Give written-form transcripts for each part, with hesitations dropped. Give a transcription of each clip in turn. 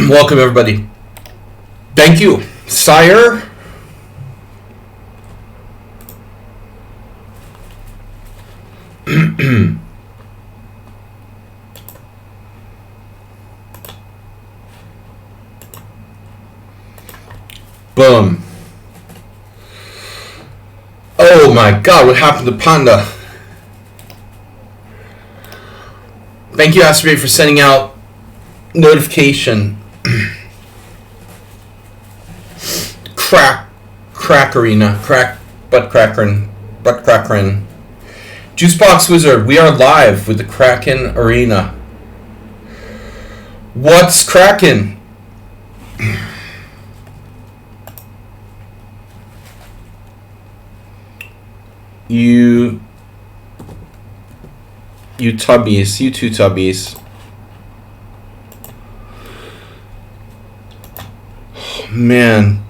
Welcome, everybody. Thank you, sire. Boom. Oh my god, what happened to Panda? Thank you, Aspirate, for sending out notification. Crack arena. Butt crackerin. Juicebox Wizard, we are live with the Kraken Arena. What's crackin'? You tubbies, you two tubbies. Oh, man.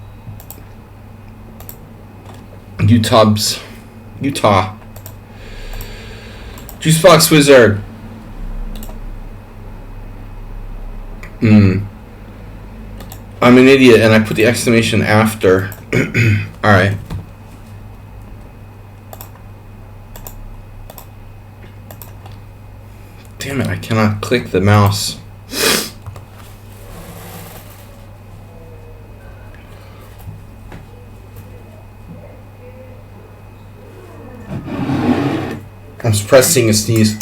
You tubs. Utah. Juicebox Wizard. I'm an idiot and I put the exclamation after. Alright. Damn it, I cannot click the mouse. I'm suppressing a sneeze.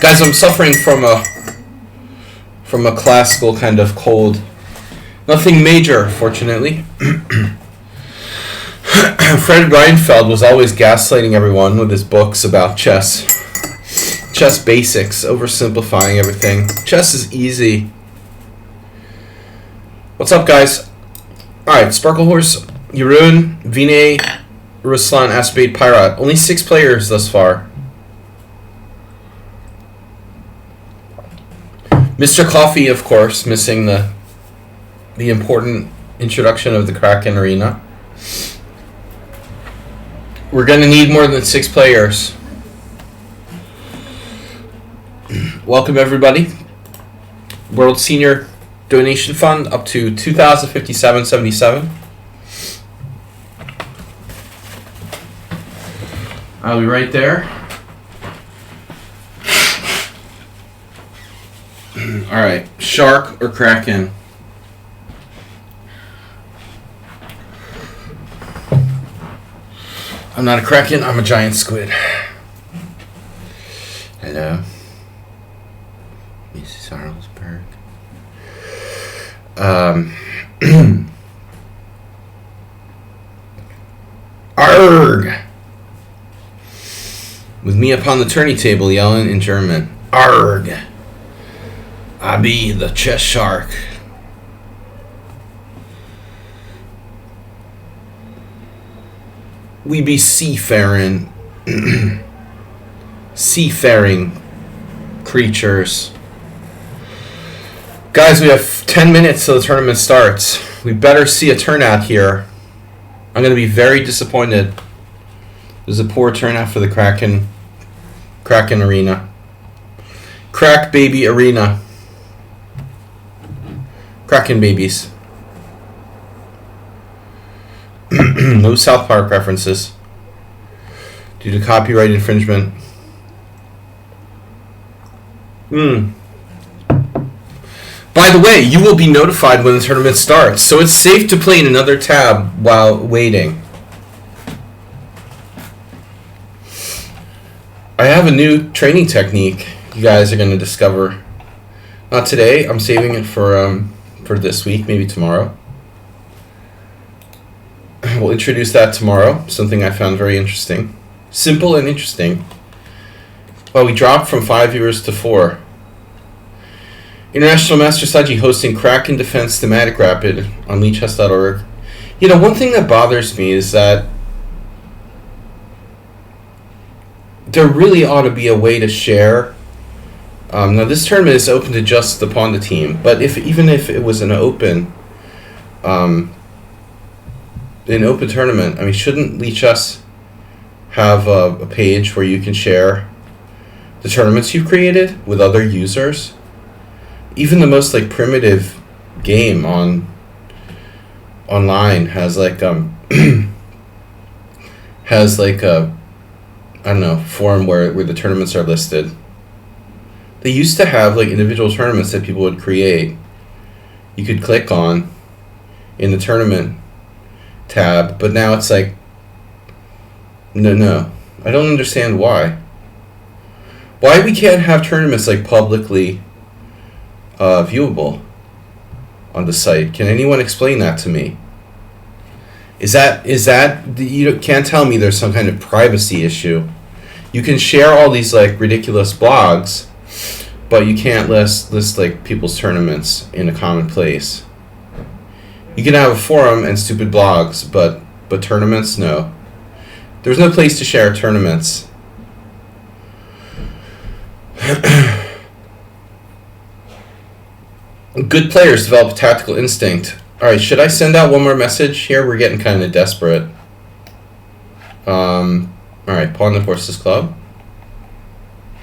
Guys, I'm suffering from a classical kind of cold. Nothing major, fortunately. Fred Reinfeld was always gaslighting everyone with his books about chess. Chess basics, oversimplifying everything. Chess is easy. What's up, guys? Alright, Sparkle Horse, Jeroen, Vinay, Ruslan, Aspade, Pyrat. Only 6 players thus far. Mr. Coffee, of course, missing the important introduction of the Kraken Arena. We're going to need more than 6 players. Welcome, everybody. World Senior Donation Fund up to $2,057.77. I'll be right there. Alright, Shark or Kraken? I'm not a Kraken, I'm a giant squid. Hello. Mrs. Arlsberg. Arg! With me upon the tourney table yelling in German. Arg! I be the chess shark. We be seafaring creatures. Guys, we have 10 minutes till the tournament starts. We better see a turnout here. I'm going to be very disappointed. There's a poor turnout for the Kraken Arena. Crack Baby Arena. Kraken babies. No South Park references due to copyright infringement. By the way, you will be notified when the tournament starts, so it's safe to play in another tab while waiting. I have a new training technique you guys are going to discover. Not today. I'm saving it for this week, maybe tomorrow. We'll introduce that tomorrow. Something I found very interesting. Simple and interesting. Well, we dropped from 5 viewers to 4. International Master Sladgie hosting KRAKEN Defense Thematic Rapid on lichess.org. You know, one thing that bothers me is that there really ought to be a way to share. Now, this tournament is open to just the Panda team, but even if it was an open tournament, I mean, shouldn't lichess have a page where you can share the tournaments you've created with other users? even the most like primitive game online has like has like a, I don't know, forum where the tournaments are listed. They used to have like individual tournaments that people would create. You could click on in the tournament tab, but now it's like no. I don't understand why. Why we can't have tournaments like publicly viewable on the site? Can anyone explain that to me? Is that you can't tell me there's some kind of privacy issue? You can share all these like ridiculous blogs, but you can't list like people's tournaments in a common place. You can have a forum and stupid blogs, but tournaments, no. There's no place to share tournaments. Good players develop tactical instinct. Alright, should I send out one more message here? We're getting kind of desperate. Alright, Pawn the Horses Club.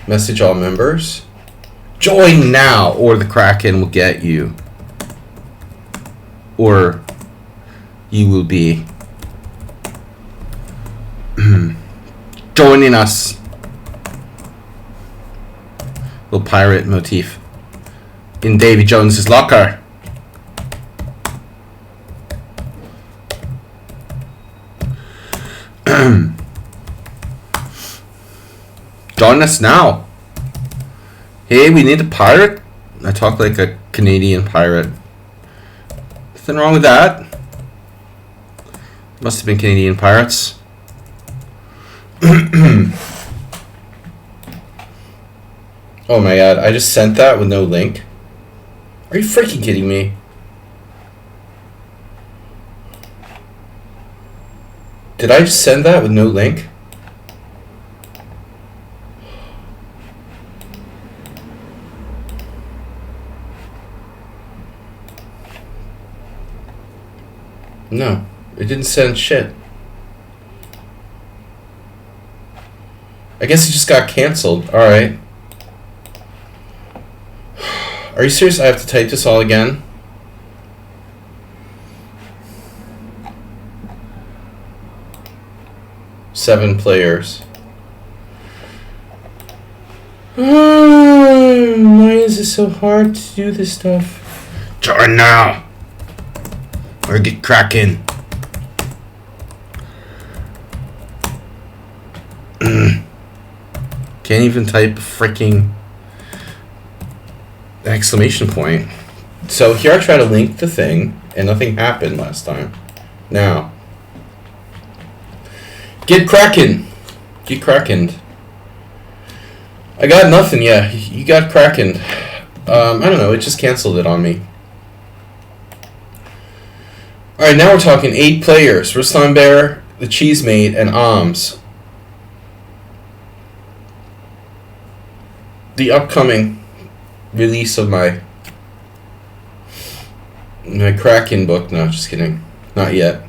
Message all members. Join now, or the Kraken will get you. Or you will be joining us. Little pirate motif in Davy Jones's locker. Join us now. Hey, we need a pirate. I talk like a Canadian pirate. Nothing wrong with that. Must have been Canadian pirates. Oh my god, I just sent that with no link. Are you freaking kidding me? Did I just send that with no link? No, it didn't send shit. I guess it just got canceled. Alright. Are you serious? I have to type this all again? Seven players. Why is it so hard to do this stuff? Join now! Or get cracking. Can't even type a freaking exclamation point. So here I try to link the thing, and nothing happened last time. Now, get cracking. Get crackened. I got nothing. Yeah, you got crackened. I don't know. It just canceled it on me. All right, now we're talking 8 players: Ruslan Bear, the Cheese Mate, and Alms. The upcoming release of my Kraken book. No, just kidding. Not yet.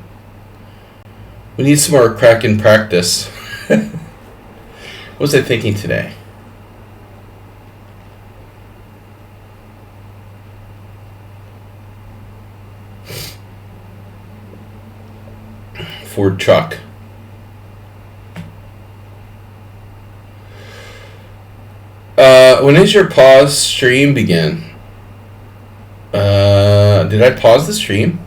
We need some more Kraken practice. What was I thinking today? Ford truck. When does your pause stream begin? Did I pause the stream?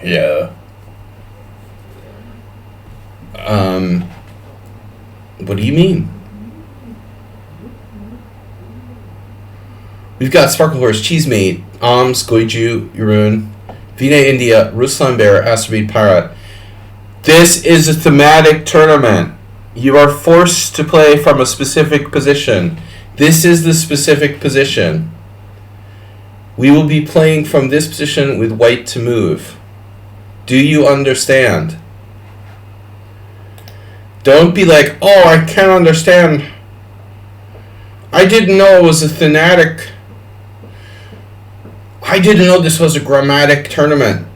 Yeah. What do you mean? We've got Sparkle Horse, Cheesemate, Alms, Goiju, Yurun, Vina India, Ruslan Bear, Astrobate Pirate. This is a thematic tournament. You are forced to play from a specific position. This is the specific position. We will be playing from this position with white to move. Do you understand? Don't be like, oh, I can't understand. I didn't know it was a thematic. I didn't know this was a grammatic tournament.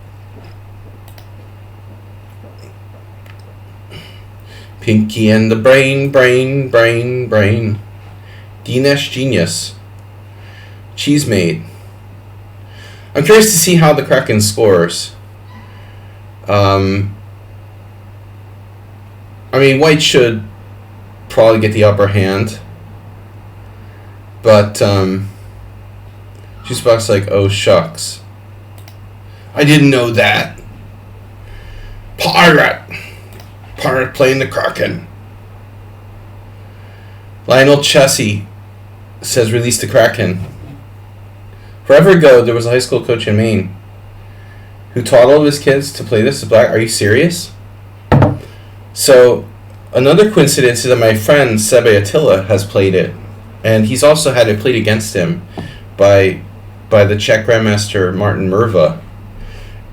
Pinky and the brain. Dinesh Genius. Cheesemate. I'm curious to see how the Kraken scores. I mean, white should probably get the upper hand. But, Juicebox like, oh shucks. I didn't know that. Pirate playing the Kraken. Lionel Chessie says release the Kraken. Forever ago, there was a high school coach in Maine who taught all of his kids to play this. Black. Are you serious? So, another coincidence is that my friend Sebe Attila has played it, and he's also had it played against him by the Czech Grandmaster Martin Merva,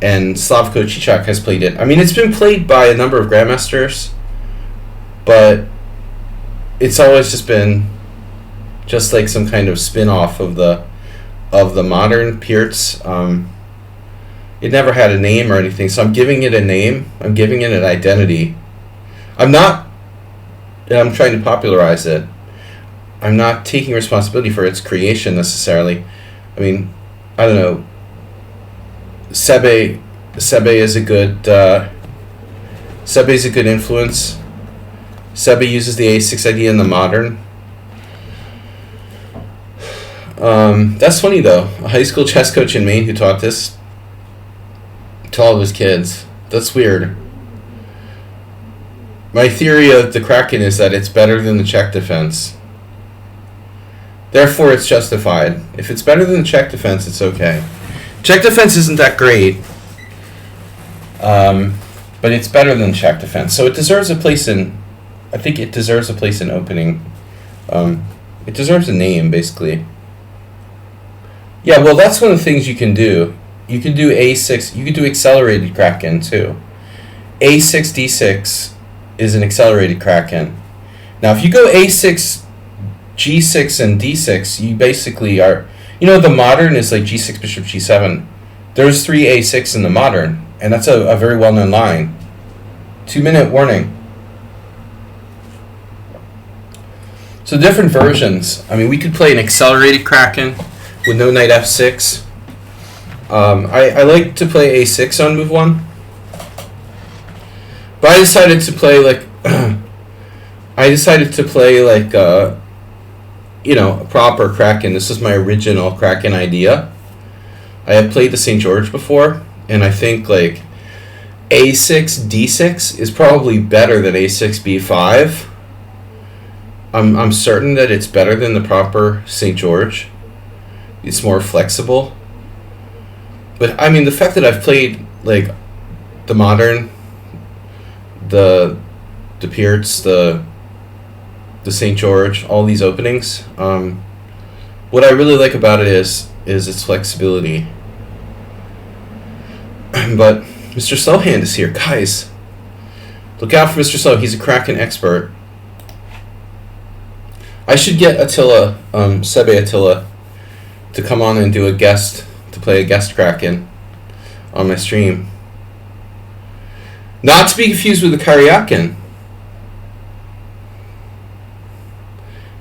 and Slavko Žižek has played it. I mean, it's been played by a number of Grandmasters, but it's always just been just like some kind of spin-off of the modern Pierce. It never had a name or anything, so I'm giving it a name. I'm giving it an identity. I'm trying to popularize it. I'm not taking responsibility for its creation necessarily. I mean, I don't know. Sebe is a good influence. Sebe uses the A6 idea in the modern. That's funny though. A high school chess coach in Maine who taught this to all of his kids. That's weird. My theory of the Kraken is that it's better than the Czech defense. Therefore, it's justified. If it's better than the Czech defense, it's okay. Czech defense isn't that great, but it's better than Czech defense. So it deserves a place in. I think it deserves a place in opening. It deserves a name, basically. Yeah, well, that's one of the things you can do. You can do A6. You can do accelerated Kraken too. A6 D6 is an accelerated Kraken. Now, if you go A6, G6, and D6, you basically are. You know, the modern is like G6, Bishop, G7. There's 3 A6 in the modern, and that's a very well-known line. 2-minute warning. So different versions. I mean, we could play an accelerated Kraken with no knight F6. I like to play A6 on move 1. But I decided to play like a proper Kraken. This is my original Kraken idea. I have played the St. George before, and I think like A6 D6 is probably better than A6 B5. I'm certain that it's better than the proper St. George. It's more flexible. But I mean, the fact that I've played like the modern, the Pierce, the St. George, all these openings. What I really like about it is its flexibility. But Mr. Slowhand is here, guys. Look out for Mr. Slow. He's a Kraken expert. I should get Attila, Sebe Attila, to come on and do a guest, to play a guest Kraken on my stream. Not to be confused with the KRAKEN.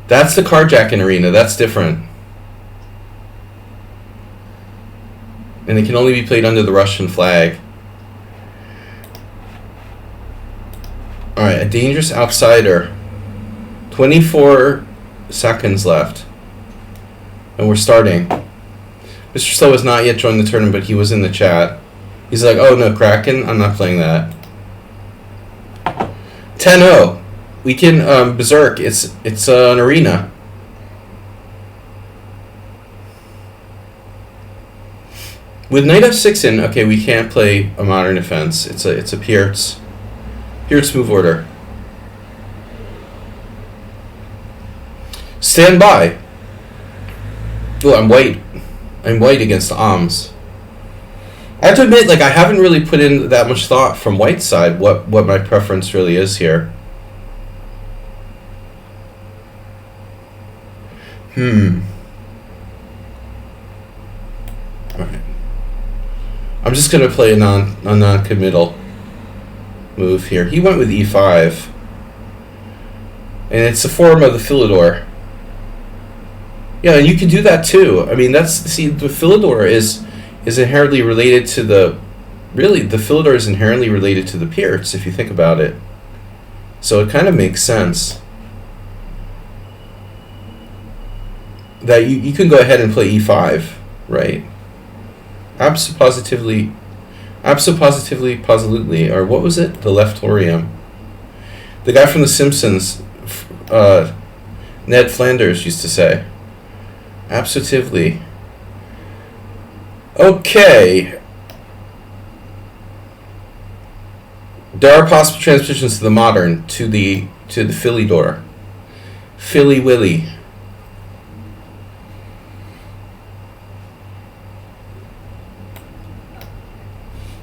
That's the carjacking arena. That's different. And it can only be played under the Russian flag. Alright, a dangerous outsider. 24 seconds left. And we're starting. Mr. Slow has not yet joined the tournament, but he was in the chat. He's like, oh no, Kraken? I'm not playing that. 10-0. We can, Berserk, it's an arena. With knight f6 in, okay, we can't play a modern defense. It's a Pierce move order. Stand by. Oh, I'm white against the Oms. I have to admit, like, I haven't really put in that much thought from white's side what my preference really is here. Alright. I'm just gonna play a non-committal move here. He went with e5. And it's the form of the Philidor. Yeah, and you can do that too. I mean, that's, see, the Philidor is inherently related to the, really, the Philidor is inherently related to the Pierce, if you think about it. So it kind of makes sense that you can go ahead and play e5, right? Absolutely, or what was it? The Leftorium. The guy from The Simpsons, Ned Flanders, used to say. Absolutely. Okay. There are possible transitions to the modern, to the Philidor. Philly Willy.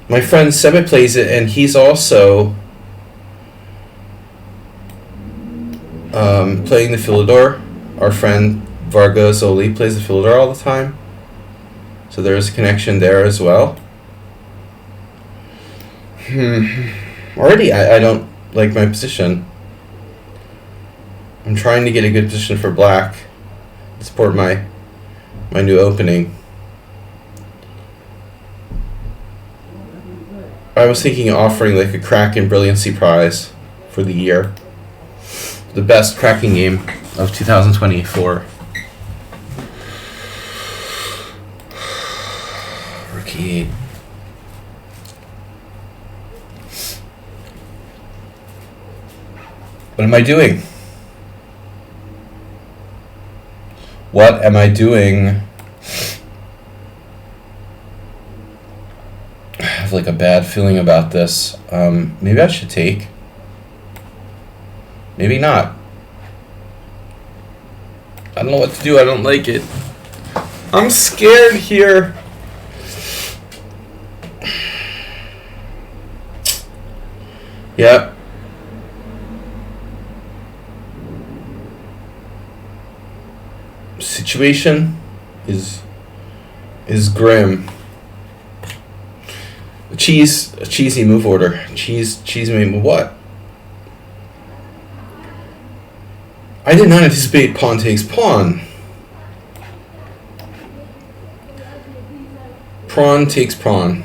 My friend Sebe plays it, and he's also playing the Philidor. Our friend Varga Zoli plays the Philidor all the time. So there's a connection there as well. Already, I don't like my position. I'm trying to get a good position for black to support my new opening. I was thinking of offering like a Kraken Brilliancy Prize for the year. The best Kraken game of 2024. Rookie. What am I doing? What am I doing? I have like a bad feeling about this. Maybe I should take. Maybe not. I don't know what to do. I don't like it. I'm scared here. Yep. Situation is grim. A cheesy move order. Cheese made what? I did not anticipate pawn takes pawn. Pawn takes pawn.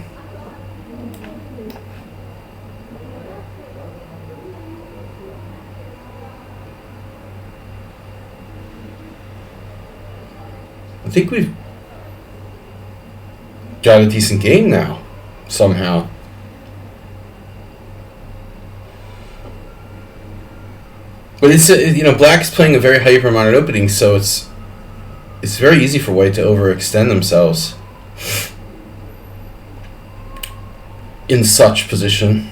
I think we've got a decent game now, somehow. But it's black is playing a very hyper modern opening, so it's very easy for white to overextend themselves in such position.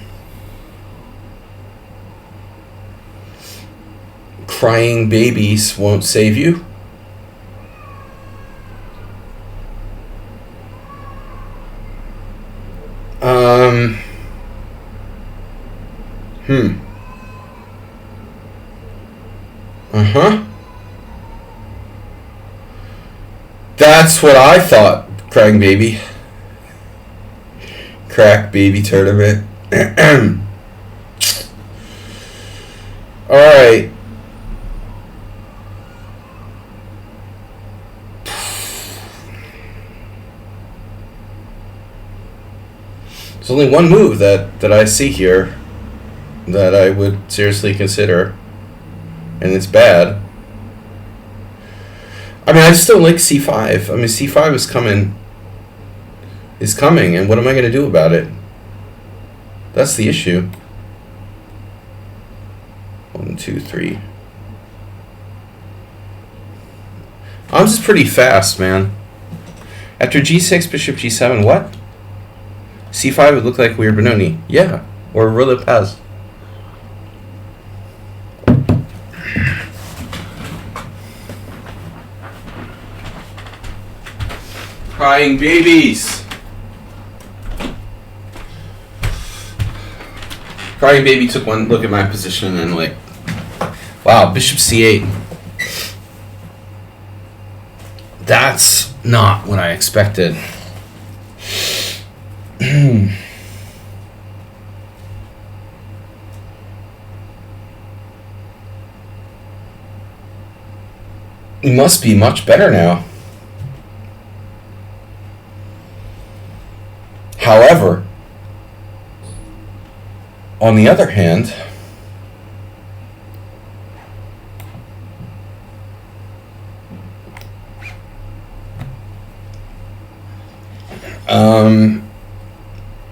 Crying babies won't save you. That's what I thought, crying baby. Crack baby tournament. Alright. There's only one move that I see here that I would seriously consider, and it's bad. I mean, I just don't like c5. I mean, c5 is coming, and what am I going to do about it? That's the issue. 1, 2, 3. I'm just pretty fast, man. After g6, bishop g7, what? c5 would look like weird Benoni. Yeah, or Ruy Lopez. Crying babies. Crying baby took one look at my position and like, wow, bishop c8. That's not what I expected. He must be much better now. However, on the other hand,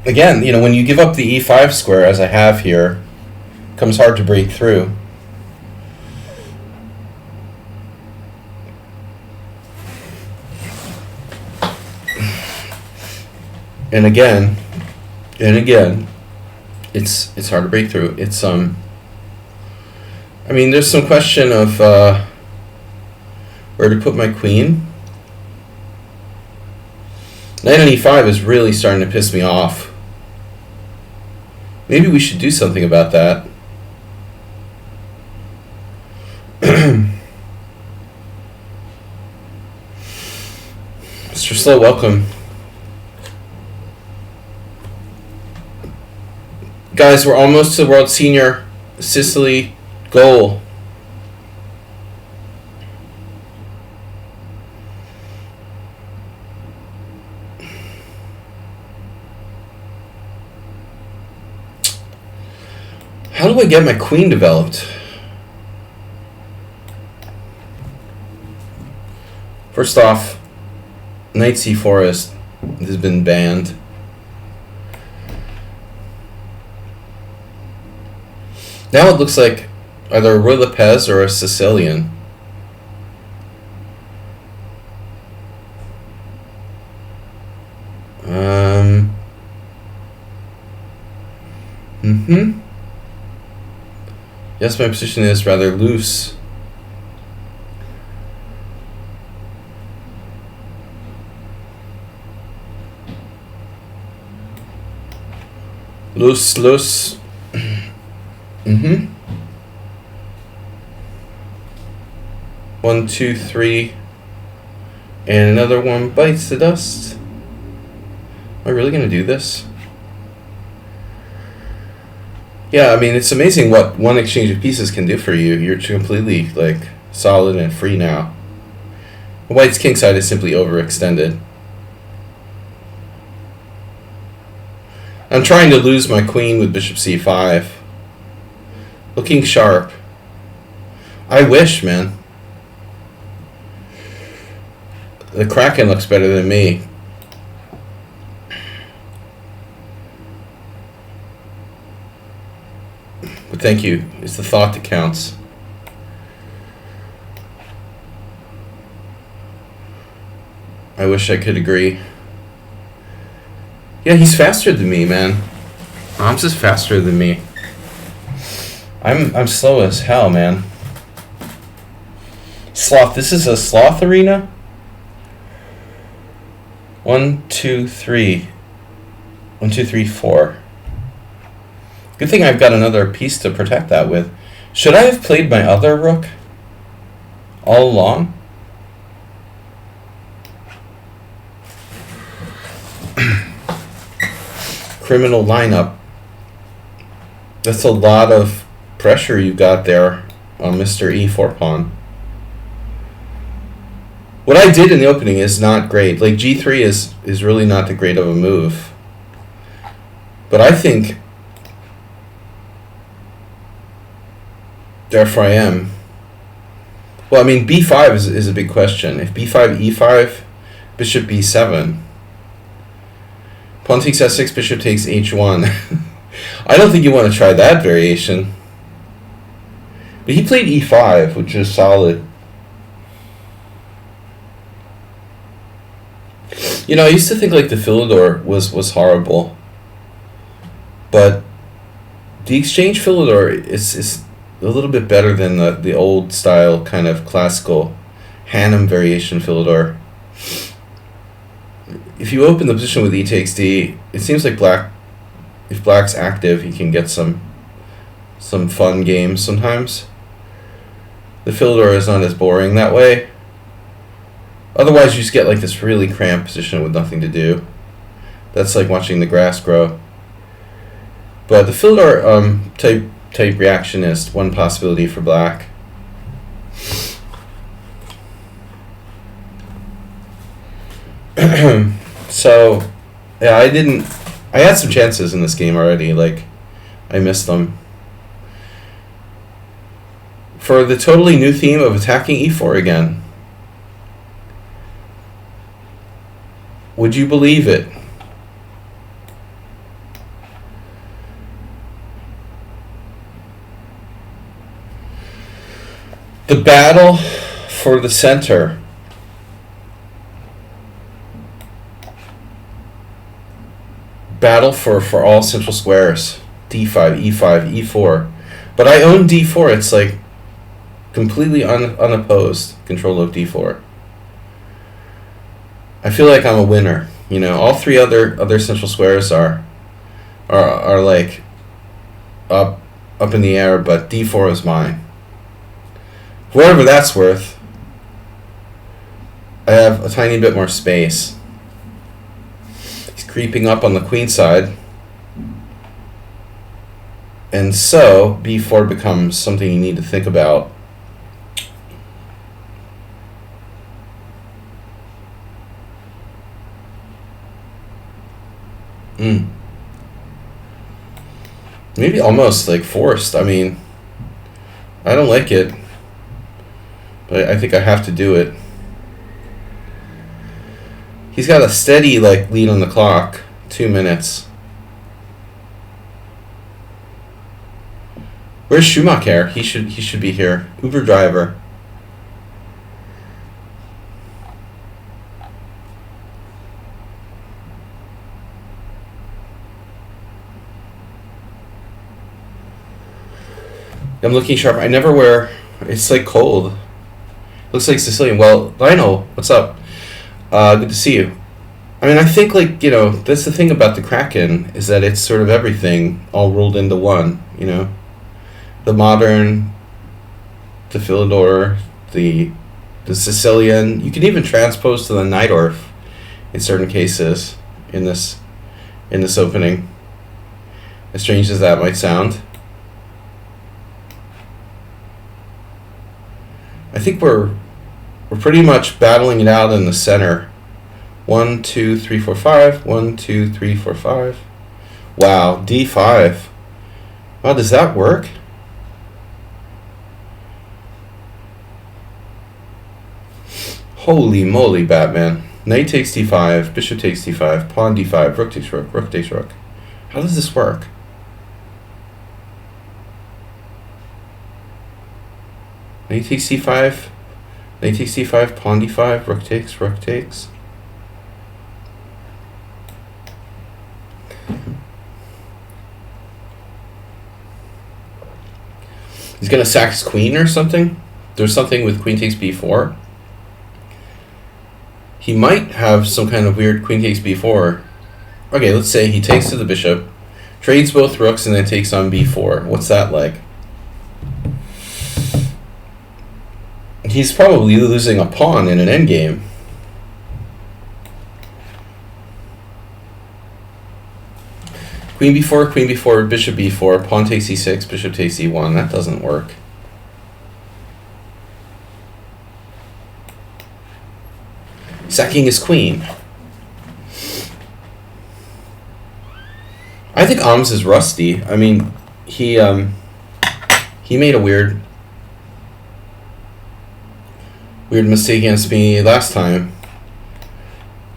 again, you know, when you give up the e5 square, as I have here, it comes hard to break through. And again, it's hard to break through. It's I mean, there's some question of where to put my queen. Knight on e5 is really starting to piss me off. Maybe we should do something about that. Mr. Slow, welcome. Guys, we're almost to the World Senior Sicily goal. How do I get my queen developed? First off, knight c4 has been banned. Now it looks like either a Ruy Lopez or a Sicilian. Yes, my position is rather loose. Loose. 1, 2, 3, and another one bites the dust. Am I really gonna do this? Yeah, I mean, it's amazing what one exchange of pieces can do for you. You're completely, like, solid and free now. White's kingside is simply overextended. I'm trying to lose my queen with bishop c5. Looking sharp. I wish, man. The Kraken looks better than me. But thank you. It's the thought that counts. I wish I could agree. Yeah, he's faster than me, man. Mom's is faster than me. I'm slow as hell, man. Sloth. This is a sloth arena. 1, 2, 3. 1, 2, 3, 4. Good thing I've got another piece to protect that with. Should I have played my other rook all along? Criminal lineup. That's a lot of pressure you got there on Mr. E4 pawn. What I did in the opening is not great. Like, G3 is really not that great of a move. But I think, therefore I am. Well, I mean, B5 is a big question. If B5, E5, bishop B7. Pawn takes S6, bishop takes H1. I don't think you want to try that variation. But he played E5, which is solid. You know, I used to think like the Philidor was horrible. But the exchange Philidor is a little bit better than the old style kind of classical Hannum variation Philidor. If you open the position with E takes D, it seems like if black's active, he can get some fun games sometimes. The Philidor is not as boring that way. Otherwise, you just get like this really cramped position with nothing to do. That's like watching the grass grow. But the Philidor type reaction is one possibility for black. So, yeah, I had some chances in this game already. Like, I missed them. For the totally new theme of attacking e4 again. Would you believe it? The battle for the center. Battle for all central squares. D5, E5, E4. But I own D4. It's like completely unopposed control of D4. I feel like I'm a winner. You know, all three other central squares are like up in the air, but D4 is mine. Whatever that's worth, I have a tiny bit more space. He's creeping up on the queen side. And so, B4 becomes something you need to think about. Maybe almost like forced. I mean, I don't like it, but I think I have to do it. He's got a steady like lead on the clock, 2 minutes. Where's Schumacher? He should be here. Uber driver. I'm looking sharp. I never wear. It's like cold. Looks like Sicilian. Well, Lionel, what's up? Good to see you. I mean, I think like that's the thing about the Kraken is that it's sort of everything all rolled into one. You know, the modern, the Philidor, the Sicilian. You can even transpose to the Najdorf in certain cases in this opening. As strange as that might sound. I think we're pretty much battling it out in the center. 1, 2, 3, 4, 5. 1, 2, 3, 4, 5. Wow, D5. Wow, does that work? Holy moly, Batman. Knight takes D5, bishop takes D5, pawn D5, rook takes rook, rook takes rook. How does this work? Knight takes C5, knight takes C5, pawn D5, rook takes, rook takes. He's gonna sack his queen or something? There's something with queen takes B4. He might have some kind of weird queen takes B4. Okay, let's say he takes to the bishop, trades both rooks, and then takes on B4. What's that like? He's probably losing a pawn in an endgame. Queen B4, bishop B4, pawn takes E6, bishop takes E1. That doesn't work. Sacking his queen. I think Ahms is rusty. I mean, he made a weird mistake against me last time.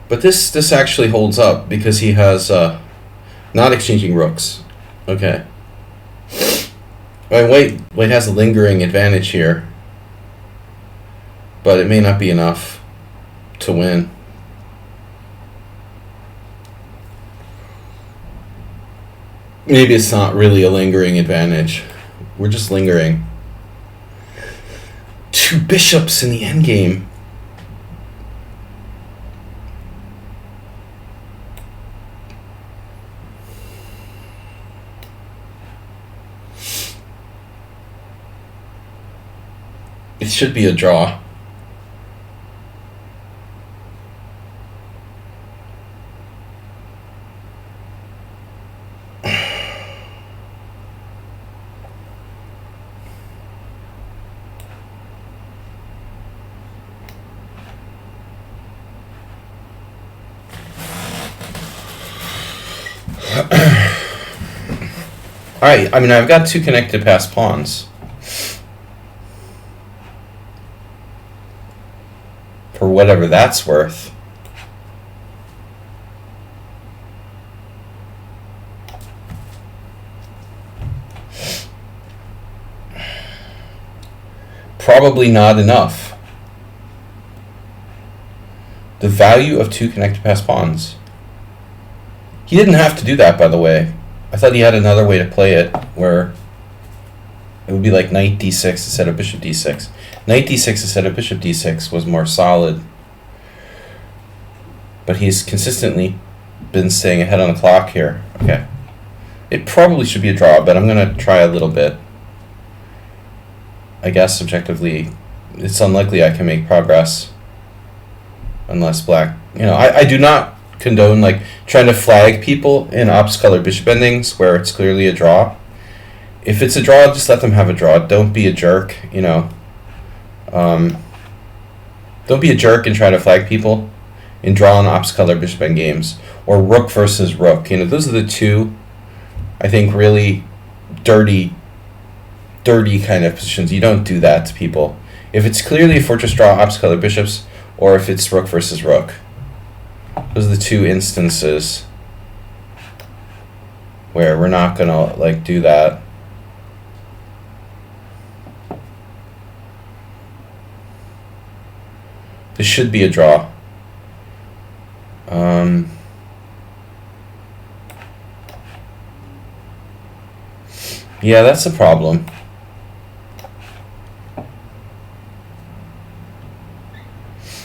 But this actually holds up because he has not exchanging rooks. Okay. White has a lingering advantage here, but it may not be enough to win. Maybe it's not really a lingering advantage. We're just lingering. 2 bishops in the endgame. It should be a draw. Alright, I mean, I've got 2 connected past pawns. For whatever that's worth. Probably not enough. The value of 2 connected past pawns. He didn't have to do that, by the way. I thought he had another way to play it, where it would be like knight d6 instead of bishop d6. Knight d6 instead of bishop d6 was more solid. But he's consistently been staying ahead on the clock here. Okay. It probably should be a draw, but I'm going to try a little bit. I guess objectively, it's unlikely I can make progress. Unless black... You know, I do not condone like trying to flag people in opposite color bishop endings where it's clearly a draw. If it's a draw, just let them have a draw. Don't be a jerk, you know. Don't be a jerk and try to flag people in draw and opposite color bishop end games. Or rook versus rook. You know, those are the 2, I think, really dirty kind of positions. You don't do that to people. If it's clearly a fortress draw, opposite color bishops, or if it's rook versus rook. Those are the 2 instances where we're not gonna like do that. This should be a draw. Yeah, that's a problem.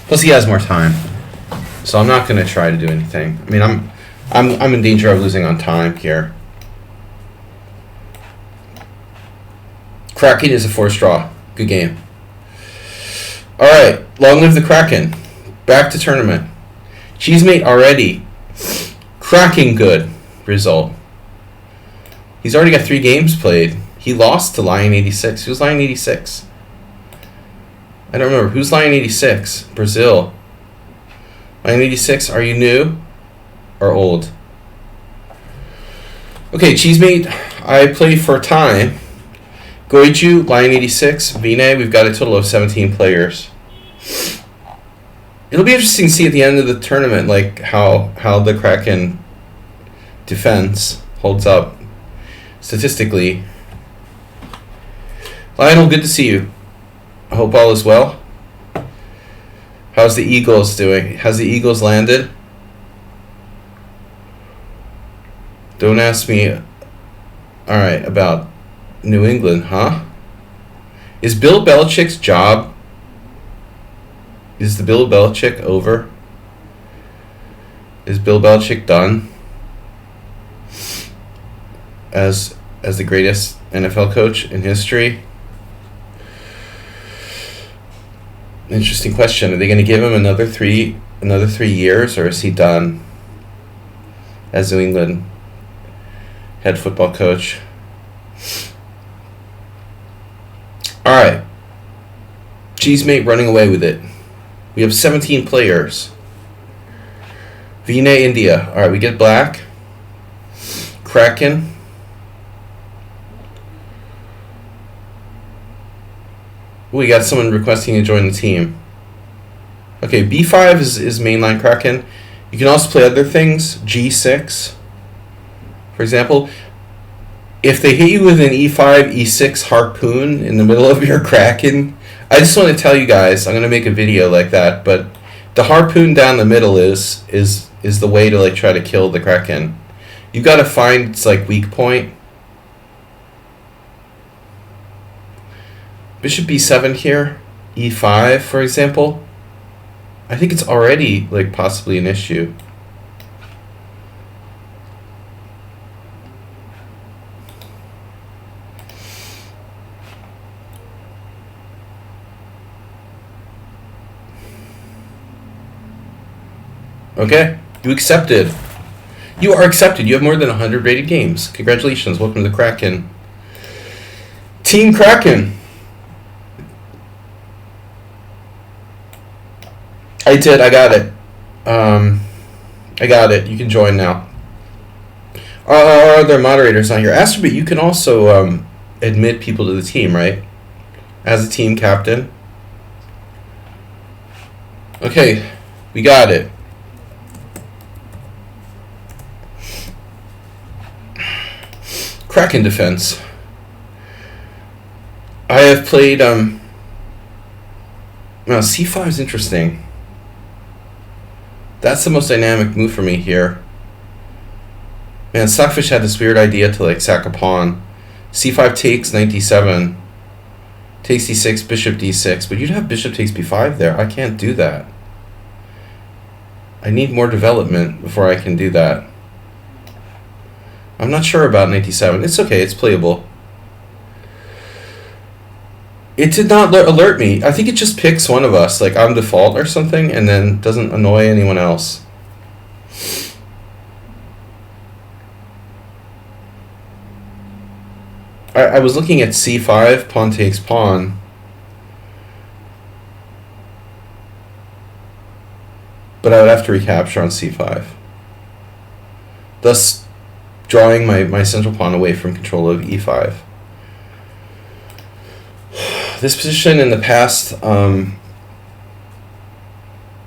Plus, he has more time, so I'm not going to try to do anything. I mean, I'm in danger of losing on time here. Kraken is a forced draw. Good game. All right, long live the Kraken. Back to tournament. Cheesemate already. Cracking good result. He's already got 3 games played. He lost to Lion 86. Who's Lion 86? I don't remember. Who's Lion 86? Brazil. Lion 86, are you new or old? Okay, Cheesemate, I play for time. Goiju, Lion 86, Vine, we've got a total of 17 players. It'll be interesting to see at the end of the tournament like how the Kraken defense holds up statistically. Lionel, good to see you. I hope all is well. How's the Eagles doing? Has the Eagles landed? Don't ask me. Alright, about New England, huh? Is Bill Belichick's job... Is the Bill Belichick over? Is Bill Belichick done? As the greatest NFL coach in history? Interesting question. Are they going to give him another three years, or is he done as New England head football coach? All right, Cheesemate running away with it. We have 17 players. Vine, India. All right, we get black. Kraken. We got someone requesting to join the team. Okay, B5 is mainline Kraken. You can also play other things. G6, for example. If they hit you with an E5, E6 harpoon in the middle of your Kraken, I just want to tell you guys, I'm going to make a video like that, but the harpoon down the middle is the way to like try to kill the Kraken. You got to find its like weak point. Bishop B7 here, E5 for example. I think it's already like possibly an issue. Okay, you accepted. You are accepted. You have more than 100 rated games. Congratulations. Welcome to the Kraken. Team Kraken. I did. I got it. I got it. You can join now. Our other moderators on here. Astrobit, you can also admit people to the team, right? As a team captain. Okay, we got it. Kraken defense. I have played now c5 is interesting. That's the most dynamic move for me here. Man, Suckfish had this weird idea to like sack a pawn. c5 takes, knight d7. Takes d6, bishop d6. But you'd have bishop takes b5 there. I can't do that. I need more development before I can do that. I'm not sure about knight d7. It's okay, it's playable. It did not alert me. I think it just picks one of us, like on default or something, and then doesn't annoy anyone else. I was looking at c5, pawn takes pawn. But I would have to recapture on c5. Thus drawing my central pawn away from control of e5. This position in the past, I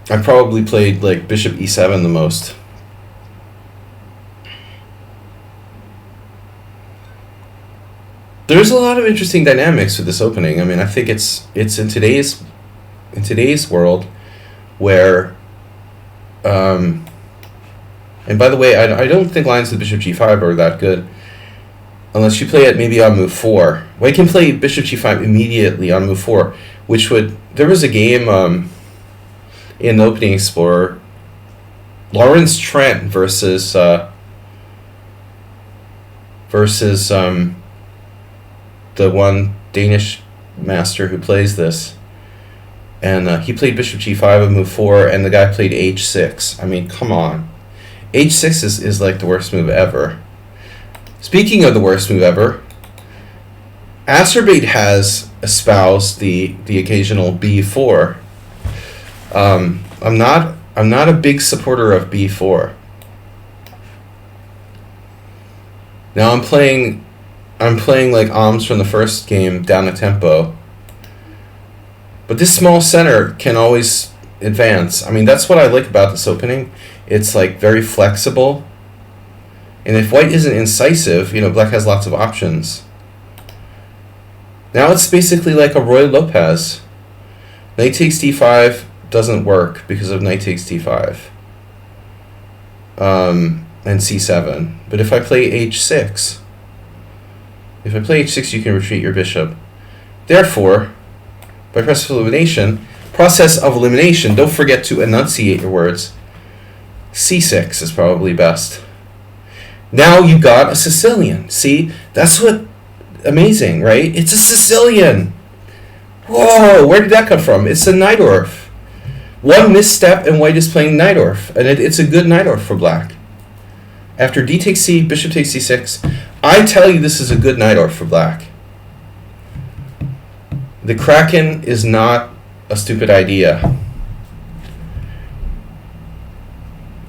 probably played like bishop e7 the most. There's a lot of interesting dynamics with this opening. I mean, I think it's in today's world where, and by the way, I don't think lines with bishop g5 are that good, unless you play it maybe on move 4. Well, you can play bishop g5 immediately on move 4, which would. There was a game in the Opening Explorer, Lawrence Trent versus the one Danish master who plays this, and he played bishop g5 on move 4, and the guy played h6. I mean, come on, h6 is like the worst move ever. Speaking of the worst move ever, Astrobate has espoused the occasional b4. I'm not a big supporter of b4. Now I'm playing like Alms from the first game down a tempo. But this small center can always advance. I mean, that's what I like about this opening. It's like very flexible. And if white isn't incisive, you know, black has lots of options. Now it's basically like a Roy Lopez. Knight takes d5 doesn't work because of knight takes d5. And c7. But if I play h6, you can retreat your bishop. Therefore, by process of elimination, don't forget to enunciate your words. c6 is probably best. Now you got a Sicilian. See, that's what amazing, right? It's a Sicilian. Whoa, where did that come from? It's a Najdorf. One misstep and white is playing Najdorf, and it's a good Najdorf for black. After d takes c, bishop takes c6, I tell you this is a good Najdorf for black. The Kraken is not a stupid idea.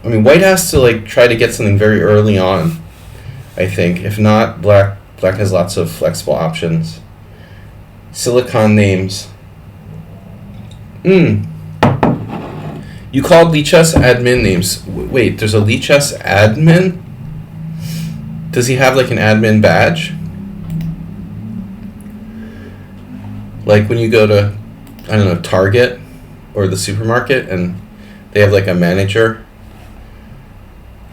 I mean, white has to like try to get something very early on, I think. If not, black has lots of flexible options. Silicon names. You called lichess admin names. Wait, there's a lichess admin? Does he have like an admin badge? Like when you go to, I don't know, Target or the supermarket and they have like a manager.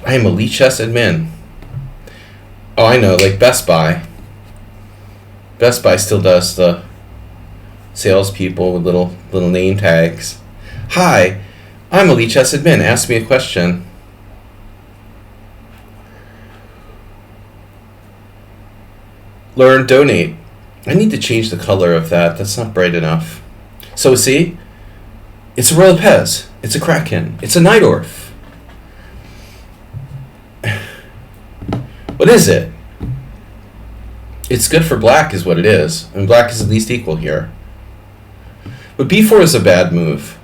I am a lichess admin. Oh, I know, like Best Buy. Best Buy still does the salespeople with little name tags. Hi, I'm a lichess admin. Ask me a question. Learn, donate. I need to change the color of that. That's not bright enough. So see, it's a Roy Lopez. It's a Kraken. It's a Najdorf. What is it? It's good for black is what it is. And black is at least equal here. But b4 is a bad move.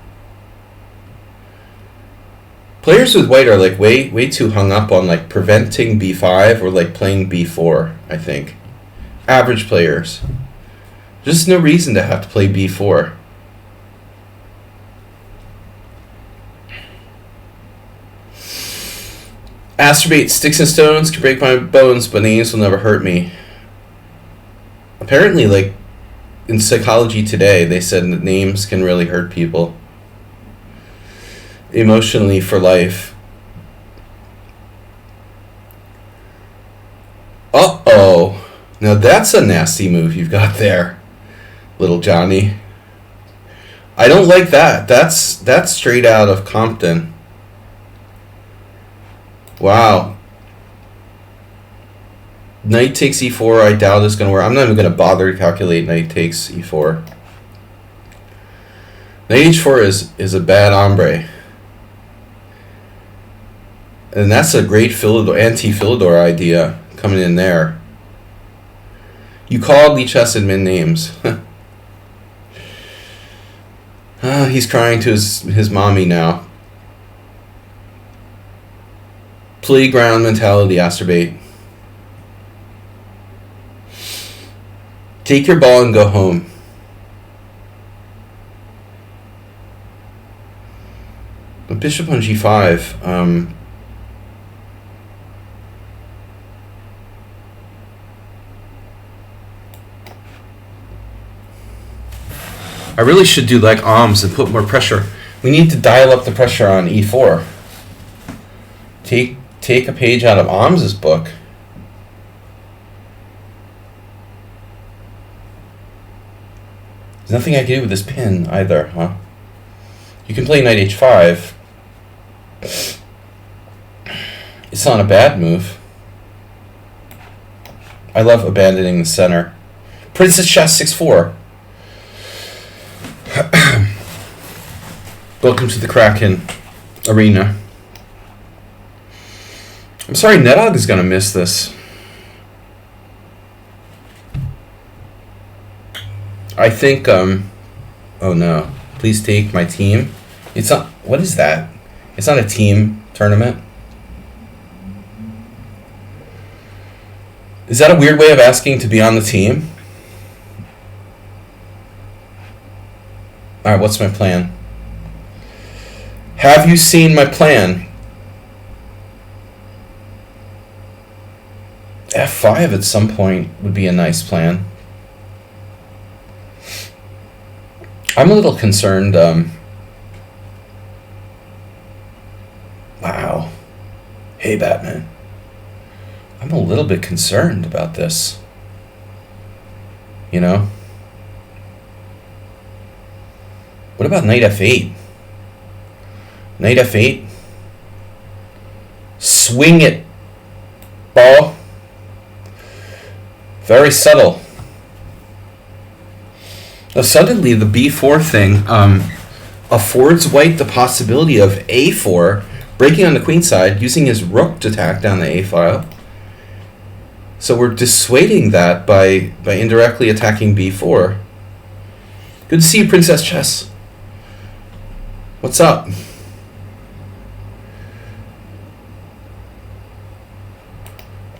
Players with white are like way too hung up on like preventing b5 or like playing b4, I think. Average players. Just no reason to have to play b4. Astrobate, sticks and stones can break my bones, but names will never hurt me. Apparently, like, in Psychology Today, they said that names can really hurt people. Emotionally for life. Uh-oh. Now that's a nasty move you've got there, little Johnny. I don't like that. That's straight out of Compton. Wow. Knight takes e4, I doubt it's going to work. I'm not even going to bother to calculate knight takes e4. Knight h4 is a bad hombre. And that's a great anti-Philidor idea coming in there. You called lichess admin names. He's crying to his mommy now. Playground mentality, Astrobate. Take your ball and go home. A bishop on g5. I really should do like Alms and put more pressure. We need to dial up the pressure on e4. Take a page out of Alms's book. There's nothing I can do with this pin either, huh? You can play knight h5. It's not a bad move. I love abandoning the center. Princess chess 6-4. Welcome to the Kraken arena. I'm sorry, Nedog is going to miss this. I think, oh no. Please take my team. It's not, what is that? It's not a team tournament. Is that a weird way of asking to be on the team? Alright, what's my plan? Have you seen my plan? F5 at some point would be a nice plan. I'm a little concerned. Wow. Hey, Batman. I'm a little bit concerned about this. You know? What about knight f8? Knight f8? Swing it, ball. Very subtle. Now suddenly the b4 thing affords white the possibility of a4 breaking on the queen side, using his rook to attack down the a file. So we're dissuading that by indirectly attacking b4. Good to see you, Princess Chess. What's up?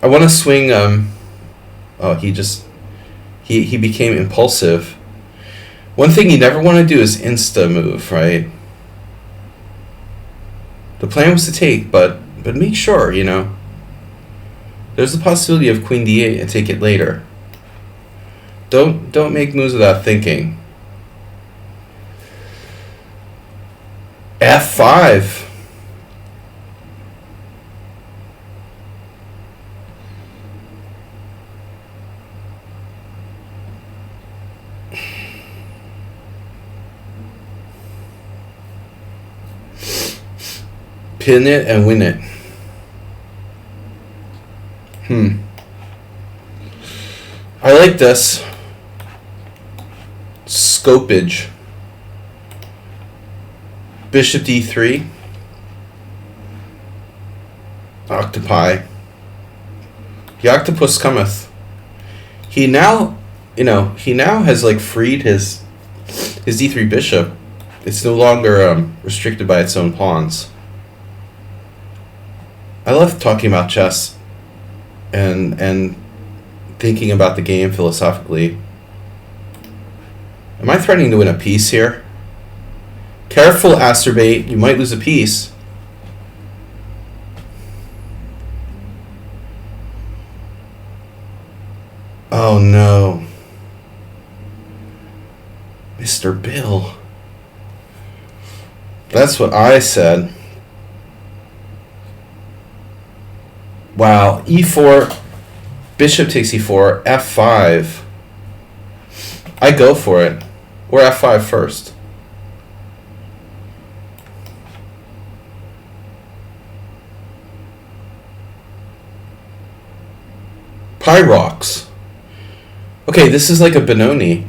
I want to swing. Oh, he became impulsive. One thing you never want to do is insta move, right? The plan was to take, but make sure, you know. There's the possibility of queen d8 and take it later. Don't make moves without thinking. F5. Pin it and win it. I like this. Scopage. Bishop d3. Octopi. The octopus cometh. He now has like freed his d3 bishop. It's no longer restricted by its own pawns. I love talking about chess and thinking about the game philosophically. Am I threatening to win a piece here? Careful, Asterbate. You might lose a piece. Oh no. Mr. Bill. That's what I said. Wow. E4. Bishop takes e4. F5. I go for it. Or f5 first. Pyrox. Okay, this is like a Benoni.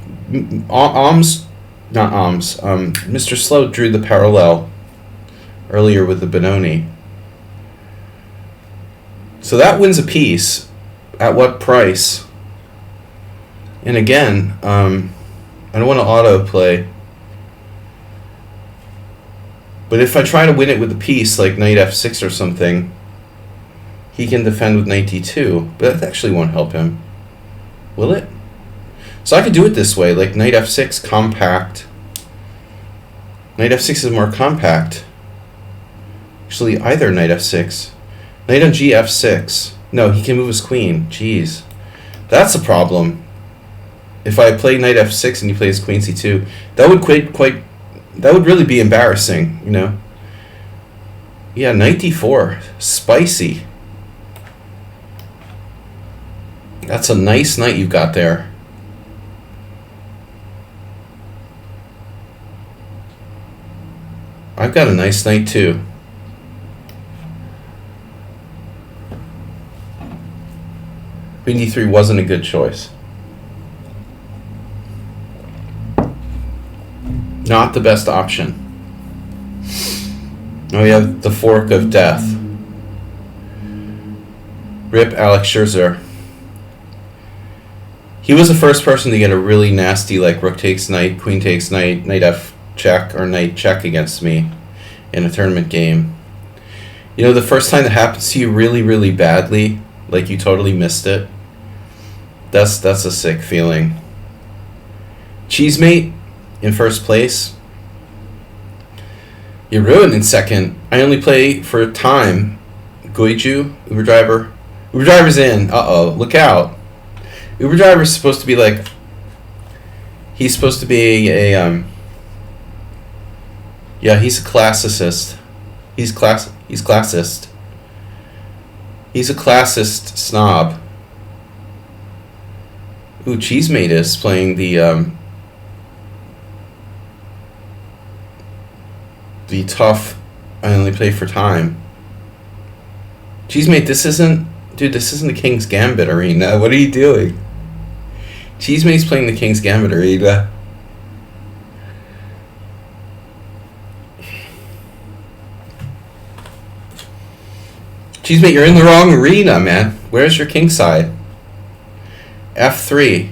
Mr. Slow drew the parallel earlier with the Benoni. So that wins a piece. At what price? And again, I don't want to autoplay. But if I try to win it with a piece, like knight f6 or something, he can defend with knight d2. But that actually won't help him. Will it? So I could do it this way, like knight f6, compact. Knight f6 is more compact. Actually, either knight f6. Knight on g f6. No, he can move his queen. Jeez. That's a problem. If I play knight f6 and he plays queen c2, that would really be embarrassing, you know? Yeah, knight d4. Spicy. That's a nice knight you've got there. I've got a nice knight too. Queen d3 wasn't a good choice. Not the best option. Now we have the fork of death. Rip Alex Scherzer. He was the first person to get a really nasty, like, rook takes knight, queen takes knight, knight f check, or knight check against me in a tournament game. You know, the first time that happens to you really, really badly, like you totally missed it, that's a sick feeling. Cheesemate in first place. You're ruined in second. I only play for time. Goiju, Uber driver. Uber driver's in. Uh-oh, look out. Uber driver's supposed to be like, he's supposed to be yeah, he's a classicist. He's classist. He's a classist snob. Ooh, Cheesemate is playing the tough, I only play for time. Cheesemate, this isn't the King's Gambit arena. What are you doing? Cheesemate's playing the King's Gambit arena. Cheesemate, you're in the wrong arena, man. Where's your king side? F3.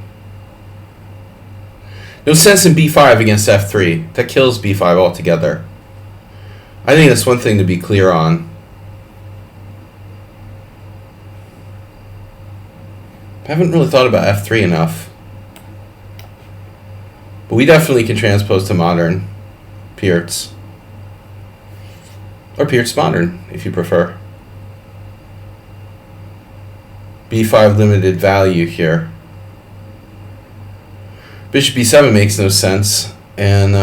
No sense in b5 against f3. That kills b5 altogether. I think that's one thing to be clear on. I haven't really thought about f3 enough. But we definitely can transpose to modern. Peertz. Or Peertz modern, if you prefer. b5 limited value here. Bishop b7 makes no sense. And,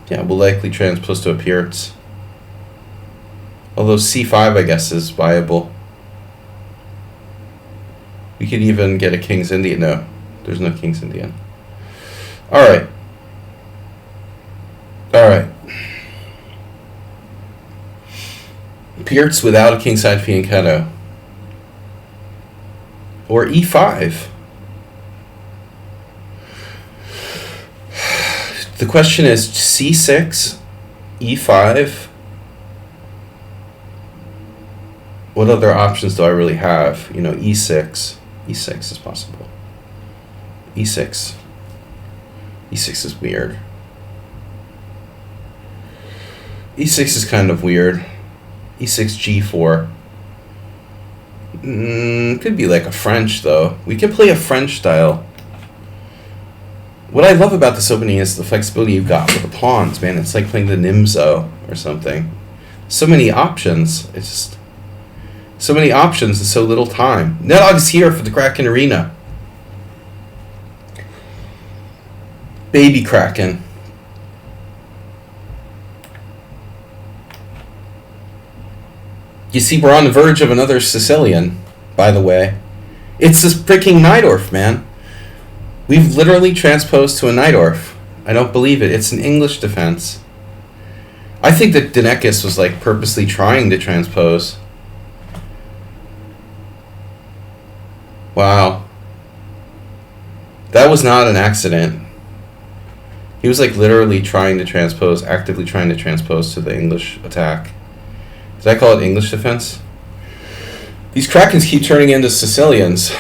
yeah, we'll likely transpose to a Peertz. Although c5, I guess, is viable. We could even get a King's Indian. No, there's no King's Indian. Alright. Alright. Peertz without a kingside fianchetto. Or e5. The question is c6, e5. What other options do I really have? You know, e6. E6 is possible. E6. E6 is weird. E6 is kind of weird. E6, G4. Could be like a French, though. We can play a French style. What I love about this opening is the flexibility you've got with the pawns, man. It's like playing the Nimzo or something. So many options. It's just so many options and so little time. Nedog is here for the Kraken Arena. Baby Kraken. You see, we're on the verge of another Sicilian, by the way. It's this freaking Najdorf, man. We've literally transposed to a Najdorf. I don't believe it. It's an English defense. I think that Dinekis was like purposely trying to transpose. Wow. That was not an accident. He was like literally trying to transpose, actively trying to transpose to the English attack. Did I call it English defense? These Krakens keep turning into Sicilians.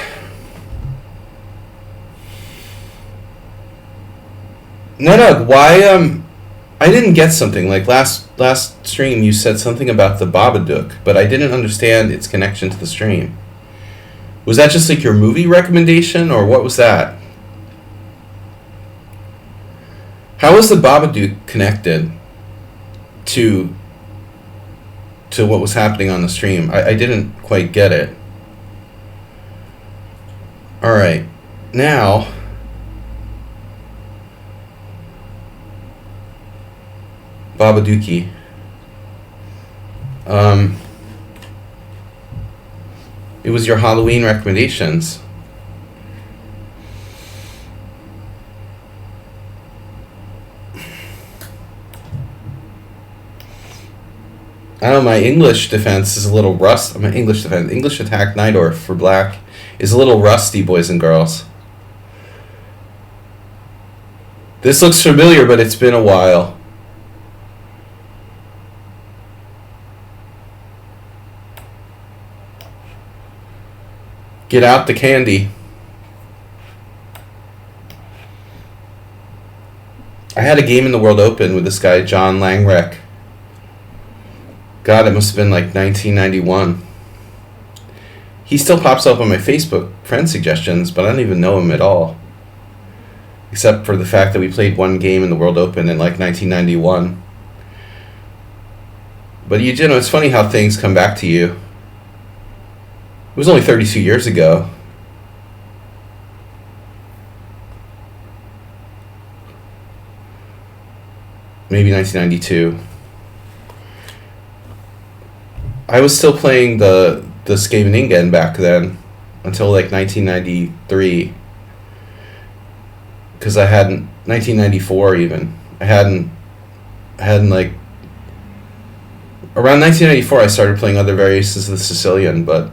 Nedug, why I didn't get something. Like last stream you said something about the Babadook, but I didn't understand its connection to the stream. Was that just like your movie recommendation, or what was that? How was the Babadook connected to what was happening on the stream? I didn't quite get it. Alright, now Babadookie. It was your Halloween recommendations. I don't know, my English defense is a little rust. My English defense, English attack Najdorf for black is a little rusty, boys and girls. This looks familiar, but it's been a while. Get out the candy. I had a game in the World Open with this guy, John Langrek. God, it must have been like 1991. He still pops up on my Facebook friend suggestions, but I don't even know him at all. Except for the fact that we played one game in the World Open in like 1991. But you know, it's funny how things come back to you. It was only 32 years ago. Maybe 1992. I was still playing the Skaveningen back then until like 1993. Because I hadn't 1994 even. I hadn't like around 1994 I started playing other variations of the Sicilian, but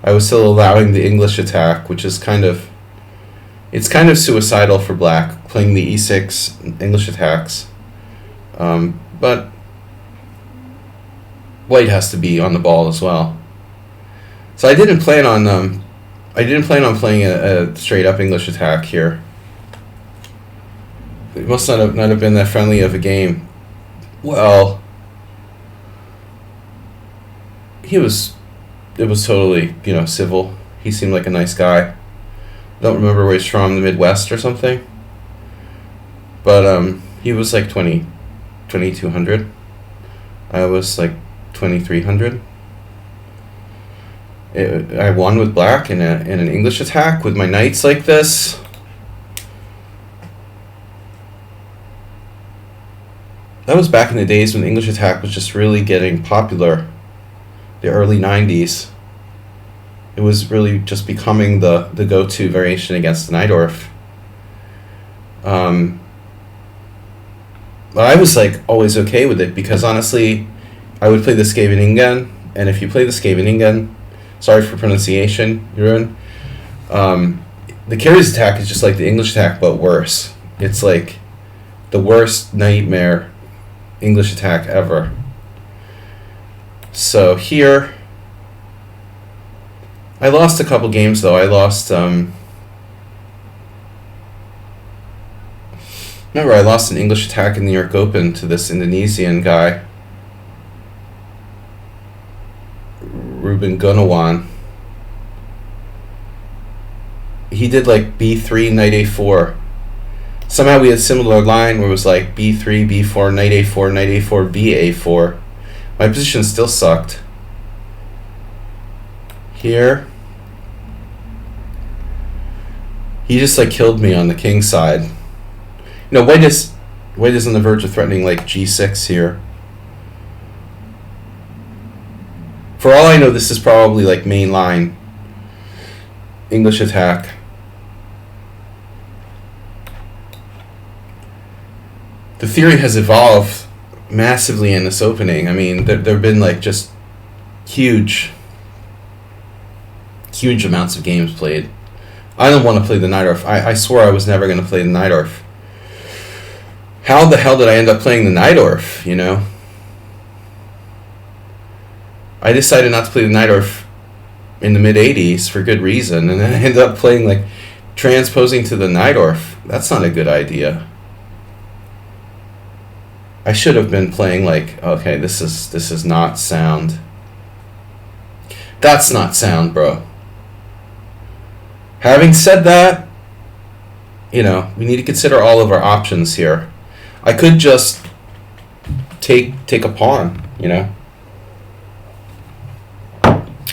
I was still allowing the English attack, which is kind of suicidal for black, playing the e6 English attacks. But white has to be on the ball as well. So I didn't plan on playing a straight up English attack here. It must not have been that friendly of a game. Well, it was totally, civil. He seemed like a nice guy. I don't remember where he's from, the Midwest or something. But he was like 2200. I was like 2300. I won with black in an English attack with my knights like this. That was back in the days when English attack was just really getting popular. The early 90s. It was really just becoming the go-to variation against the Najdorf. But I was like always okay with it because honestly, I would play the Skaveningen, and if you play the Skaveningen, sorry for pronunciation, Jeroen, the carries attack is just like the English attack but worse. It's like the worst nightmare English attack ever. So here, I lost a couple games though. I lost, remember I lost an English attack in the New York Open to this Indonesian guy, Ruben Gunawan. he did like b3, knight a4. Somehow we had a similar line where it was like b3, b4, knight a4, knight a4, ba4. My position still sucked. Here, he just like killed me on the king side. You know, white is on the verge of threatening like g6 here. For all I know, this is probably like main line English attack. The theory has evolved massively in this opening. I mean, there have been like just huge amounts of games played. I don't want to play the Najdorf. I swore I was never going to play the Najdorf. How the hell did I end up playing the Najdorf, you know? I decided not to play the Najdorf in the mid-80s for good reason, and then I ended up playing, like, transposing to the Najdorf. That's not a good idea. I should have been playing, like, okay, this is not sound. That's not sound, bro. Having said that, you know, we need to consider all of our options here. I could just take a pawn, you know.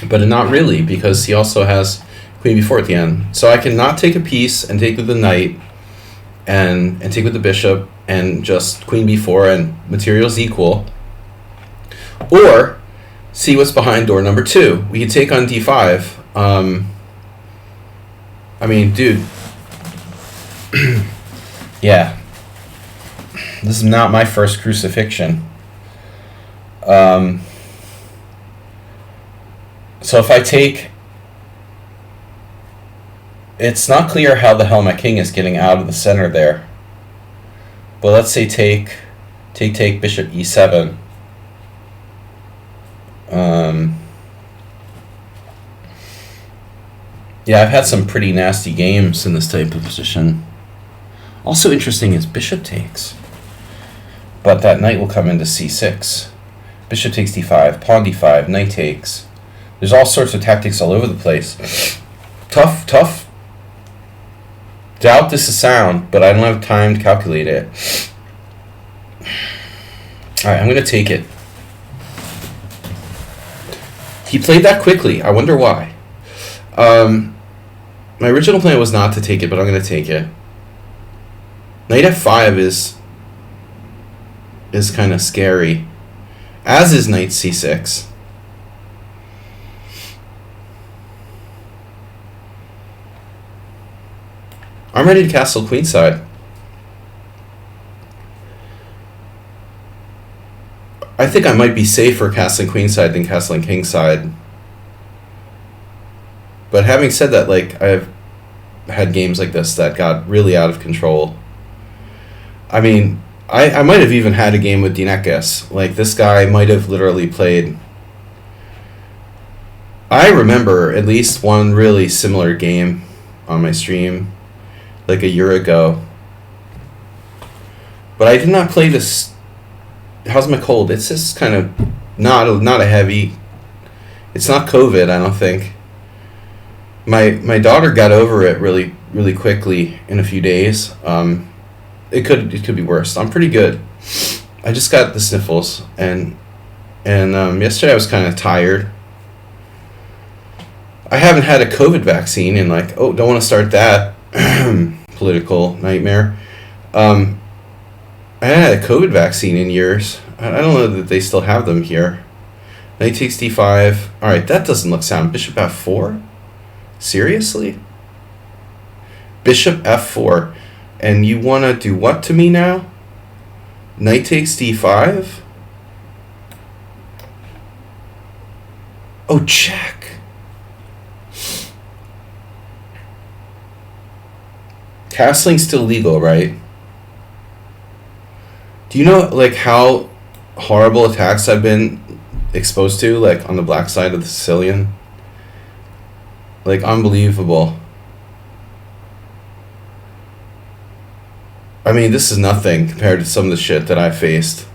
But not really, because he also has queen b4 at the end. So I can not take a piece and take with the knight and take with the bishop and just queen b4 and materials equal. Or see what's behind door number 2. We could take on d5. I mean, dude. Yeah. This is not my first crucifixion. So if I take... It's not clear how the hell my king is getting out of the center there. But let's say take bishop e7. Yeah, I've had some pretty nasty games in this type of position. Also interesting is bishop takes. But that knight will come into c6. Bishop takes d5, pawn d5, knight takes. There's all sorts of tactics all over the place. Tough. Doubt this is sound, but I don't have time to calculate it. Alright, I'm going to take it. He played that quickly. I wonder why. My original plan was not to take it, but I'm going to take it. Knight f5 is kind of scary, as is knight c6. I'm ready to castle queenside. I think I might be safer castling queenside than castling kingside. But having said that, like, I've had games like this that got really out of control. I mean, I might have even had a game with Dinekes. Like, this guy might have literally played... I remember at least one really similar game on my stream, like a year ago. But I did not play this... How's my cold? It's just kind of not a heavy... It's not COVID, I don't think. My daughter got over it really quickly in a few days. It could be worse. I'm pretty good. I just got the sniffles, and yesterday I was kind of tired. I haven't had a COVID vaccine, and like, don't want to start that political nightmare. I haven't had a COVID vaccine in years. I don't know that they still have them here. Knight takes d5. All right, that doesn't look sound. Bishop f4. Seriously? Bishop f4. And you want to do what to me now? Knight takes d5? Oh, check. Castling's still legal, right? Do you know, like, how horrible attacks I've been exposed to, like, on the black side of the Sicilian? Like, unbelievable. I mean, this is nothing compared to some of the shit that I faced.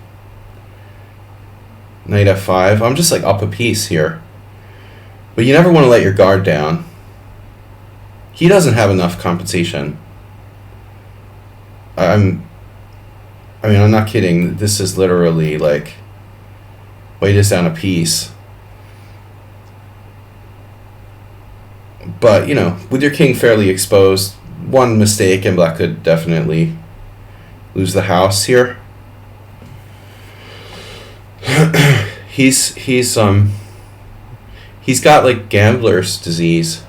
Knight f5. I'm just, like, up a piece here. But you never want to let your guard down. he doesn't have enough compensation. I mean, I'm not kidding. This is literally like weight us down a piece. But, you know, with your king fairly exposed, one mistake and black could definitely lose the house here. He's got like gambler's disease.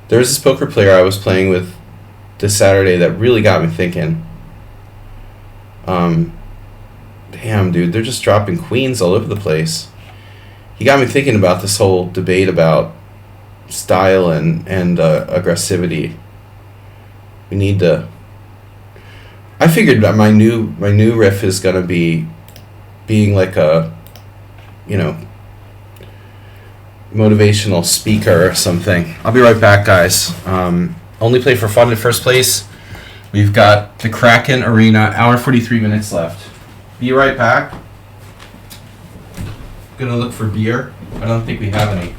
There's this poker player I was playing with this Saturday that really got me thinking. Damn, dude, they're just dropping queens all over the place. He got me thinking about this whole debate about style and aggressivity. We need to. I figured that my new riff is gonna be being like a, you know, motivational speaker or something. I'll be right back, guys. Only play for fun in first place. We've got the Kraken Arena, hour 43 minutes left. Be right back. Gonna look for beer. I don't think we have any.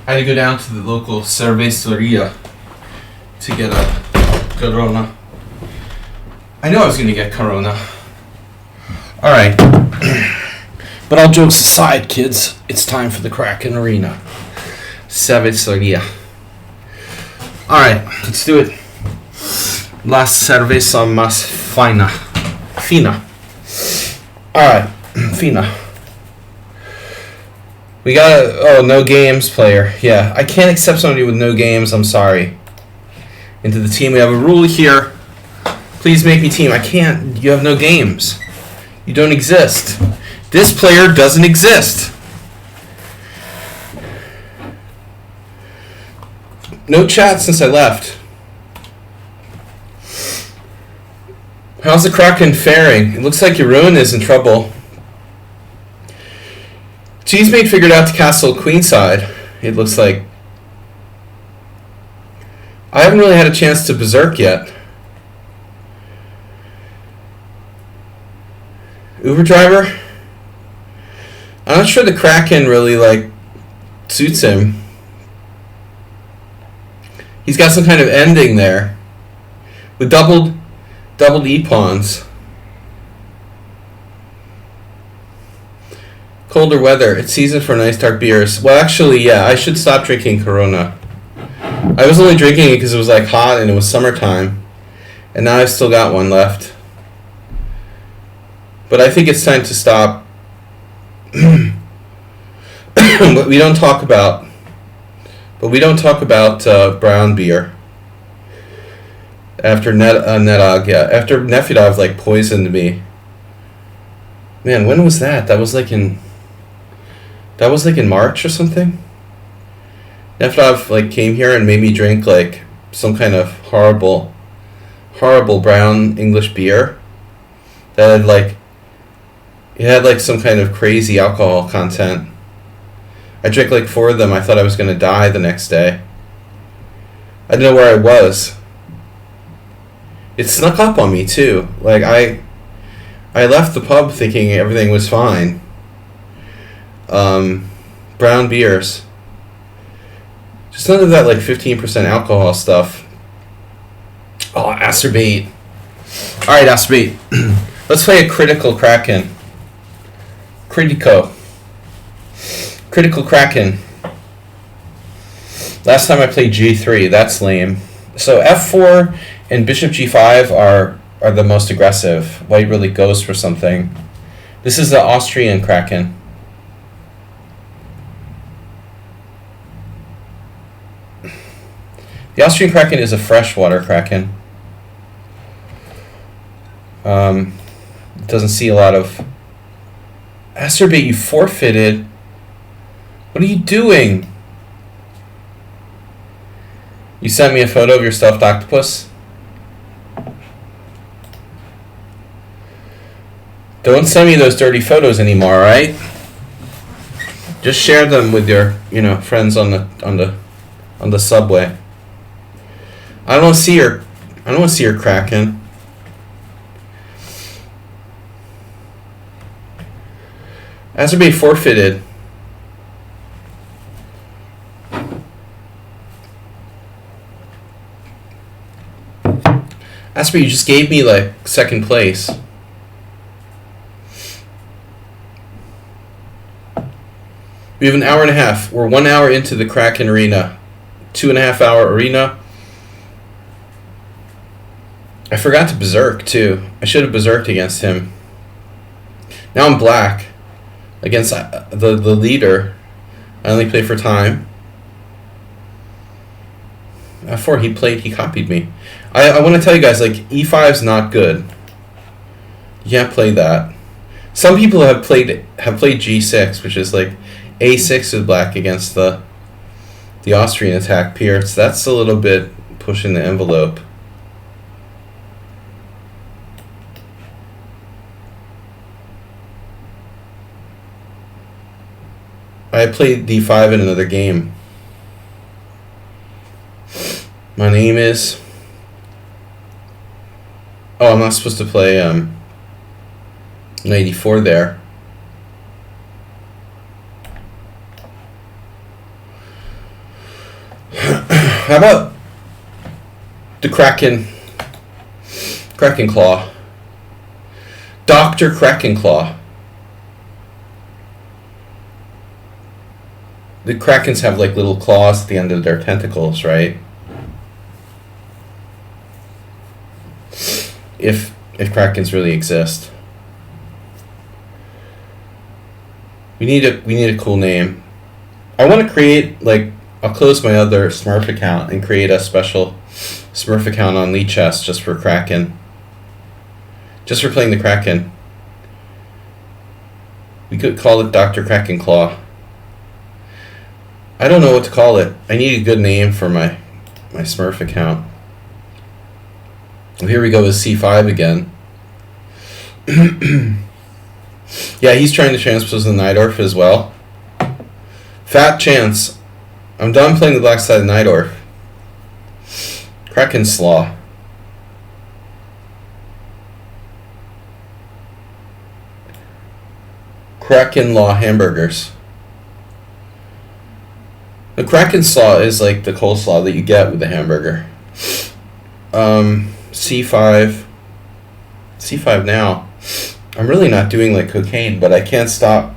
Had to go down to the local cerveceria to get a Corona. I knew I was going to get Corona. Alright. But all jokes aside, kids, it's time for the Kraken Arena. Cerveceria. Alright, let's do it. La cerveza más fina. Alright, fina. We got a, no games player. Yeah, I can't accept somebody with no games, I'm sorry. Into the team, we have a rule here. Please make me team. I can't, you have no games. You don't exist. This player doesn't exist. No chat since I left. How's the Kraken faring? It looks like your ruin is in trouble. Cheesemate figured out to castle queenside. It looks like. I haven't really had a chance to berserk yet. Uber driver? I'm not sure the Kraken really suits him. He's got some kind of ending there with doubled E pawns. Colder weather. It's season for nice dark beers. Well, actually, yeah, I should stop drinking Corona. I was only drinking it because it was hot and it was summertime, and now I've still got one left. But I think it's time to stop. But we don't talk about. Brown beer. After Nedog, yeah. After Nefedov poisoned me. Man, when was that? That was in March or something. Nefedov came here and made me drink some kind of horrible brown English beer that had it had some kind of crazy alcohol content. I drank 4 of them. I thought I was going to die the next day. I didn't know where I was. It snuck up on me too. I left the pub thinking everything was fine. Brown beers. Just none of that 15% alcohol stuff. Oh, acerbate. Alright, acerbate. Let's play a critical Kraken. Critical Kraken. Last time I played G3, that's lame. So F4 and Bishop G5 are the most aggressive. White really goes for something. This is the Austrian Kraken. The Austrian Kraken is a freshwater Kraken. Doesn't see a lot of... Acerbate, you forfeited. What are you doing? You sent me a photo of your stuffed octopus? Don't send me those dirty photos anymore, alright? Just share them with your, friends on the subway. I don't want to see your Kraken. Acerbate forfeited. Acerbate, you just gave me second place. We have an hour and a half. We're 1 hour into the Kraken arena. 2.5 hour arena. I forgot to berserk too. I should have berserked against him. Now I'm black. Against the leader. I only play for time. F4, he copied me. I want to tell you guys, E5 is not good. You can't play that. Some people have played G6, which is A6 with black against the Austrian attack peer. So that's a little bit pushing the envelope. I played D5 in another game. My name is... Oh, I'm not supposed to play knight e4 there. How about the Kraken Claw? Dr. Kraken Claw. The Krakens have like little claws at the end of their tentacles, right? If Krakens really exist. We need a cool name. I want to create, like, I'll close my other Smurf account and create a special Smurf account on lichess just for Kraken. Just for playing the Kraken. We could call it Dr. Kraken Claw. I don't know what to call it. I need a good name for my Smurf account. Well, here we go with C5 again. Yeah, he's trying to transpose the Najdorf as well. Fat chance. I'm done playing the black side of Najdorf. Kraken Slaw. Kraken Law hamburgers. The Kraken Slaw is like the coleslaw that you get with the hamburger. C5. C5 now. I'm really not doing like cocaine, but I can't stop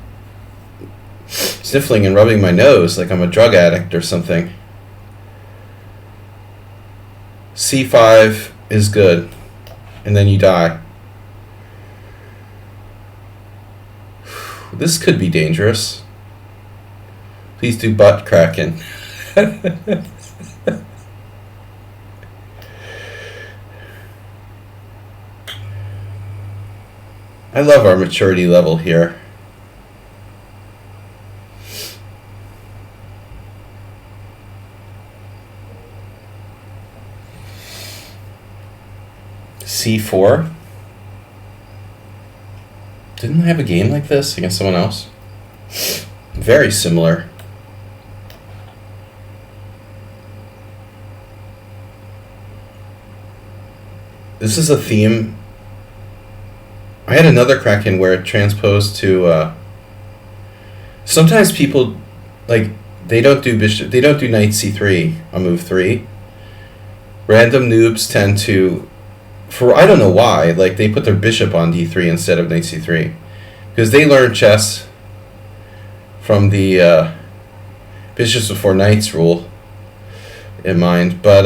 sniffling and rubbing my nose like I'm a drug addict or something. C5 is good, and then you die. This could be dangerous. Please do butt Kraken. I love our maturity level here. C4. Didn't I have a game like this against someone else? Very similar. This is a theme. I had another Kraken where it transposed to sometimes people like they don't do knight c3 on move 3. Random noobs tend to, for I don't know why, like they put their bishop on d3 instead of knight c3 because they learned chess from the bishops before knights rule in mind, but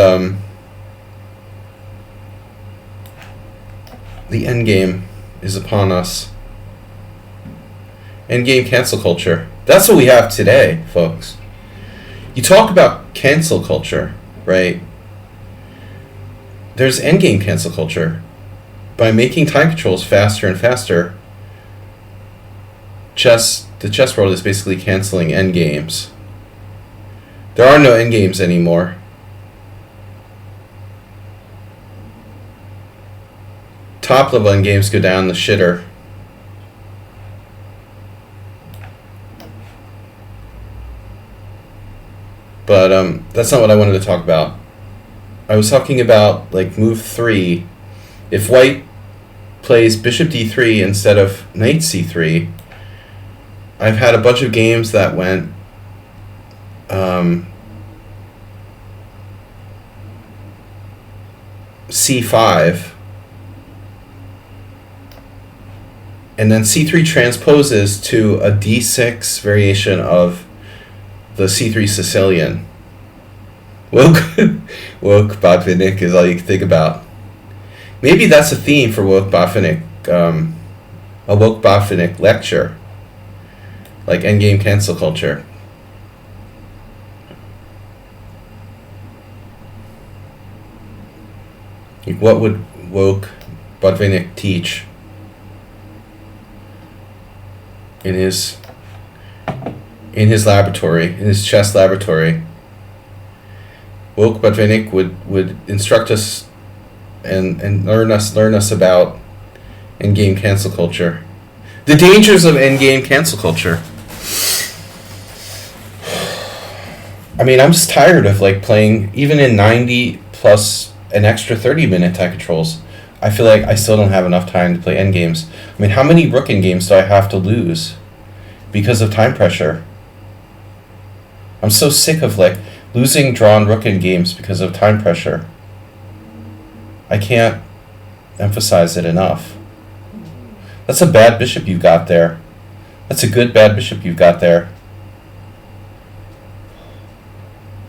the endgame is upon us. Endgame cancel culture. That's what we have today, folks. You talk about cancel culture, right? There's endgame cancel culture. By making time controls faster and faster, the chess world is basically canceling endgames. There are no endgames anymore. Top level endgames go down the shitter. But that's not what I wanted to talk about. I was talking about like move 3. If white plays bishop d3 instead of knight c3, I've had a bunch of games that went c5, and then c3 transposes to a d6 variation of the c3 Sicilian. Woke Botvinnik is all you can think about. Maybe that's a theme for Woke Botvinnik, a Woke Botvinnik lecture, like endgame cancel culture. Like what would Woke Botvinnik teach in his laboratory, in his chess laboratory? Woke Botvinnik would instruct us and learn us about endgame cancel culture. The dangers of endgame cancel culture. I mean, I'm just tired of like playing even in 90 plus an extra 30-minute tech controls. I feel like I still don't have enough time to play endgames. I mean, how many rook endgames do I have to lose because of time pressure? I'm so sick of like Losing drawn rook in games because of time pressure. I can't emphasize it enough. That's a bad bishop you've got there. That's a good bad bishop you've got there.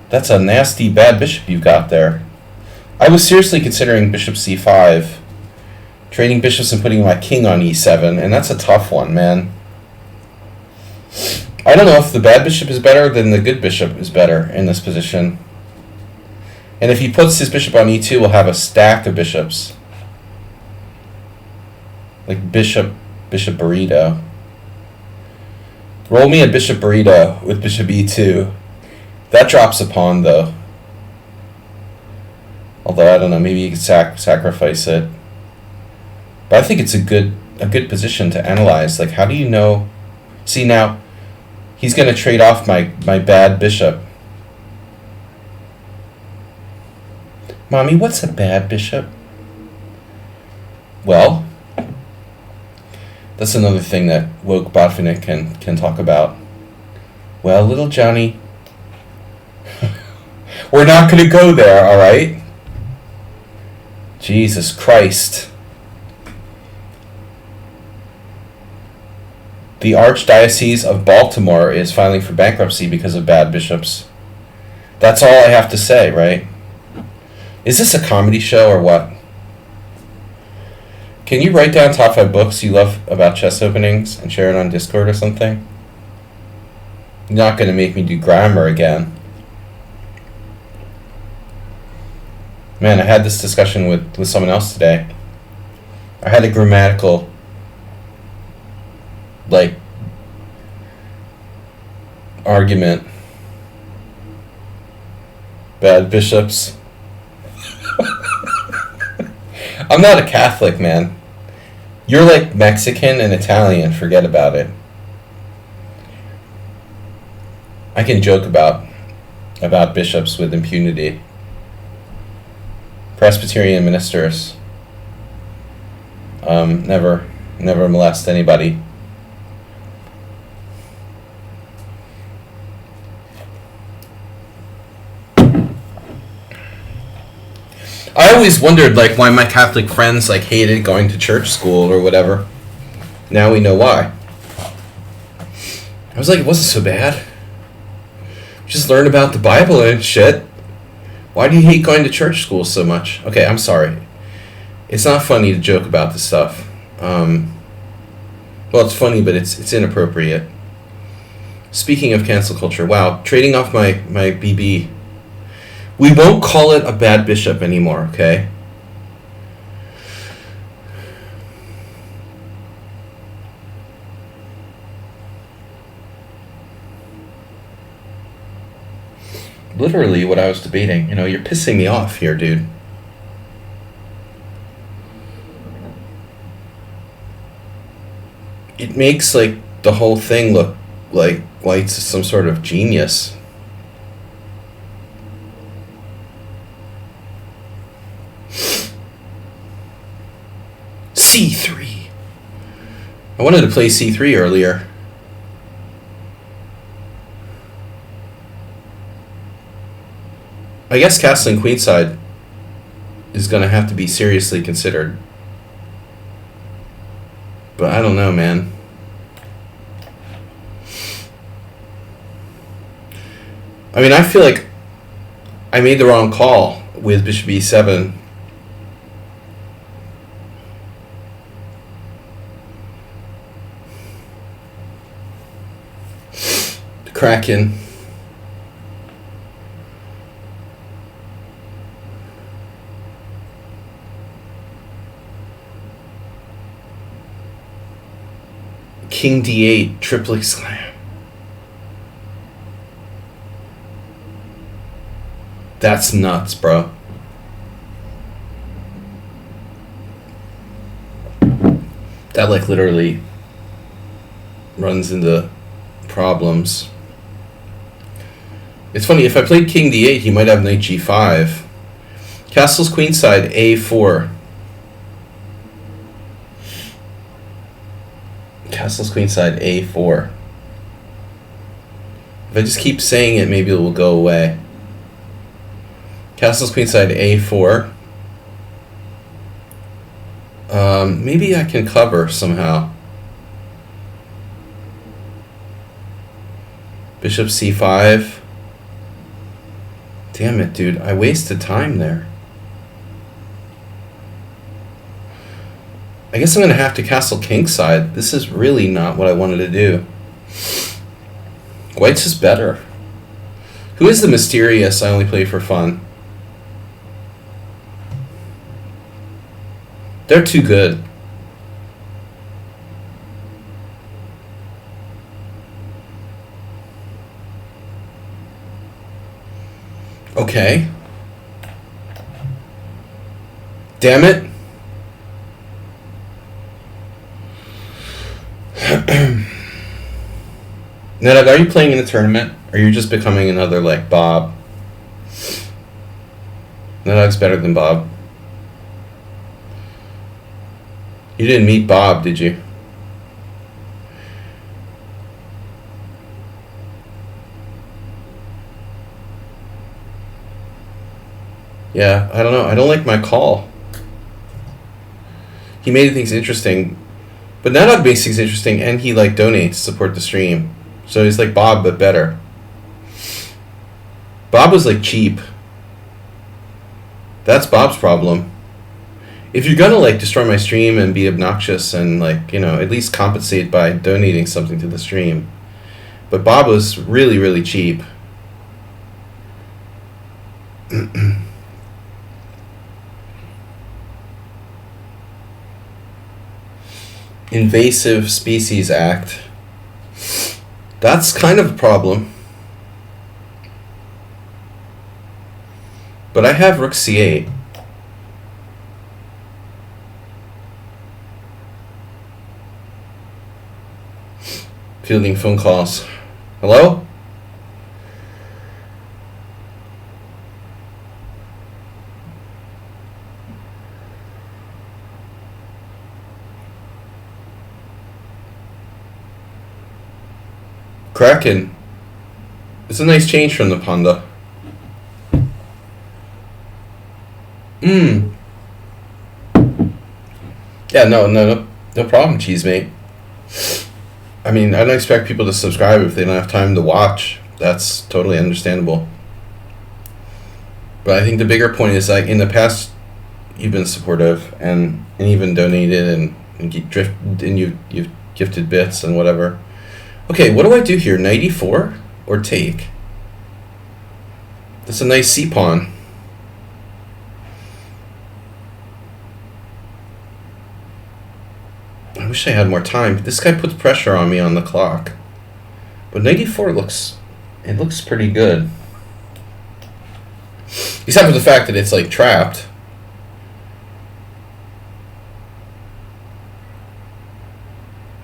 That's a nasty bad bishop you've got there. I was seriously considering bishop c5, trading bishops and putting my king on e7, and that's a tough one, man. I don't know if the bad bishop is better than the good bishop is better in this position. And if he puts his bishop on e2, we'll have a stack of bishops. Like bishop burrito. Roll me a bishop burrito with bishop e2. That drops a pawn, though. Although, I don't know, maybe you could sacrifice it. But I think it's a good position to analyze. Like, how do you know? See, now, he's going to trade off my bad bishop. Mommy, what's a bad bishop? Well, that's another thing that woke Botvinnik can talk about. Well, little Johnny, we're not going to go there, all right? Jesus Christ. The Archdiocese of Baltimore is filing for bankruptcy because of bad bishops. That's all I have to say, right? Is this a comedy show or what? Can you write down top 5 books you love about chess openings and share it on Discord or something? You're not going to make me do grammar again. Man, I had this discussion with someone else today. I had a grammatical, argument. Bad bishops. I'm not a Catholic, man. You're like Mexican and Italian. Forget about it. I can joke about bishops with impunity. Presbyterian ministers never molest anybody. I always wondered why my Catholic friends hated going to church school or whatever. Now we know why. I was like, it wasn't so bad. Just learn about the Bible and shit. Why do you hate going to church school so much? Okay, I'm sorry. It's not funny to joke about this stuff. Well, it's funny, but it's inappropriate. Speaking of cancel culture, wow, trading off my BB. We won't call it a bad bishop anymore, okay? Literally what I was debating. You're pissing me off here, dude. It makes, the whole thing look like White's some sort of genius. C3. I wanted to play C3 earlier. I guess castling queenside is going to have to be seriously considered. But I don't know, man. I mean, I feel like I made the wrong call with bishop e7. Kraken. King d8, triplet slam. That's nuts, bro. That literally runs into problems. It's funny, if I played king d8, he might have knight g5. Castles queenside, a4. Castles queenside, a4. If I just keep saying it, maybe it will go away. Castle's queenside A4. Maybe I can cover somehow. Bishop C5. Damn it, dude. I wasted time there. I guess I'm going to have to castle kingside. This is really not what I wanted to do. White's is better. Who is the mysterious I only play for fun? They're too good. Okay. Damn it. Nedog, are you playing in the tournament? Or are you just becoming another, like, Bob? Nedog's better than Bob. You didn't meet Bob, did you? Yeah, I don't know. I don't like my call. He made things interesting. But Nedog makes things interesting, and he, like, donates to support the stream. So he's like Bob, but better. Bob was, like, cheap. That's Bob's problem. If you're gonna, like, destroy my stream and be obnoxious and, like, you know, at least compensate by donating something to the stream. But Bob was really, really cheap. Invasive Species Act. That's kind of a problem. But I have Rook C8. Fielding phone calls. Hello? Kraken. It's a nice change from the Panda. Yeah, no problem, cheese mate. I mean, I don't expect people to subscribe if they don't have time to watch. That's totally understandable. But I think the bigger point is, like, in the past, you've been supportive and even donated and you've gifted bits and whatever. Okay, what do I do here? Knight e4 or take? That's a nice c-pawn. I wish I had more time. This guy puts pressure on me on the clock. But knight e4 looks pretty good. Except for the fact that it's, like, trapped.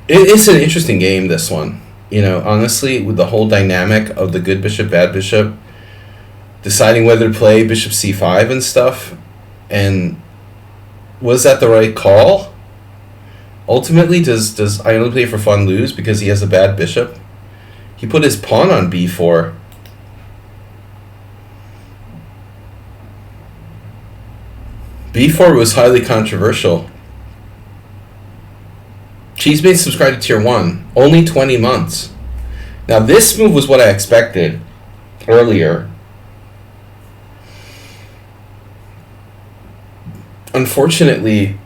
It's an interesting game, this one. You know, honestly, with the whole dynamic of the good bishop, bad bishop, deciding whether to play bishop c5 and stuff, and was that the right call? Ultimately, does I only play for fun lose because he has a bad bishop? He put his pawn on b4. b4 was highly controversial. Cheesemate subscribed to tier 1. Only 20 months. Now this move was what I expected earlier. Unfortunately,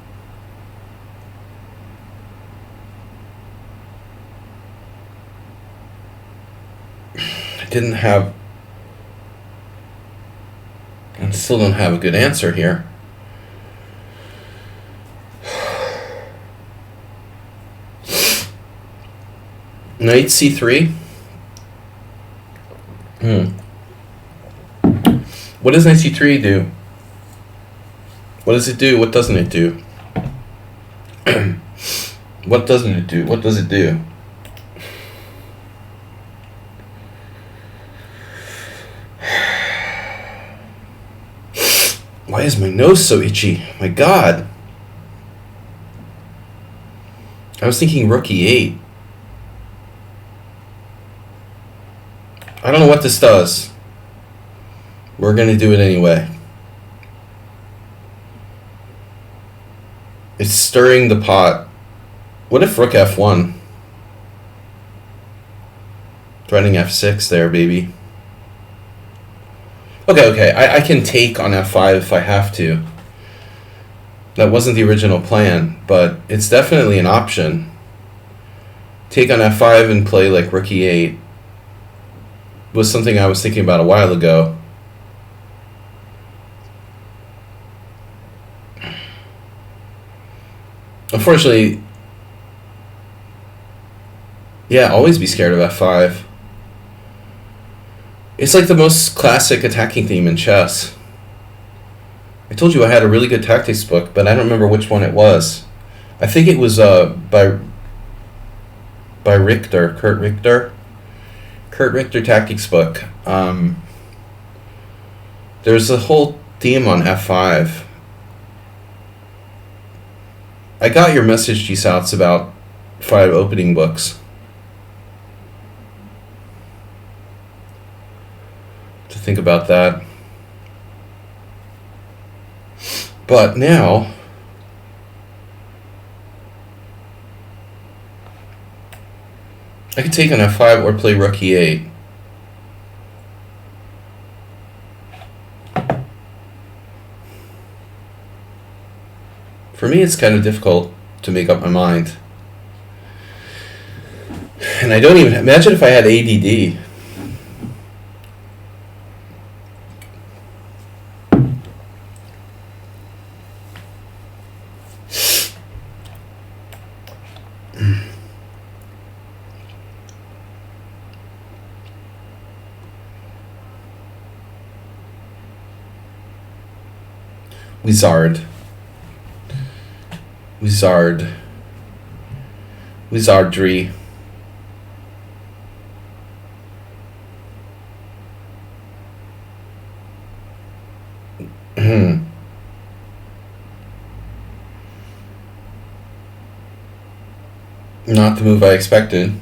I still don't have a good answer here. Knight c3. What does knight c3 do? What does it do? What doesn't it do? What doesn't it do? What does it do? Why is my nose so itchy? My God. I was thinking rook e8. I don't know what this does. We're going to do it anyway. It's stirring the pot. What if rook f1? Threatening f6 there, baby. Okay, I can take on f5 if I have to. That wasn't the original plan, but it's definitely an option. Take on f5 and play like rook e8 was something I was thinking about a while ago. Unfortunately, yeah, always be scared of f5. It's like the most classic attacking theme in chess. I told you I had a really good tactics book, but I don't remember which one it was. I think it was by Richter, Kurt Richter. Kurt Richter tactics book. There's a whole theme on f5. I got your message, G-Souths, about 5 opening books. To think about that. But now, I could take on f5 or play rook e8. For me, it's kind of difficult to make up my mind. And I don't even... Imagine if I had ADD. Wizardry. Not the move I expected.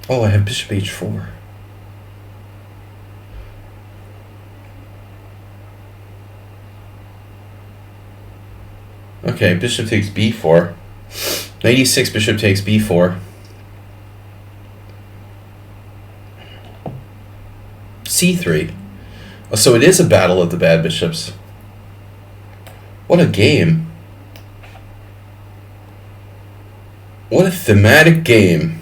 Oh, I have bishop h4. Okay, bishop takes b4. Knight e6, bishop takes b4. c3. Oh, so it is a battle of the bad bishops. What a game. What a thematic game.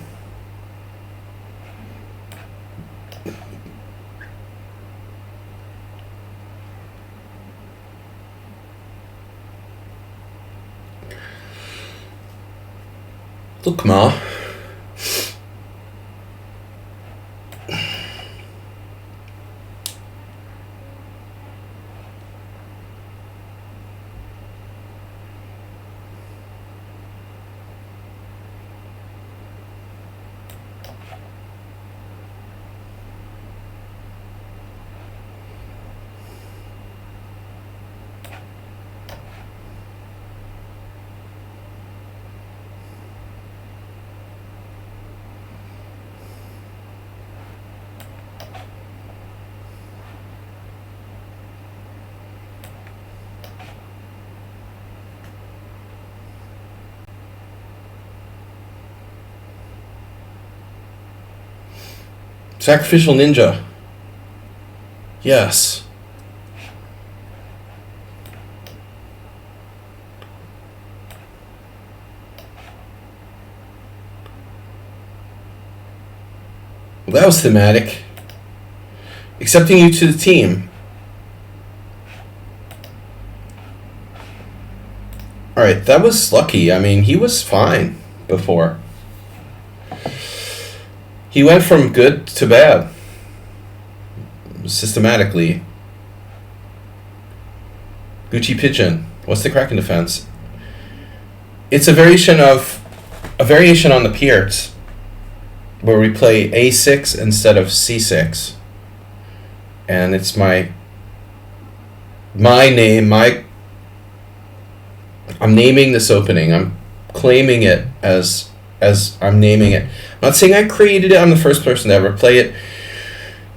Look, Ma. Sacrificial ninja. Yes. Well, that was thematic. Accepting you to the team. Alright, that was lucky. I mean, he was fine before. He went from good to bad. Systematically. Gucci Pigeon. What's the Kraken defense? It's a variation on the Pierts, where we play a6 instead of c6. And it's my name, I'm naming this opening. I'm claiming it as I'm naming it. I'm not saying I created it. I'm the first person to ever play it.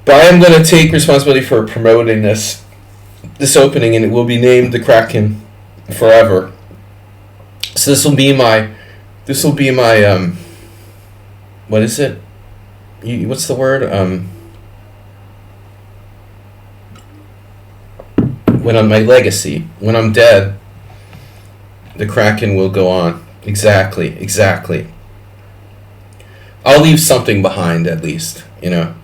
But I am going to take responsibility for promoting this opening, and it will be named the Kraken forever. So this will be my what is it? What's the word? When I'm my legacy, when I'm dead, the Kraken will go on. Exactly. I'll leave something behind at least, you know.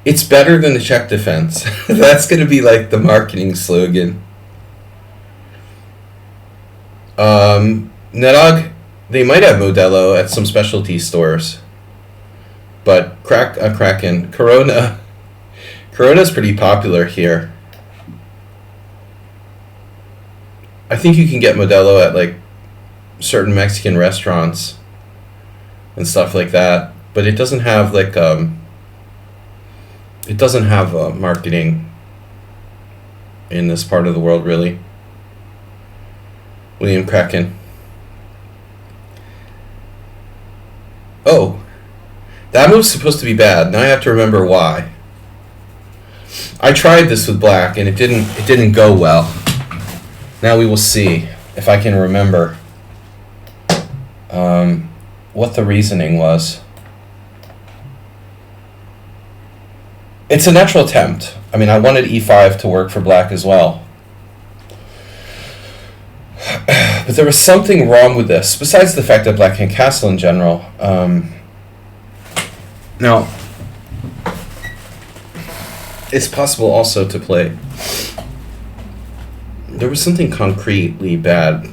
It's better than the Czech defense. That's going to be like the marketing slogan. Nedog, they might have Modelo at some specialty stores. But Kraken, Corona's pretty popular here. I think you can get Modelo at like certain Mexican restaurants and stuff like that, but it doesn't have like marketing in this part of the world, really. William Kraken. Oh, that move's supposed to be bad. Now I have to remember why. I tried this with black and it didn't go well. Now we will see if I can remember what the reasoning was. It's a natural attempt. I mean, I wanted e5 to work for black as well. But there was something wrong with this, besides the fact that black can castle in general. Now, it's possible also to play. There was something concretely bad.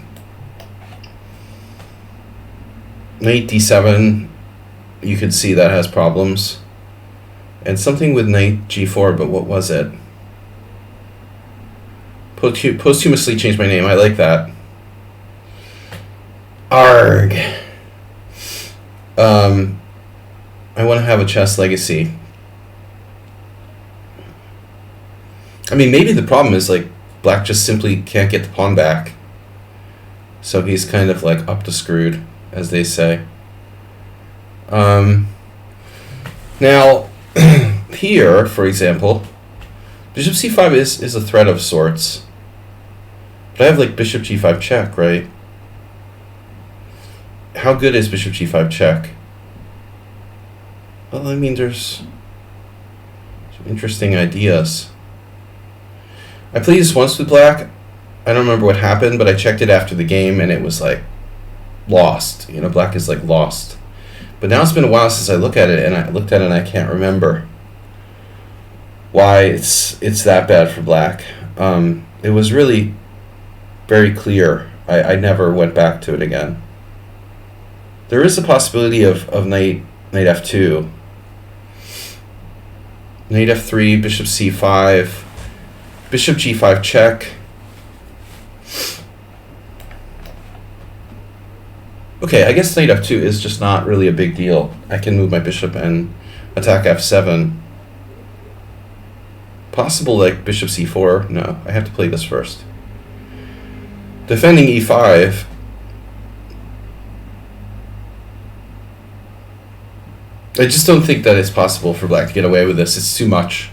Knight d7, you could see that has problems. And something with knight g4, but what was it? Posthumously changed my name, I like that. Arg. I want to have a chess legacy. I mean, maybe the problem is like black just simply can't get the pawn back. So he's kind of like up to screwed, as they say. Now, here, for example, bishop c5 is a threat of sorts. But I have like bishop g5 check, right? How good is bishop g5 check? Well, I mean, there's some interesting ideas. I played this once with black. I don't remember what happened, but I checked it after the game, and it was like lost. You know, black is like lost. But now it's been a while since I looked at it, and I can't remember why it's that bad for black. It was really very clear. I never went back to it again. There is a possibility of knight f2. Knight f3, bishop c5, bishop g5 check. Okay, I guess knight f2 is just not really a big deal. I can move my bishop and attack f7. Possible like bishop c4. No, I have to play this first. Defending e5. I just don't think that it's possible for black to get away with this. It's too much.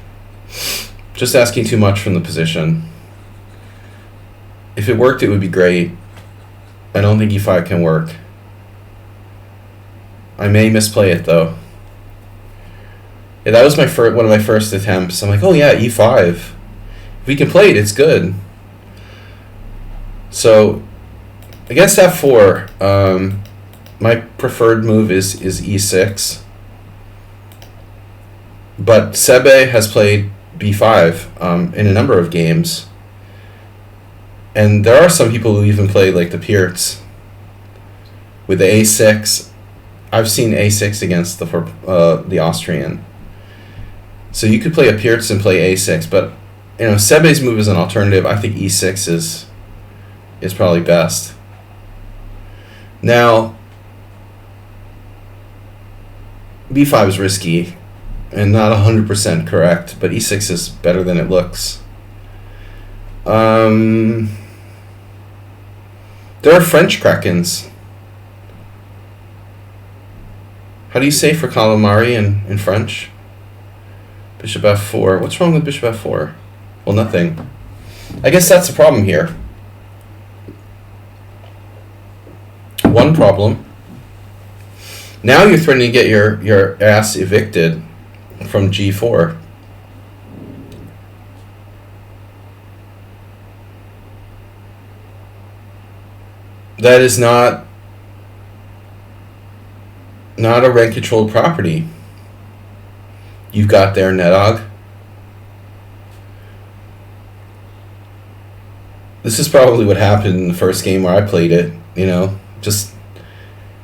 Just asking too much from the position. If it worked, it would be great. I don't think e5 can work. I may misplay it though. Yeah, that was one of my first attempts. I'm like, oh yeah, e5. If we can play it, it's good. So against f4, my preferred move is e6. But Sebe has played b5 in a number of games. And there are some people who even play like the Pierts with the a6. I've seen a6 against the Austrian. So you could play a Pierts and play a6, but you know, Sebe's move is an alternative. I think e6 is probably best. Now, b5 is risky and not 100% correct, but e6 is better than it looks. There are French Krakens. How do you say for calamari in French? Bishop f4. What's wrong with bishop f4? Well, nothing. I guess that's the problem here. One problem. Now you're threatening to get your ass evicted from g4. That is not a rank-controlled property you've got there, Nedog. This is probably what happened in the first game where I played it, you know, just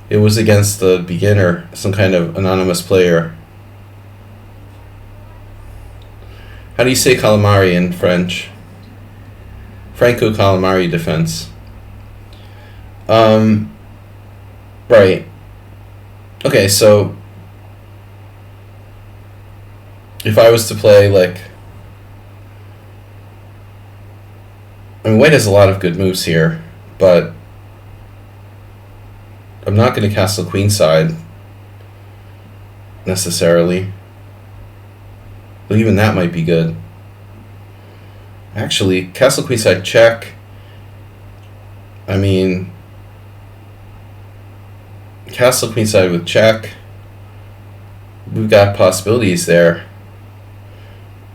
it was against the beginner, some kind of anonymous player. How do you say calamari in French? Franco calamari defense. Right. Okay, so if I was to play, like, I mean, white has a lot of good moves here, but I'm not going to castle queenside necessarily. But even that might be good. Actually, castle queenside check. I mean, castle queenside with check. We've got possibilities there.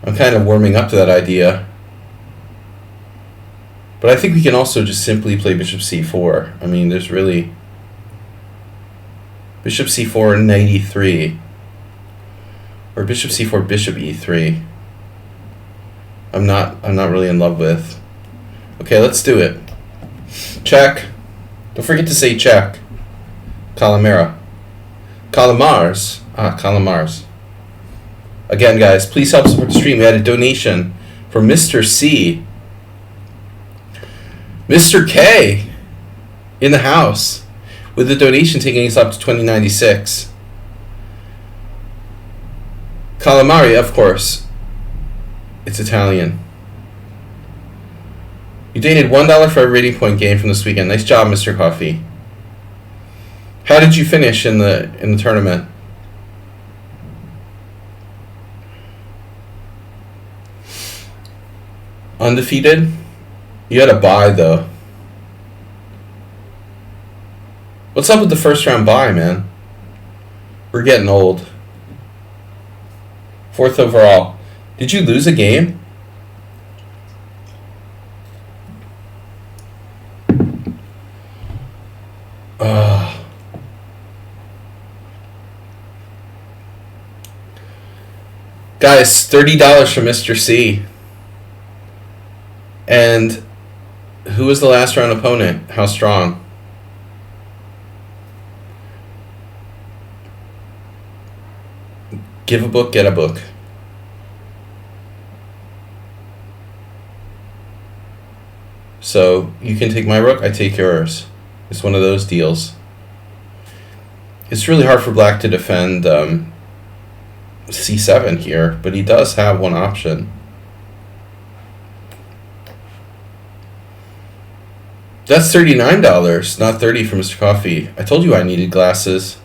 I'm kind of warming up to that idea. But I think we can also just simply play bishop c4. I mean, there's really bishop c4 knight e3, or bishop c4 bishop e3. I'm not really in love with. Okay, let's do it. Check. Don't forget to say check. Calamara. Calamars. Calamars. Again, guys, please help support the stream. We had a donation from Mr. C. Mr. K in the house with the donation taking us up to 2096. Calamari, of course. It's Italian. You donated $1 for every rating point game from this weekend. Nice job, Mr. Coffee. How did you finish in the tournament? Undefeated? You had a bye, though. What's up with the first round bye, man? We're getting old. 4th overall. Did you lose a game? Guys, $30 from Mr. C. And who was the last round opponent? How strong? Give a book, get a book. So you can take my rook, I take yours. It's one of those deals. It's really hard for black to defend c7 here, but he does have one option. That's $39, not $30 for Mr. Coffee. I told you I needed glasses.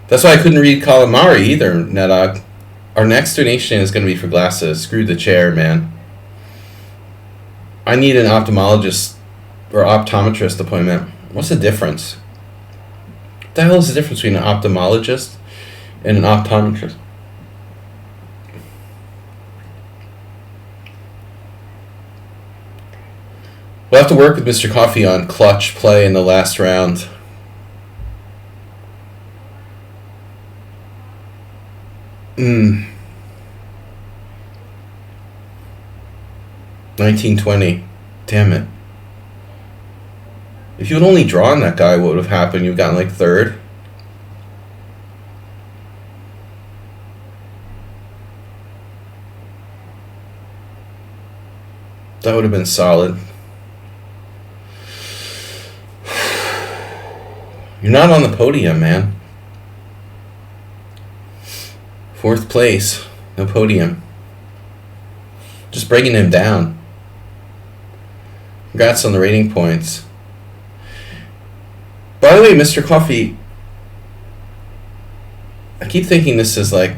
That's why I couldn't read Calamari either, Nedog. Our next donation is going to be for glasses. Screw the chair, man. I need an ophthalmologist or optometrist appointment. What's the difference? What the hell is the difference between an ophthalmologist and an optometrist? We'll have to work with Mr. Coffee on clutch play in the last round. Hmm. 1920. Damn it. If you had only drawn that guy, what would have happened? You've gotten like third. That would have been solid. You're not on the podium, man. 4th place. No podium. Just bringing him down. Congrats on the rating points. By the way, Mr. Coffee, I keep thinking this is like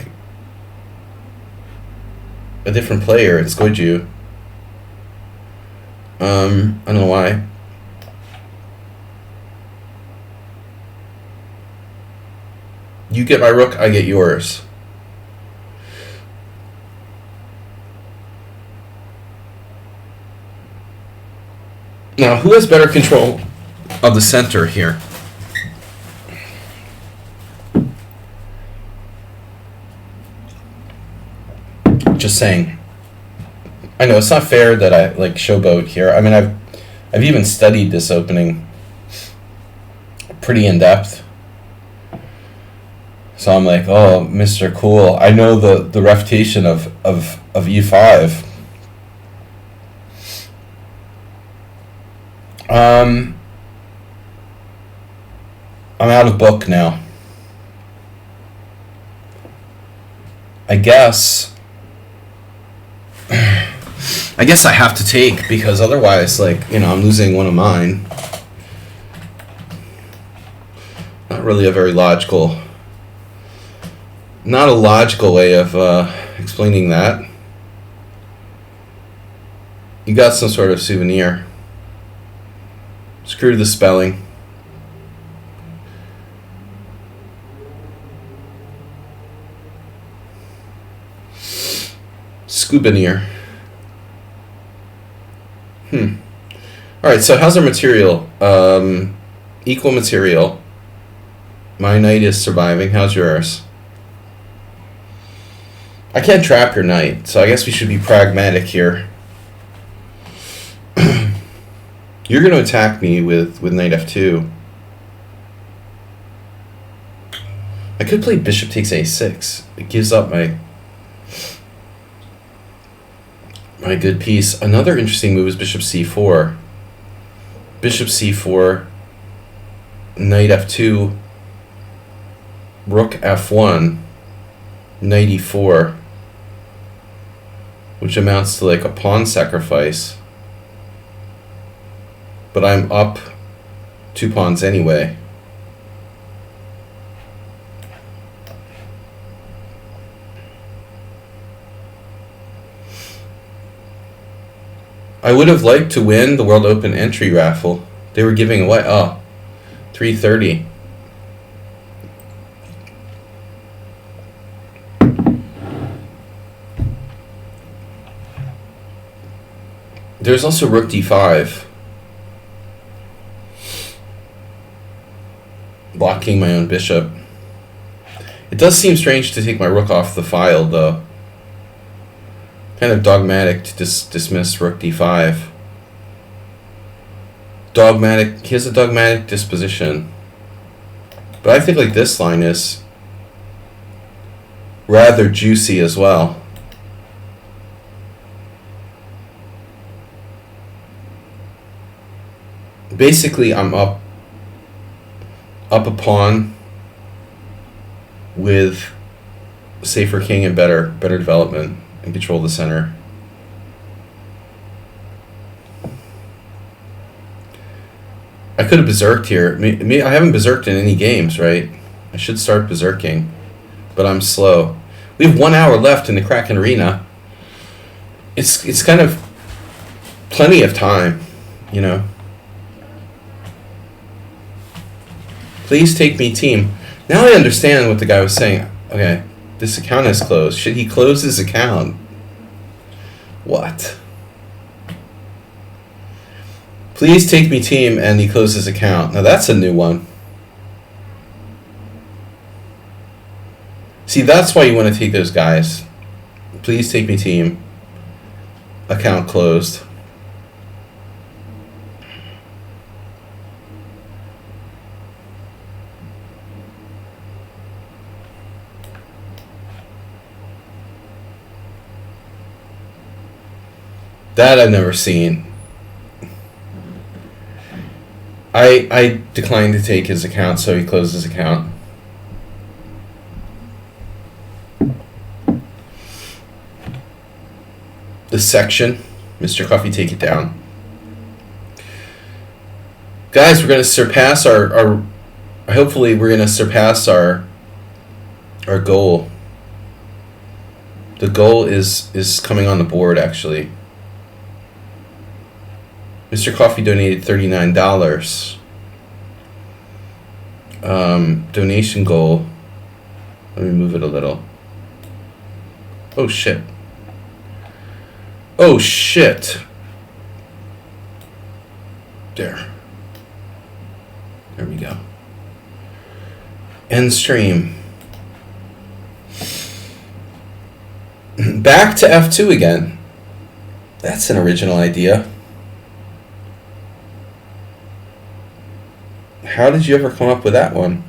a different player. It's Goju. I don't know why. You get my rook, I get yours. Now, who has better control of the center here? Just saying. I know it's not fair that I like showboat here. I mean, I've even studied this opening pretty in depth. So I'm like, oh, Mr. Cool. I know the refutation of E5. I'm out of book now. I guess I have to take, because otherwise, like, you know, I'm losing one of mine. Not really a very logical, not a logical way of explaining that. You got some sort of souvenir. Screw the spelling. Souvenir. Alright, so how's our material? Equal material. My knight is surviving. How's yours? I can't trap your knight, so I guess we should be pragmatic here. You're going to attack me with knight f2. I could play bishop takes a6. It gives up my good piece. Another interesting move is bishop c4. Bishop c4, knight f2, rook f1, knight e4, which amounts to like a pawn sacrifice. But I'm up 2 pawns anyway. I would have liked to win the World Open entry raffle. They were giving away, $330. There's also rook d5. Blocking my own bishop. It does seem strange to take my rook off the file, though. Kind of dogmatic to dismiss rook d5. Dogmatic. He has a dogmatic disposition. But I think like this line is rather juicy as well. Basically, I'm up a pawn with safer king and better development and control the center. I could have berserked here. I haven't berserked in any games, right? I should start berserking, but I'm slow. We have 1 hour left in the Kraken Arena. It's kind of plenty of time, you know. Please take me, team. Now I understand what the guy was saying. Okay, this account is closed. Should he close his account? What? Please take me, team, and he closed his account. Now that's a new one. See, that's why you want to take those guys. Please take me, team. Account closed. That I've never seen. I declined to take his account, so he closed his account. The section, Mr. Coffee, take it down. Guys, we're gonna surpass our hopefully we're gonna surpass our goal. The goal is coming on the board, actually. Mr. Coffee donated $39. Donation goal. Let me move it a little. Oh shit. Oh shit. There. There we go. End stream. Back to F2 again. That's an original idea. How did you ever come up with that one?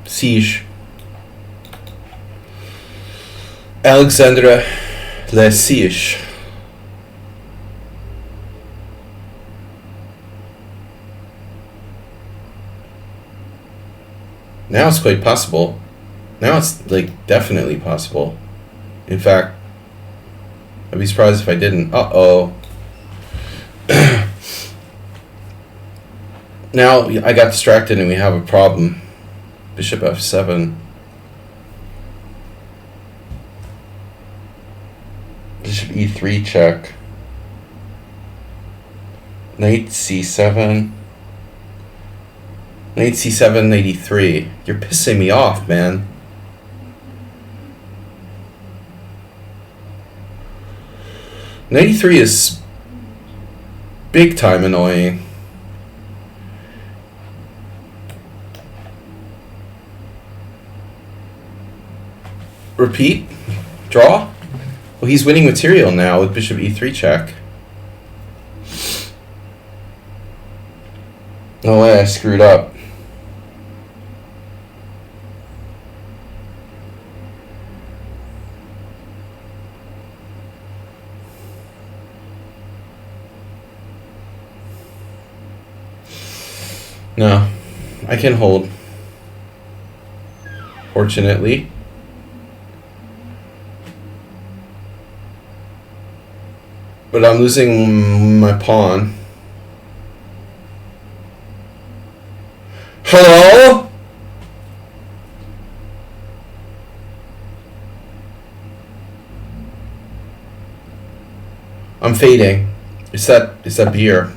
Siege. Alexandra Le Siege. Now it's quite possible. Now it's like definitely possible. In fact, I'd be surprised if I didn't. Uh-oh. Now I got distracted and we have a problem. Bishop F7. Bishop E3 check. Knight C7. Knight C7, Knight E3. You're pissing me off, man. Knight E3 is big time annoying. Repeat? Draw? Well, he's winning material now with Bishop E3 check. No way, I screwed up. No, I can hold. Fortunately. But I'm losing my pawn. Hello? I'm fading. It's that beer.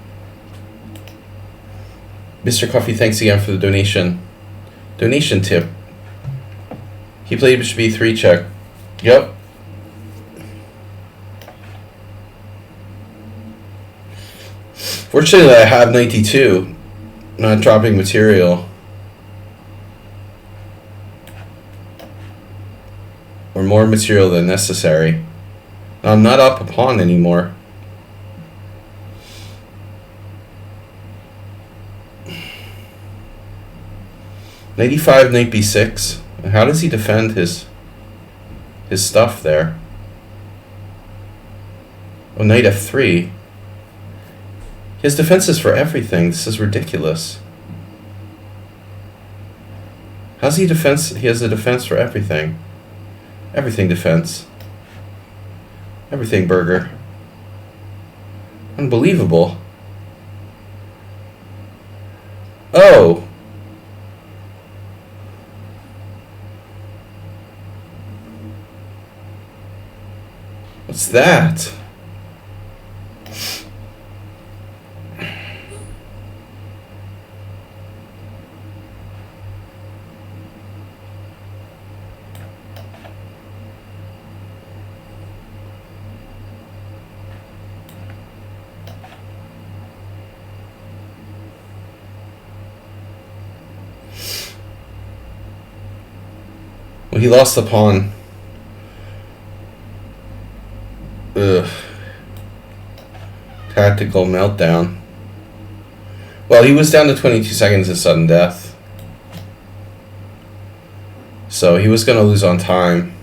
Mr. Coffee, thanks again for the donation. Donation tip. He played Bishop B3 check. Yep. Fortunately, I have 92. Not dropping material. Or more material than necessary. I'm not up a pawn anymore. Knight E5, Knight B6. How does he defend his stuff there? Oh, Knight F3. He has defenses for everything. This is ridiculous. How's he defense? He has a defense for everything. Everything defense. Everything burger. Unbelievable. Oh. What's that? Well, he lost the pawn. Ugh. Tactical meltdown. Well, he was down to 22 seconds of sudden death. So he was going to lose on time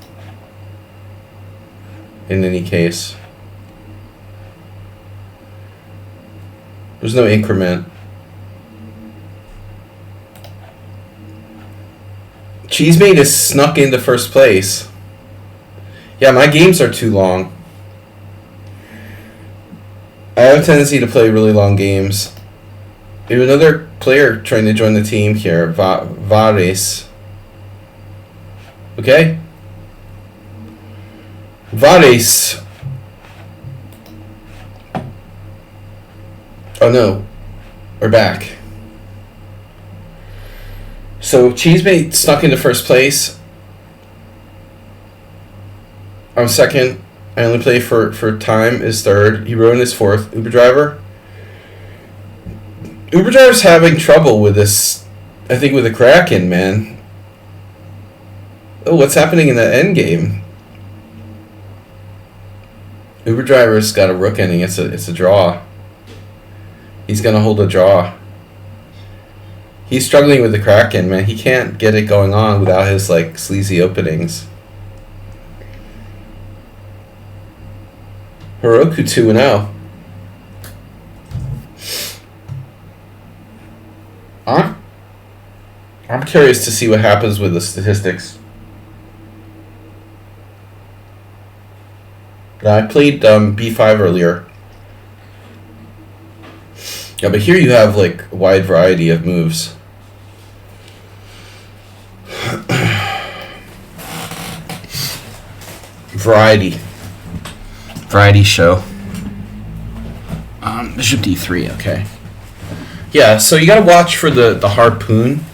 in any case. There's no increment. Cheesemate is snuck into first place. Yeah, my games are too long. I have a tendency to play really long games. We have another player trying to join the team here, Vares. Okay? Vares. Oh no, we're back. So Cheesemate snuck into first place. I'm second. I only play for time is third. Heroin is fourth. Uber Driver. Uber Driver's having trouble with this, I think, with the Kraken, man. Oh, what's happening in that end game? Uber Driver's got a rook ending. It's a draw. He's gonna hold a draw. He's struggling with the Kraken, man. He can't get it going on without his like sleazy openings. Heroku 2-0. I'm curious to see what happens with the statistics. I played B5 earlier. Yeah, but here you have like a wide variety of moves. Variety show. Bishop D3, okay. Yeah, so you gotta watch for the harpoon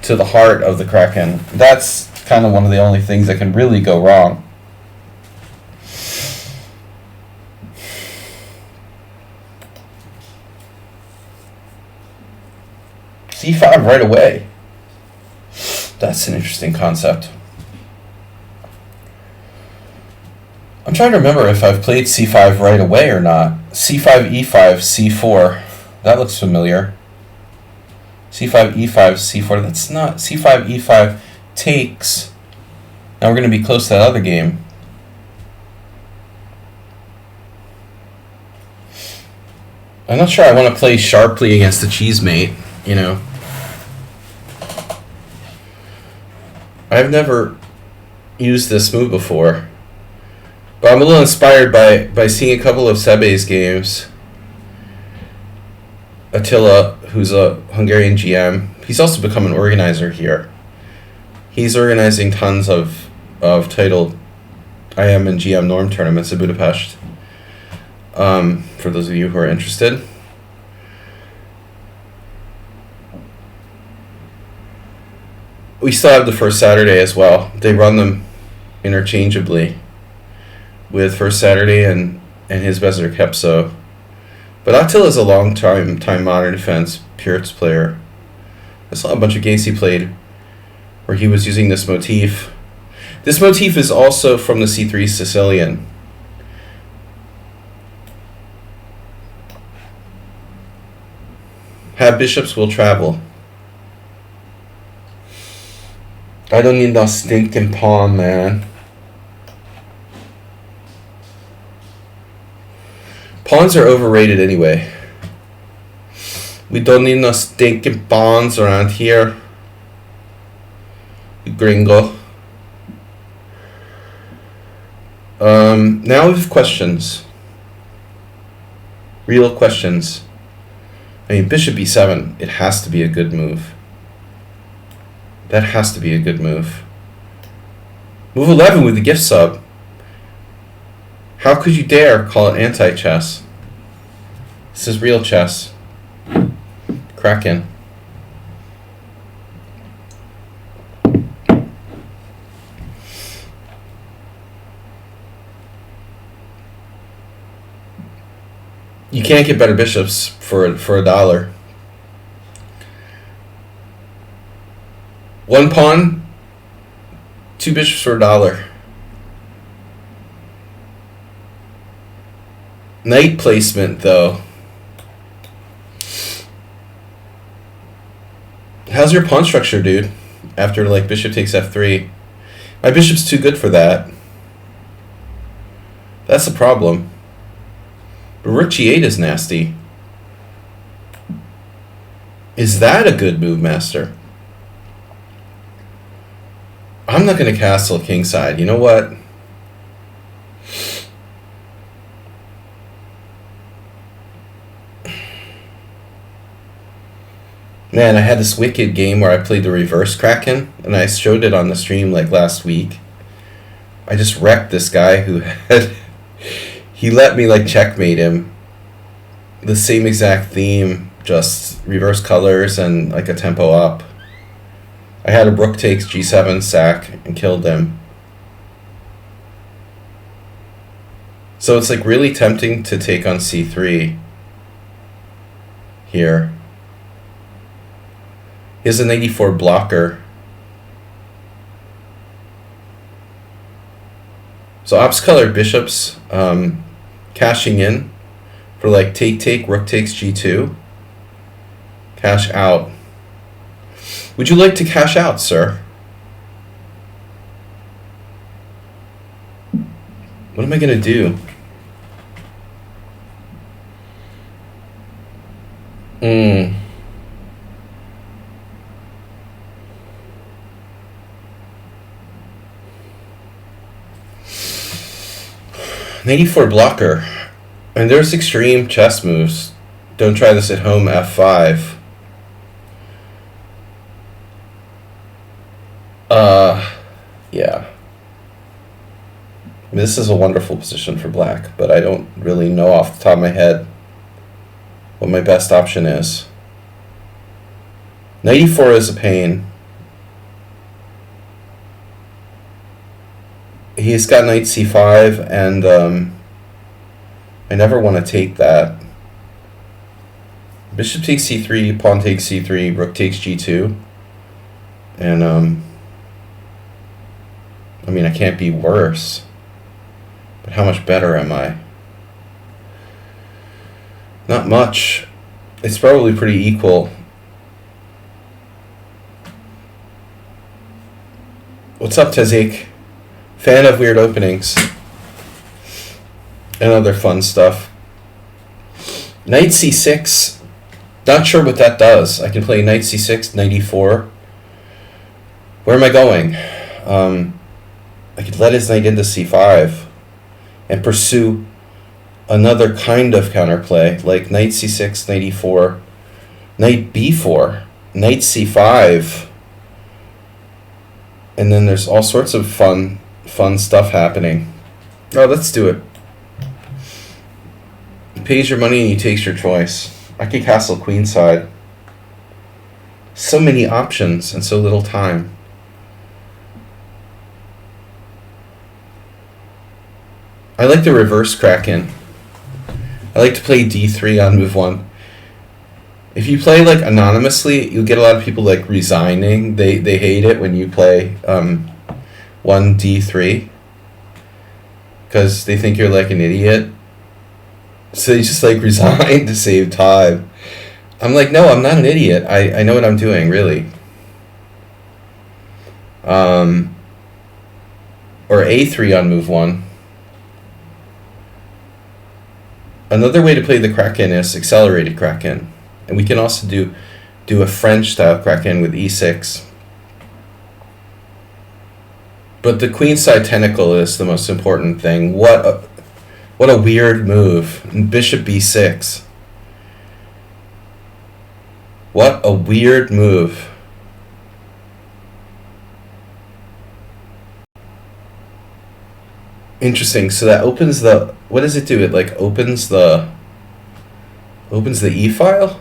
to the heart of the Kraken. That's kind of one of the only things that can really go wrong. C5 right away. That's an interesting concept. I'm trying to remember if I've played C5 right away or not. C5, E5, C4. That looks familiar. C5, E5, C4. That's not. C5, E5 takes. Now we're going to be close to that other game. I'm not sure I want to play sharply against the Cheesemate, you know. I've never used this move before. But I'm a little inspired by seeing a couple of Sebe's games. Attila, who's a Hungarian GM, he's also become an organizer here. He's organizing tons of titled IM and GM norm tournaments in Budapest. For those of you who are interested. We still have the first Saturday as well. They run them interchangeably with First Saturday and his Berserk Hepso. But Attila is a long time modern defense Pirates player. I saw a bunch of games he played where he was using this motif. This motif is also from the C3 Sicilian. Have bishops will travel. I don't need no stinking pawn, man. Pawns are overrated anyway. We don't need no stinking pawns around here. You gringo. Now we have questions. Real questions. I mean, bishop b7, it has to be a good move. That has to be a good move. Move 11 with the gift sub. How could you dare call it anti-chess? This is real chess. Kraken. You can't get better bishops for $1. One pawn, two bishops for $1. Knight placement, though. How's your pawn structure, dude? after like bishop takes f3. My bishop's too good for that. That's the problem. But rook g8 is nasty. Is that a good move, master? I'm not going to castle kingside. You know what? Man, I had this wicked game where I played the reverse Kraken, and I showed it on the stream like last week. I just wrecked this guy who had... he let me like checkmate him. The same exact theme, just reverse colors and like a tempo up. I had a rook takes g7 sack and killed him. So it's like really tempting to take on c3 here. He has an 84 blocker. So ops-colored bishops cashing in for like take, rook takes g2. Cash out. Would you like to cash out, sir? What am I going to do? An 84 blocker. And there's extreme chess moves. Don't try this at home, f5. Yeah. I mean, this is a wonderful position for black, but I don't really know off the top of my head what my best option is. Knight e4 is a pain. He's got knight c5, and I never want to take that. Bishop takes c3, pawn takes c3, rook takes g2. And, I mean, I can't be worse. But how much better am I? Not much. It's probably pretty equal. What's up, Tezik? Fan of weird openings. And other fun stuff. Knight c6. Not sure what that does. I can play knight c6, knight e4. Where am I going? I could let his knight into c5 and pursue another kind of counterplay, like knight c6, knight e4, knight b4, knight c5, and then there's all sorts of fun stuff happening. Oh, let's do it. He pays your money and he takes your choice. I could castle queenside. So many options and so little time. I like the reverse Kraken. I like to play d3 on move 1. If you play like anonymously, you'll get a lot of people like resigning. They hate it when you play 1 d3 because they think you're like an idiot. So they just like resign to save time. I'm like, no, I'm not an idiot. I know what I'm doing, really. Or a3 on move 1. Another way to play the Kraken is accelerated Kraken. And we can also do a French style Kraken with e6. But the queenside tentacle is the most important thing. What a weird move. Bishop b6. What a weird move. Interesting. So that opens the... What does it do? It like opens the e file?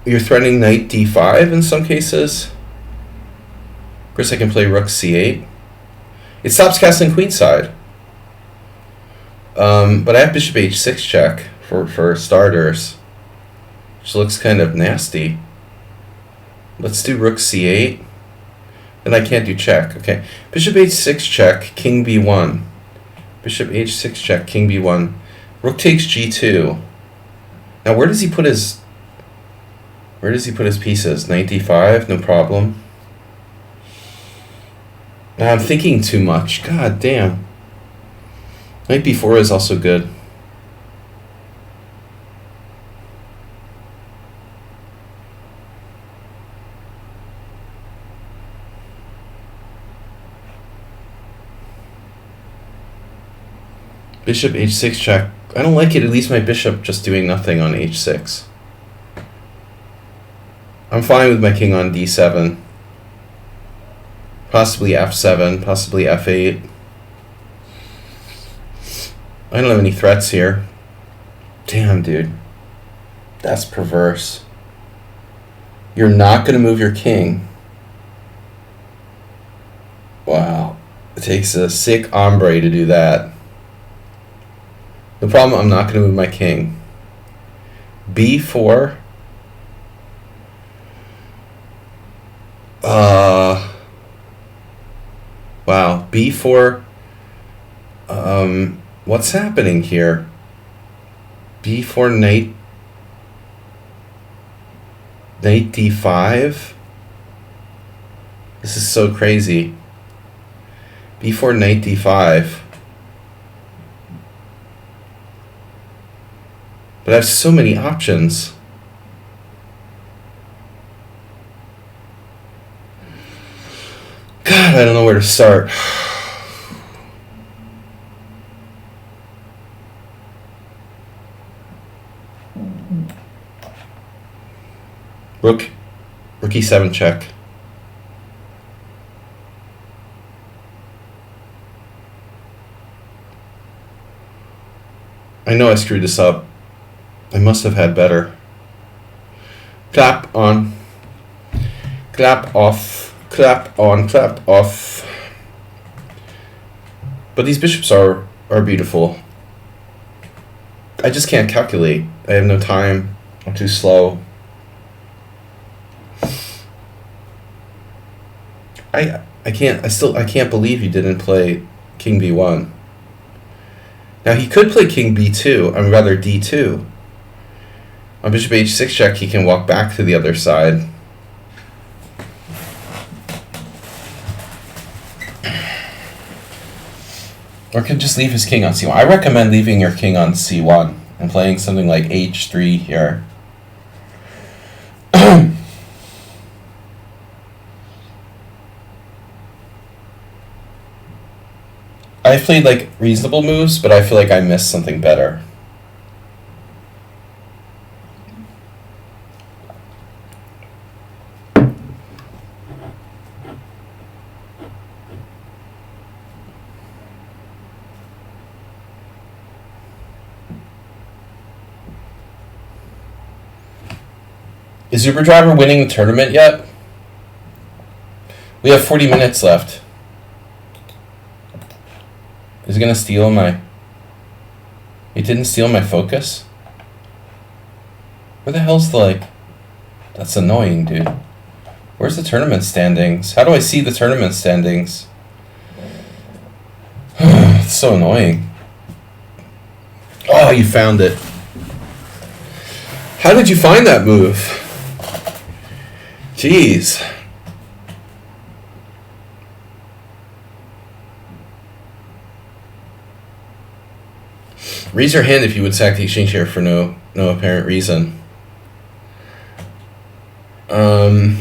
You're threatening knight d5 in some cases. Of course I can play rook c8. It stops castling queenside. But I have bishop h6 check for starters, which looks kind of nasty. Let's do rook c8. Then I can't do check. Okay. Bishop h6 check, king b1. Bishop h6 check, king b1. Rook takes g2. Now where does he put his Where does he put his pieces? Knight d5, no problem. Nah, I'm thinking too much. God damn. Knight b4 is also good. Bishop h6 check. I don't like it. It leaves my bishop just doing nothing on h6. I'm fine with my king on d7. Possibly f7, possibly f8. I don't have any threats here. Damn, dude. That's perverse. You're not going to move your king. Wow. It takes a sick hombre to do that. The problem, I'm not going to move my king. b4. Wow, b4. What's happening here? b4 knight d5. This is so crazy. b4 knight d5. But I have so many options. God, I don't know where to start. Rook e7 check. I know I screwed this up. I must have had better. Clap on. Clap off. Clap on. Clap off. But these bishops are beautiful. I just can't calculate. I have no time. I'm too slow. I can't believe he didn't play king b1. Now he could play king b2, rather d2. On bishop h6 check, he can walk back to the other side. Or can just leave his king on c1. I recommend leaving your king on c1 and playing something like h3 here. I've played like reasonable moves, but I feel like I missed something better. Is Uber Driver winning the tournament yet? We have 40 minutes left. Is he gonna steal my... He didn't steal my focus? Where the hell's the, like... That's annoying, dude. Where's the tournament standings? How do I see the tournament standings? It's so annoying. Oh, you found it. How did you find that move? Jeez. Raise your hand if you would sack the exchange here for no apparent reason. Now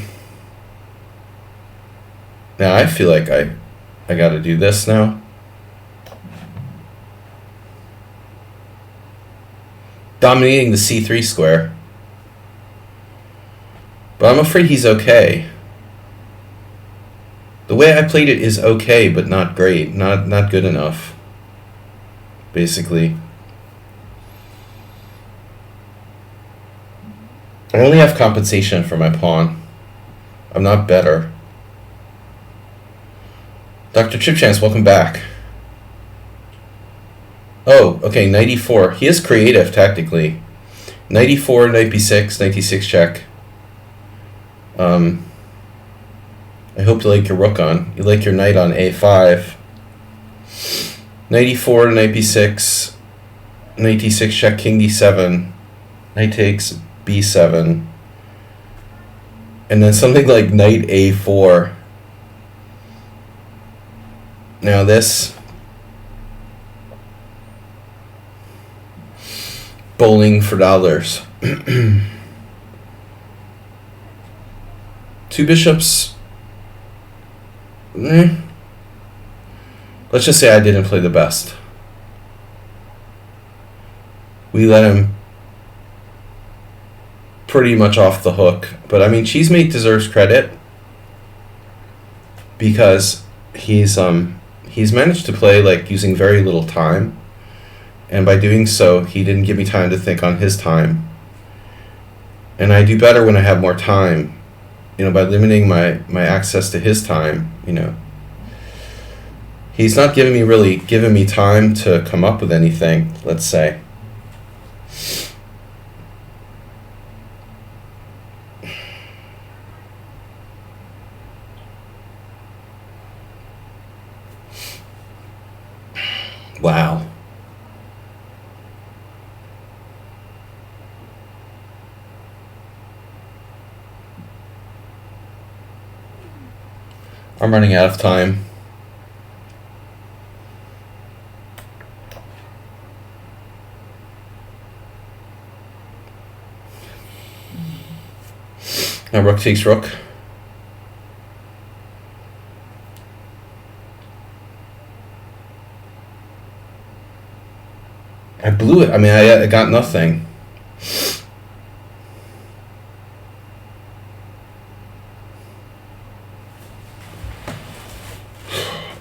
I feel like I gotta do this now. Dominating the c3 square. But I'm afraid he's okay. The way I played it is okay, but not great. Not good enough. Basically. I only have compensation for my pawn. I'm not better. Dr. Chipchance, welcome back. Oh, okay, knight e4. He is creative, tactically. Knight e4, knight b6, knight d6 check. I hope you like your rook on. You like your knight on a5. Knight e4, knight b6, knight d6 check, king d7. Knight takes b7. And then something like knight a4. Now this bowling for dollars. Two bishops. Let's just say I didn't play the best. We let him pretty much off the hook. But I mean, Cheesemate deserves credit because he's managed to play like using very little time, and by doing so, he didn't give me time to think on his time. And I do better when I have more time, you know, by limiting my access to his time. You know, he's not giving me time to come up with anything, let's say. Wow. I'm running out of time. Now rook takes rook. I blew it. I mean, I got nothing.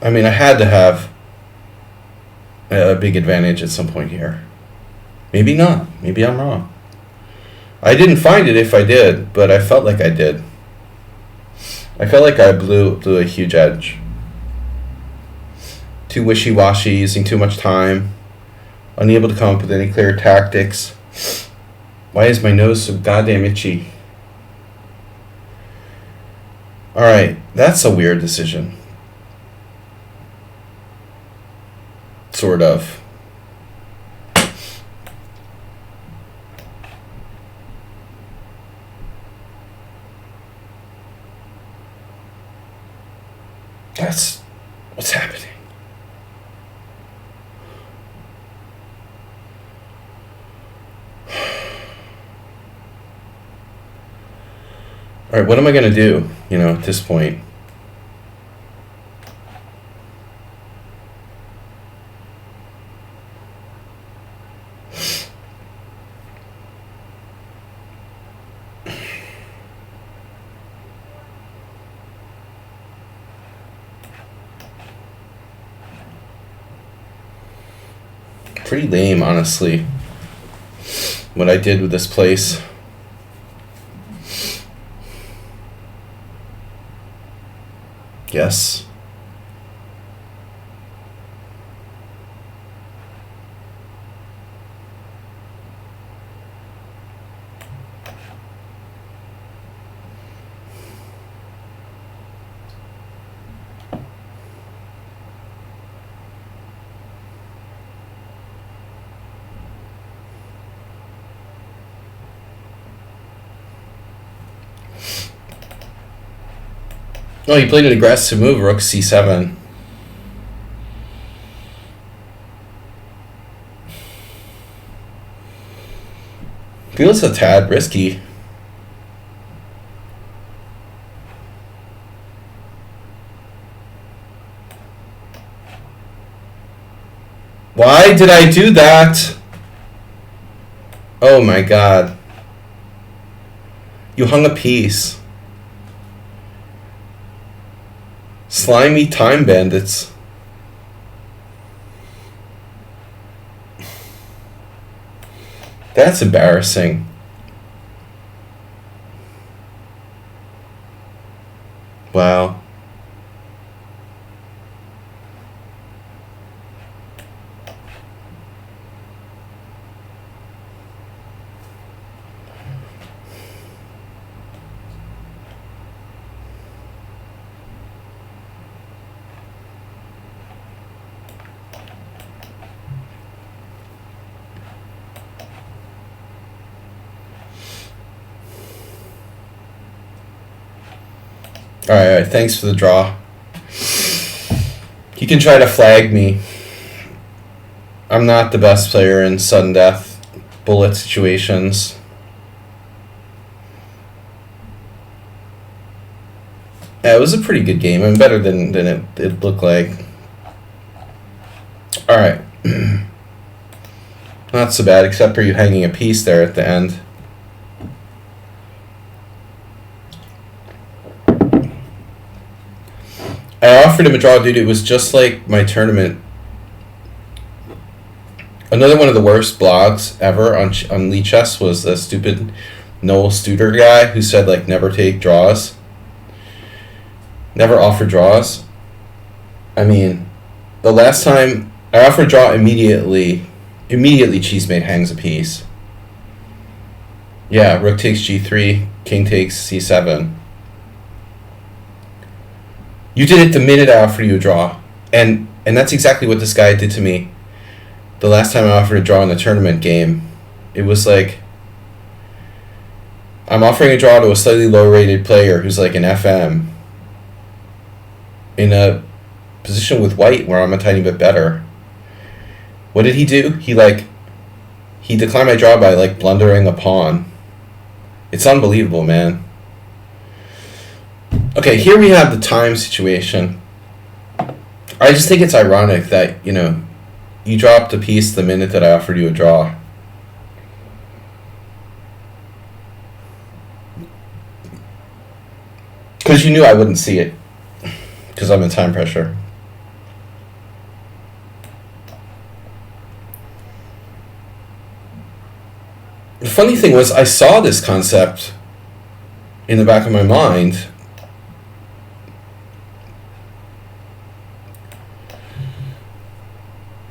I mean, I had to have a big advantage at some point here. Maybe not. Maybe I'm wrong. I didn't find it if I did, but I felt like I did. I felt like I blew a huge edge. Too wishy-washy, using too much time. Unable to come up with any clear tactics. Why is my nose so goddamn itchy? Alright, that's a weird decision. Sort of. That's what's happening. All right, what am I going to do, you know, at this point? Pretty lame, honestly, what I did with this place. Yes. Oh, he played an aggressive move, rook c7. Feels a tad risky. Why did I do that? Oh my god. You hung a piece. Slimy time bandits. That's embarrassing. Wow. Alright, thanks for the draw. He can try to flag me. I'm not the best player in sudden death bullet situations. Yeah, it was a pretty good game. I'm better than it looked like. Alright. Not so bad, except for you hanging a piece there at the end. I offered him a draw, dude. It was just like my tournament. Another one of the worst blogs ever on lichess was the stupid Noel Studer guy who said, like, never take draws. Never offer draws. I mean, the last time I offered a draw, immediately cheesemate hangs a piece. Yeah, rook takes g3, king takes c7. You did it the minute I offered you a draw. And that's exactly what this guy did to me the last time I offered a draw in the tournament game. It was like, I'm offering a draw to a slightly low-rated player who's like an FM in a position with white where I'm a tiny bit better. What did he do? He declined my draw by, like, blundering a pawn. It's unbelievable, man. Okay, here we have the time situation. I just think it's ironic that, you know, you dropped a piece the minute that I offered you a draw. Because you knew I wouldn't see it. Because I'm in time pressure. The funny thing was, I saw this concept in the back of my mind.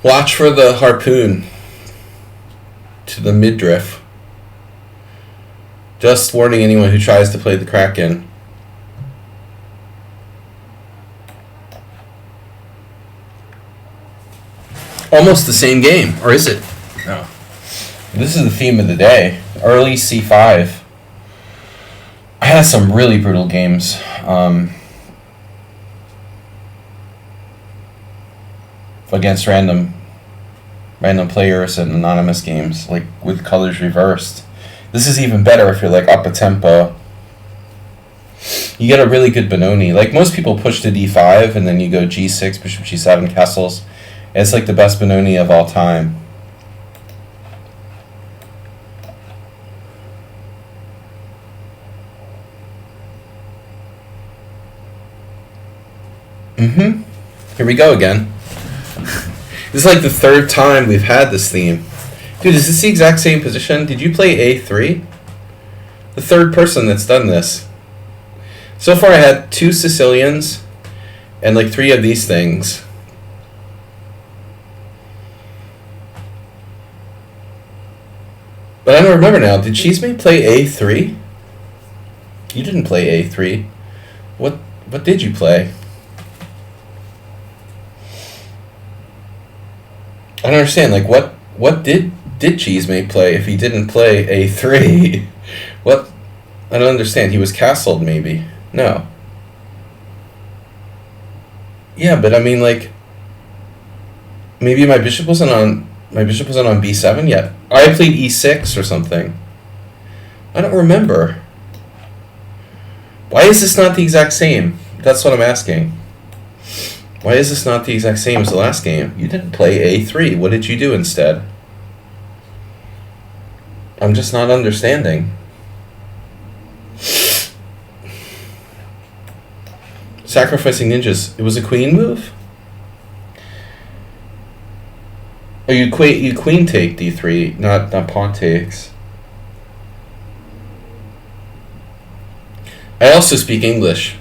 Watch for the harpoon to the midriff. Just warning anyone who tries to play the Kraken. Almost the same game, or is it? No. This is the theme of the day. Early c5. I had some really brutal games. Against random players and anonymous games, like with colors reversed. This is even better if you're like up a tempo. You get a really good Benoni. Like, most people push to d5 and then you go g6, bishop g7, castles. It's like the best Benoni of all time. Here we go again. This is like the third time we've had this theme. Dude, is this the exact same position? Did you play a3? The third person that's done this. So far I had 2 Sicilians and like 3 of these things. But I don't remember now. Did Cheesemate play a3? You didn't play a3. What did you play? I don't understand. Like, what did Cheesemate play if he didn't play a3? What? I don't understand. He was castled, maybe. No. Yeah, but I mean, like, maybe my bishop wasn't on b7 yet. I played e6 or something. I don't remember. Why is this not the exact same? That's what I'm asking. Why is this not the exact same as the last game? You didn't play a3. What did you do instead? I'm just not understanding. Sacrificing ninjas. It was a queen move? Oh, you queen take d3, not pawn takes. I also speak English.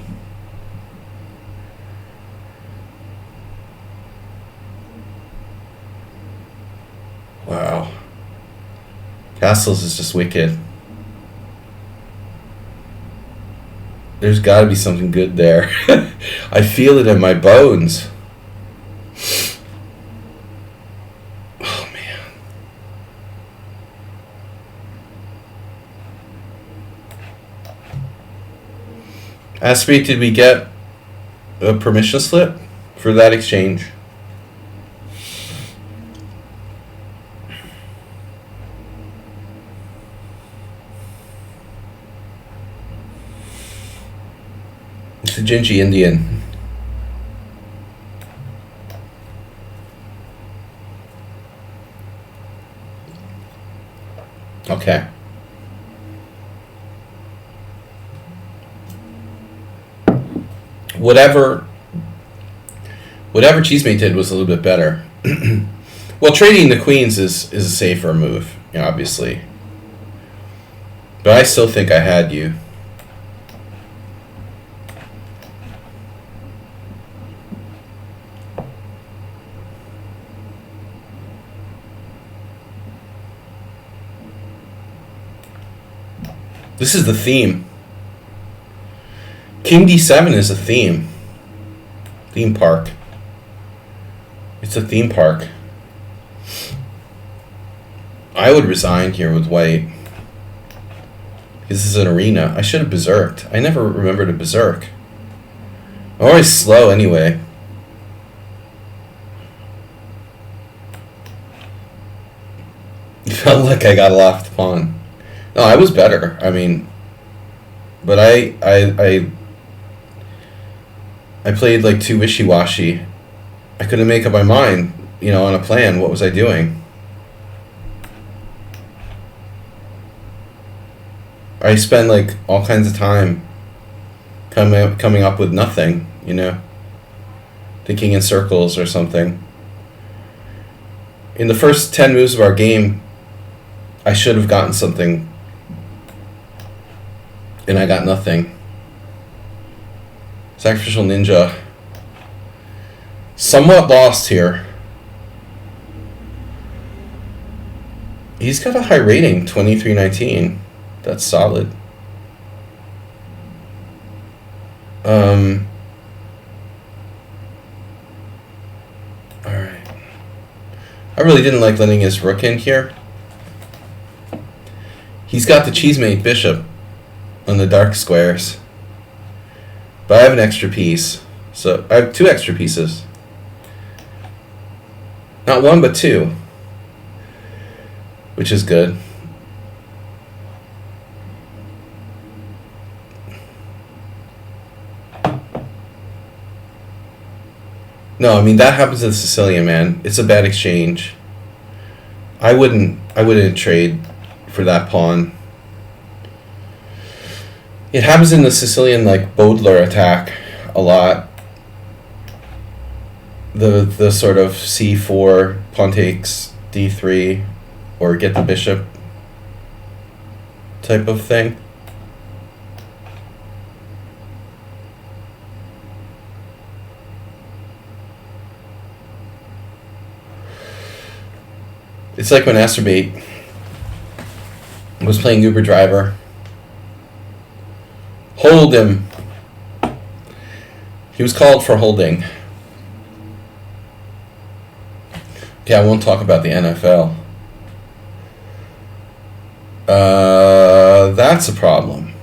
Wow. Castles is just wicked. There's got to be something good there. I feel it in my bones. Oh, man. Aspie, did we get a permission slip for that exchange? It's the Gingy Indian. Okay. Whatever Cheesemate did was a little bit better. Well, trading the queens is a safer move, obviously. But I still think I had you. This is the theme. King D7 is a theme. Theme park. It's a theme park. I would resign here with white. Because this is an arena. I should have berserked. I never remembered to berserk. I'm always slow anyway. It felt like I got a locked pawn. No, I was better. I mean, but I played like too wishy-washy. I couldn't make up my mind, on a plan. What was I doing? I spent like all kinds of time coming up with nothing, thinking in circles or something. In the first 10 moves of our game, I should have gotten something. And I got nothing. Sacrificial Ninja. Somewhat lost here. He's got a high rating, 2319. That's solid. Alright. I really didn't like letting his rook in here. He's got the Cheesemate bishop on the dark squares. But I have an extra piece. So I have 2 extra pieces. Not 1, but 2. Which is good. No, I mean that happens to the Sicilian, man. It's a bad exchange. I wouldn't trade for that pawn. It happens in the Sicilian like Bodler attack a lot. The sort of c4, pawn takes d3, or get the bishop type of thing. It's like when Asterbait was playing Uber Driver. Hold him. He was called for holding. Yeah, I won't talk about the NFL. That's a problem.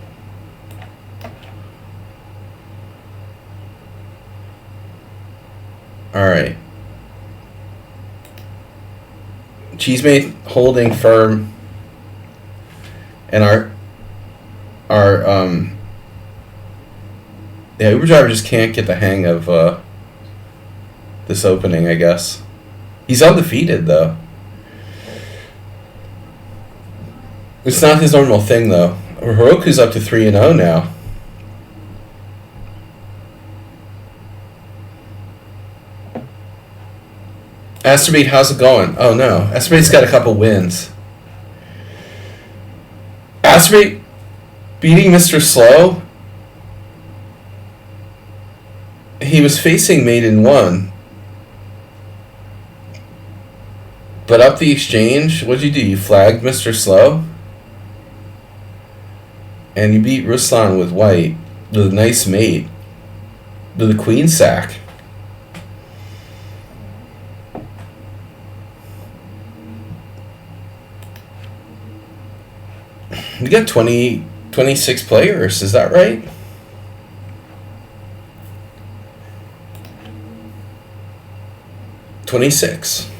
Alright. Cheesemate holding firm. And yeah, Uber Driver just can't get the hang of this opening, I guess. He's undefeated, though. It's not his normal thing, though. Heroku's up to 3-0 now. Asterbait, how's it going? Oh, no. Asterbait's got a couple wins. Asterbait beating Mr. Slow. He was facing mate in 1. But up the exchange, what'd you do? You flagged Mr. Slow? And you beat Ruslan with white. With a nice mate. With a queen sack. We got 26 players, is that right? 26.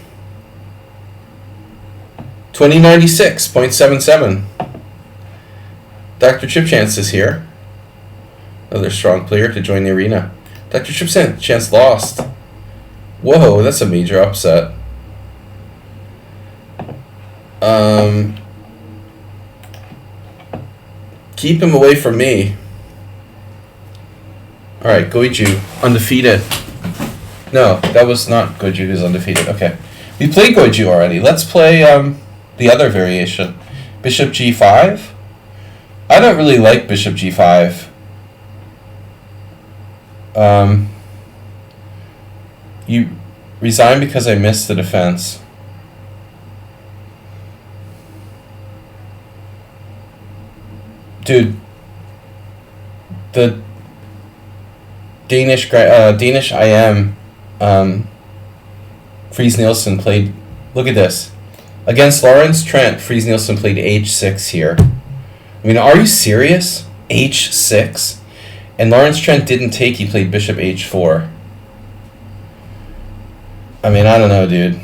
2096.77. Dr. Chip Chance is here. Another strong player to join the arena. Dr. Chip Chance lost. Whoa, that's a major upset. Keep him away from me. Alright, Goiju, undefeated. No, that was not Goiju who's undefeated. Okay. We played Goiju already. Let's play the other variation. Bishop G5. I don't really like Bishop G5. You resign because I missed the defense. Dude, the Danish IM Fries Nielsen played. Look at this. Against Lawrence Trent, Fries Nielsen played H6 here. I mean, are you serious? H6? And Lawrence Trent didn't take, he played Bishop H4. I mean, I don't know, dude.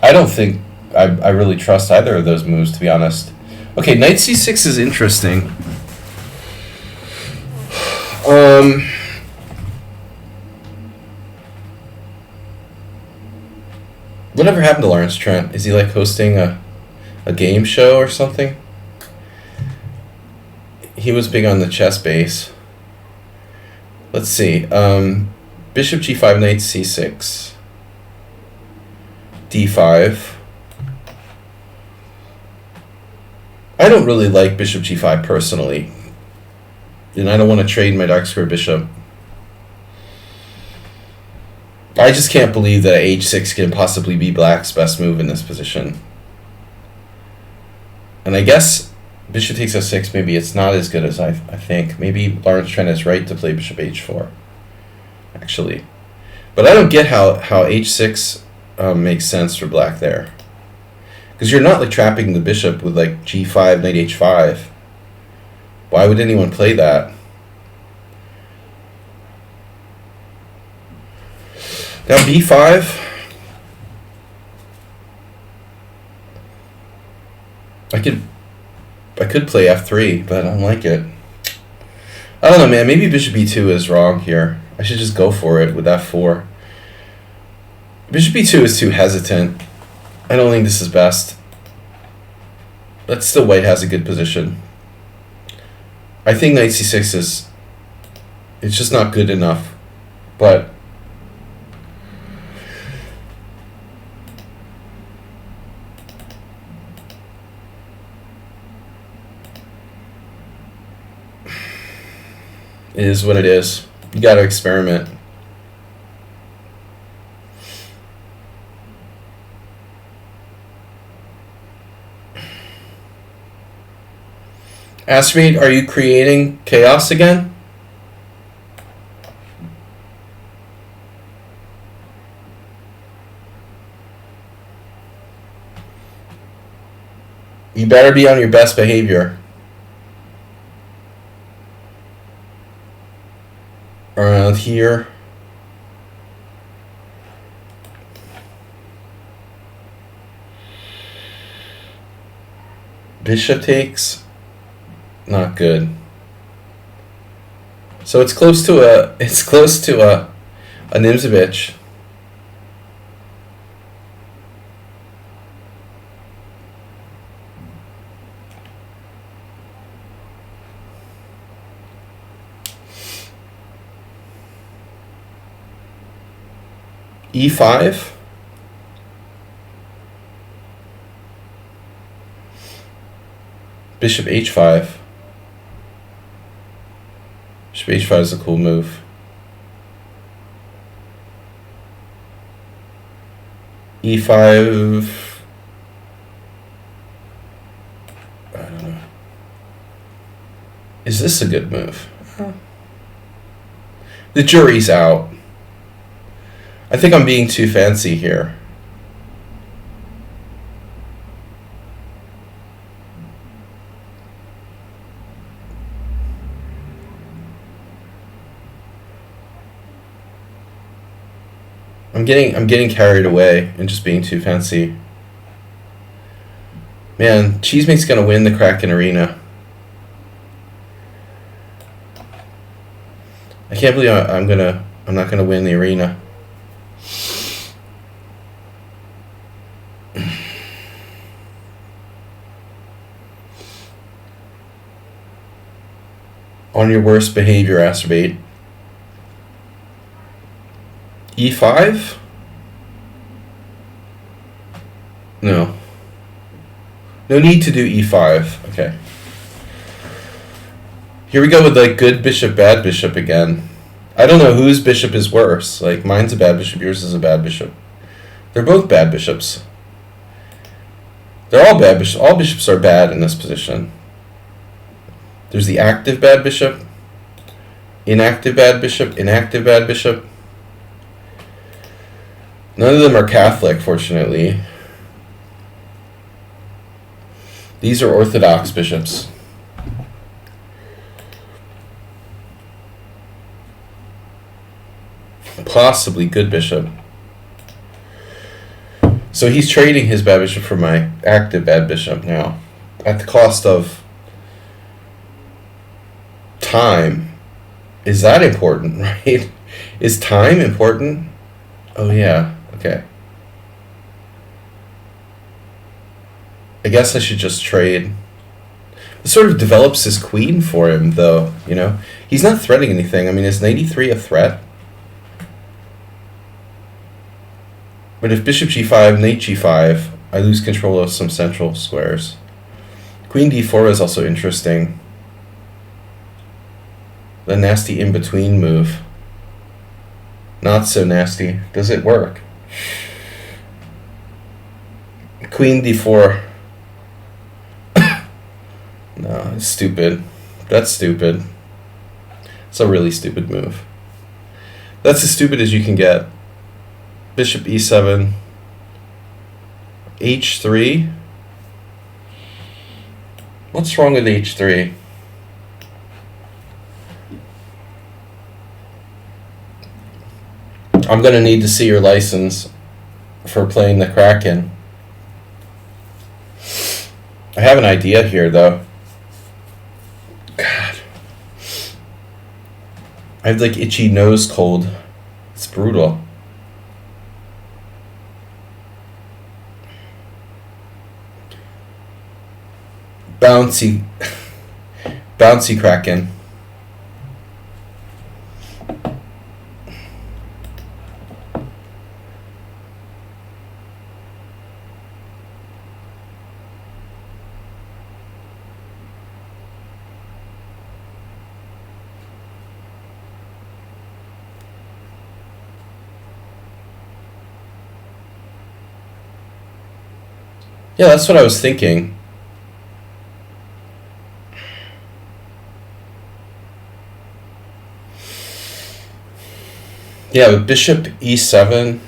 I don't think I really trust either of those moves, to be honest. Okay, Knight C6 is interesting. Whatever happened to Lawrence Trent? Is he like hosting a game show or something? He was big on the chess base. Let's see. Bishop G5, Knight C6. D5. I don't really like Bishop G5 personally. And I don't want to trade my dark square bishop. I just can't believe that H6 can possibly be black's best move in this position. And I guess Bishop takes F6, maybe it's not as good as I think. Maybe Lawrence Trent is right to play Bishop H4, actually. But I don't get how H6 makes sense for black there. Because you're not like trapping the bishop with like G5, Knight H5. Why would anyone play that? Now B5. I could play F3, but I don't like it. I don't know, man. Maybe Bishop B2 is wrong here. I should just go for it with F4. Bishop B2 is too hesitant. I don't think this is best. But still, white has a good position. I think Knight C6 is... It's just not good enough. But... It is what it is. You gotta experiment. Astromate, are you creating chaos again? You better be on your best behavior. Around here. Bishop takes. Not good. So it's close to a Nimzovich. E5. Bishop H5. Bishop H5 is a cool move. E5. I don't know. Is this a good move? The jury's out. I think I'm being too fancy here. I'm getting carried away and just being too fancy. Man, Cheesemate's gonna win the Kraken Arena. I can't believe I'm not gonna win the arena. On your worst behavior, acerbate. E5? No. No need to do E5. Okay. Here we go with like good bishop, bad bishop again. I don't know whose bishop is worse. Like mine's a bad bishop, yours is a bad bishop. They're both bad bishops. They're all bad bishops. All bishops are bad in this position. There's the active bad bishop, inactive bad bishop, inactive bad bishop. None of them are Catholic, fortunately. These are Orthodox bishops. Possibly good bishop. So he's trading his bad bishop for my active bad bishop now, at the cost of time. Is that important, right? Is time important? Oh yeah, okay. I guess I should just trade. It sort of develops his queen for him, though, you know? He's not threatening anything. I mean, is knight e3 a threat? But if bishop g5, knight g5, I lose control of some central squares. Queen d4 is also interesting. The nasty in-between move. Not so nasty. Does it work? Queen d4. No, it's stupid. That's stupid. It's a really stupid move. That's as stupid as you can get. Bishop e7. h3. What's wrong with h3? I'm going to need to see your license for playing the Kraken. I have an idea here, though. God. I have like itchy nose cold. It's brutal. Bouncy Kraken. Yeah, that's what I was thinking. Yeah, with bishop e7,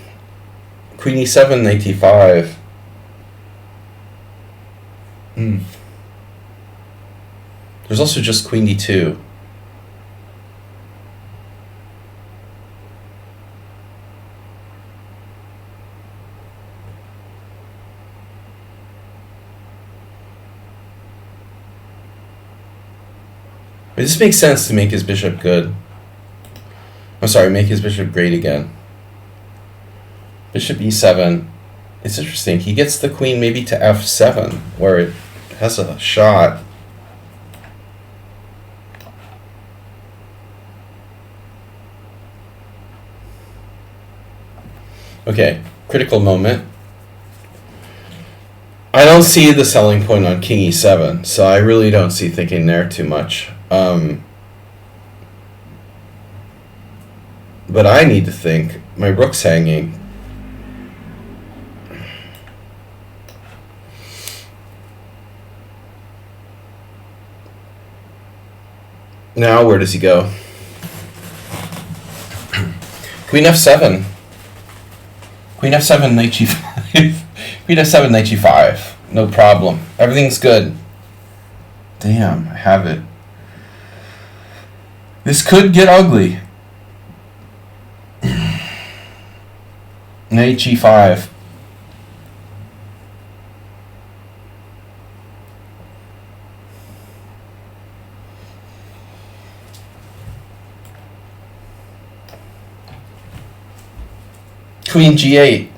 queen e7, knight e5. There's also just queen d2. This makes sense to make his bishop good. I'm sorry, make his bishop great again. Bishop e7. It's interesting. He gets the queen maybe to f7, where it has a shot. Okay, critical moment. I don't see the selling point on king e7, so I really don't see thinking there too much. But I need to think. My rook's hanging. Now where does he go? Queen f7. Queen f7, knight g5. Queen f7, knight g5. No problem. Everything's good. Damn, I have it. This could get ugly. Knight g5. Queen g8.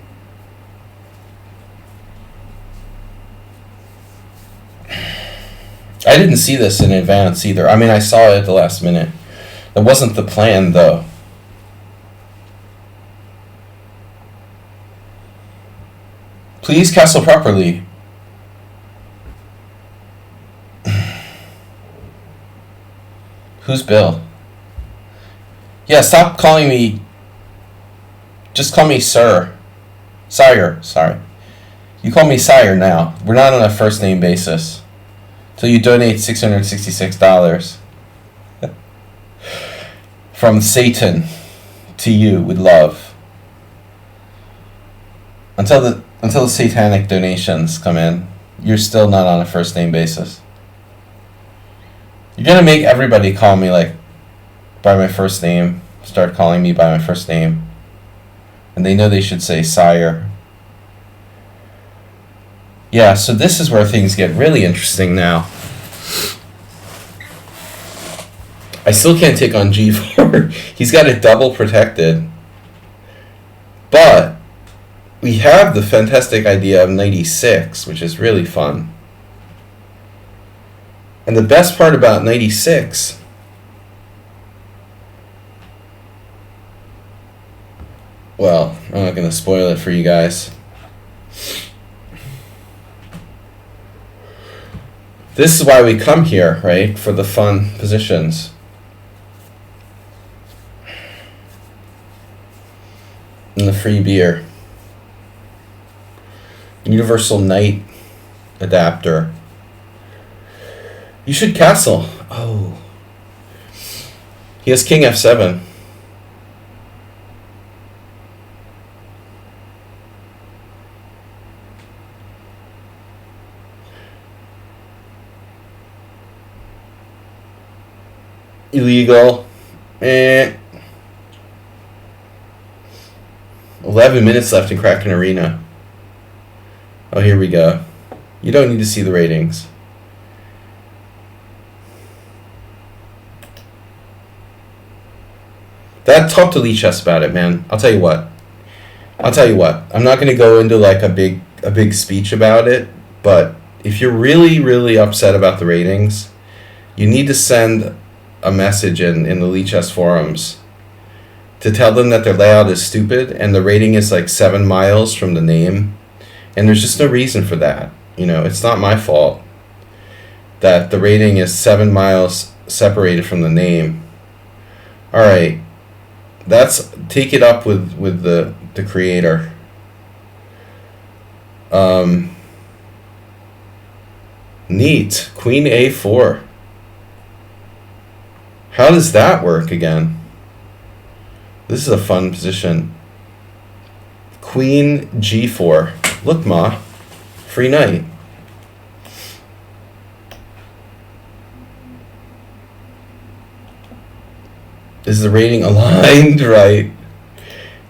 I didn't see this in advance either. I mean, I saw it at the last minute. That wasn't the plan, though. Please castle properly. Who's Bill? Yeah, stop calling me. Just call me Sir. Sire, sorry. You call me Sire now. We're not on a first name basis. Till you donate $666 from Satan to you with love. Until the satanic donations come in, you're still not on a first name basis. You're gonna make everybody call me like by my first name. Start calling me by my first name. And they know they should say sire. Yeah, so this is where things get really interesting now. I still can't take on g4. He's got it double protected. But we have the fantastic idea of knight e6, which is really fun. And the best part about knight e6 well, I'm not going to spoil it for you guys. This is why we come here, right? For the fun positions. And the free beer. Universal Knight adapter. You should castle. Oh. He has king f7. Illegal. 11 minutes left in Kraken Arena. Oh, here we go. You don't need to see the ratings. Talk to lichess about it, man. I'll tell you what. I'm not going to go into like a big speech about it, but if you're really, really upset about the ratings, you need to send a message in the lichess forums to tell them that their layout is stupid and the rating is like 7 miles from the name, and there's just no reason for that. You know, it's not my fault that the rating is 7 miles separated from the name. All right, take it up with the creator. Neat. Queen a4. How does that work again? This is a fun position. Queen g4. Look, ma. Free knight. Is the rating aligned right?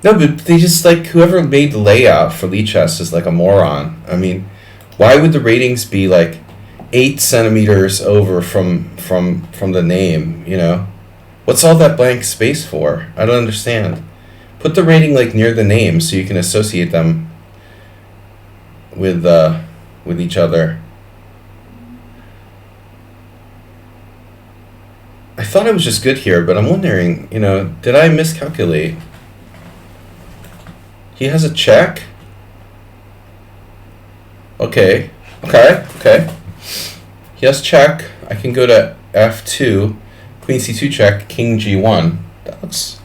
No, but they just like whoever made the layout for lichess is like a moron. I mean, why would the ratings be like 8 centimeters over from the name, you know? What's all that blank space for? I don't understand. Put the rating like near the name so you can associate them with each other. I thought I was just good here, but I'm wondering, you know, did I miscalculate? He has a check? Okay. He has check. I can go to f2, queen c2 check, king g1. It's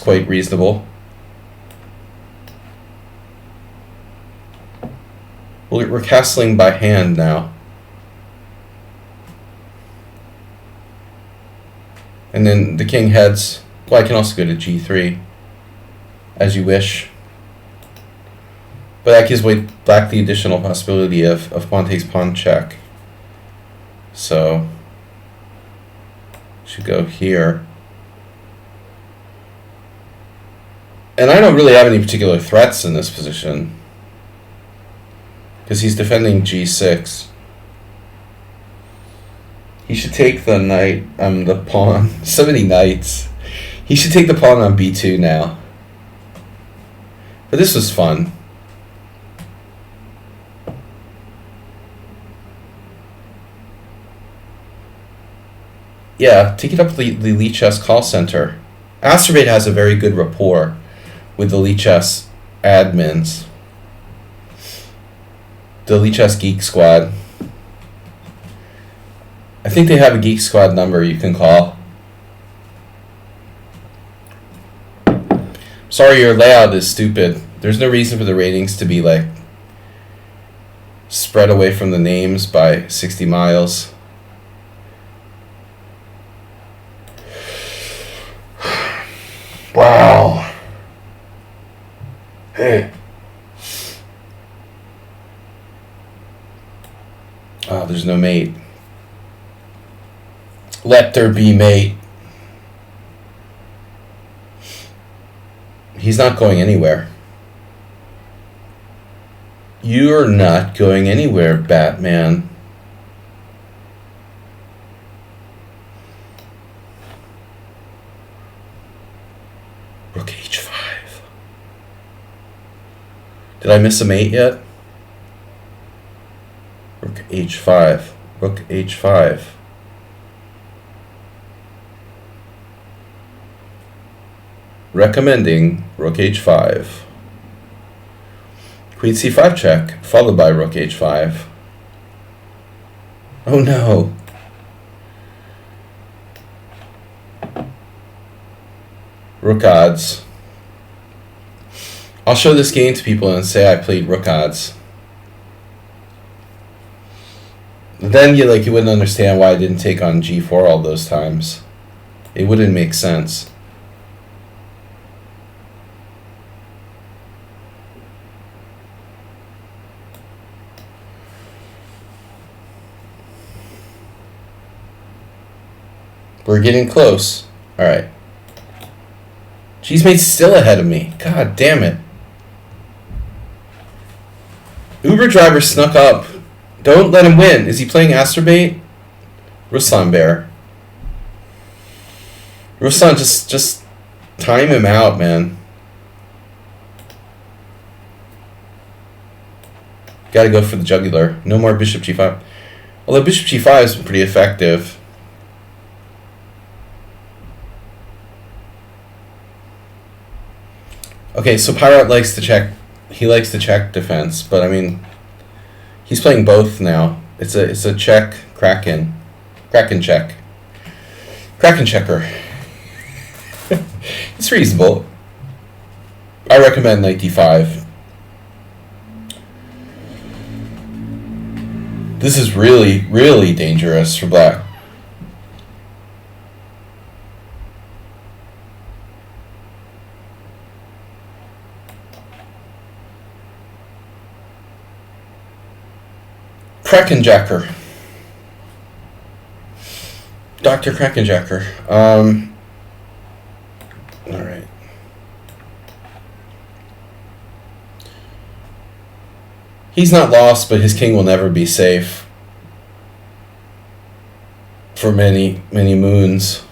quite reasonable. We're castling by hand now. And then the king heads. Well, I can also go to g3, as you wish. But that gives black the additional possibility of pawn takes pawn check. So, should go here. And I don't really have any particular threats in this position. Because he's defending g6. He should take the knight, the pawn. So many knights. He should take the pawn on b2 now. But this was fun. Yeah, take it up to the lichess call center. Astrobate has a very good rapport with the lichess admins. The lichess geek squad. I think they have a geek squad number you can call. Sorry, your layout is stupid. There's no reason for the ratings to be like spread away from the names by 60 miles. Wow. Hey. Oh, there's no mate. Let there be mate. He's not going anywhere. You're not going anywhere, Batman. Rook h5. Did I miss a mate yet? Rook h5. Rook h5. Recommending Rook h5. Queen c5 check, followed by Rook h5. Oh no. Rook odds. I'll show this game to people and say I played rook odds. Then you wouldn't understand why I didn't take on g4 all those times. It wouldn't make sense. We're getting close. Alright. Cheesemate's still ahead of me. God damn it. Uber driver snuck up. Don't let him win. Is he playing Astrobate? Ruslan Bear. Ruslan, just time him out, man. Gotta go for the jugular. No more bishop g5. Although bishop g5 has been pretty effective. Okay, so Pirate likes to check. He likes to check defense, but I mean, he's playing both now. It's a check Kraken check, Kraken checker. It's reasonable. I recommend knight d5. This is really, really dangerous for black. Krakenjacker. Dr. Krakenjacker. Alright. He's not lost, but his king will never be safe. For many, many moons.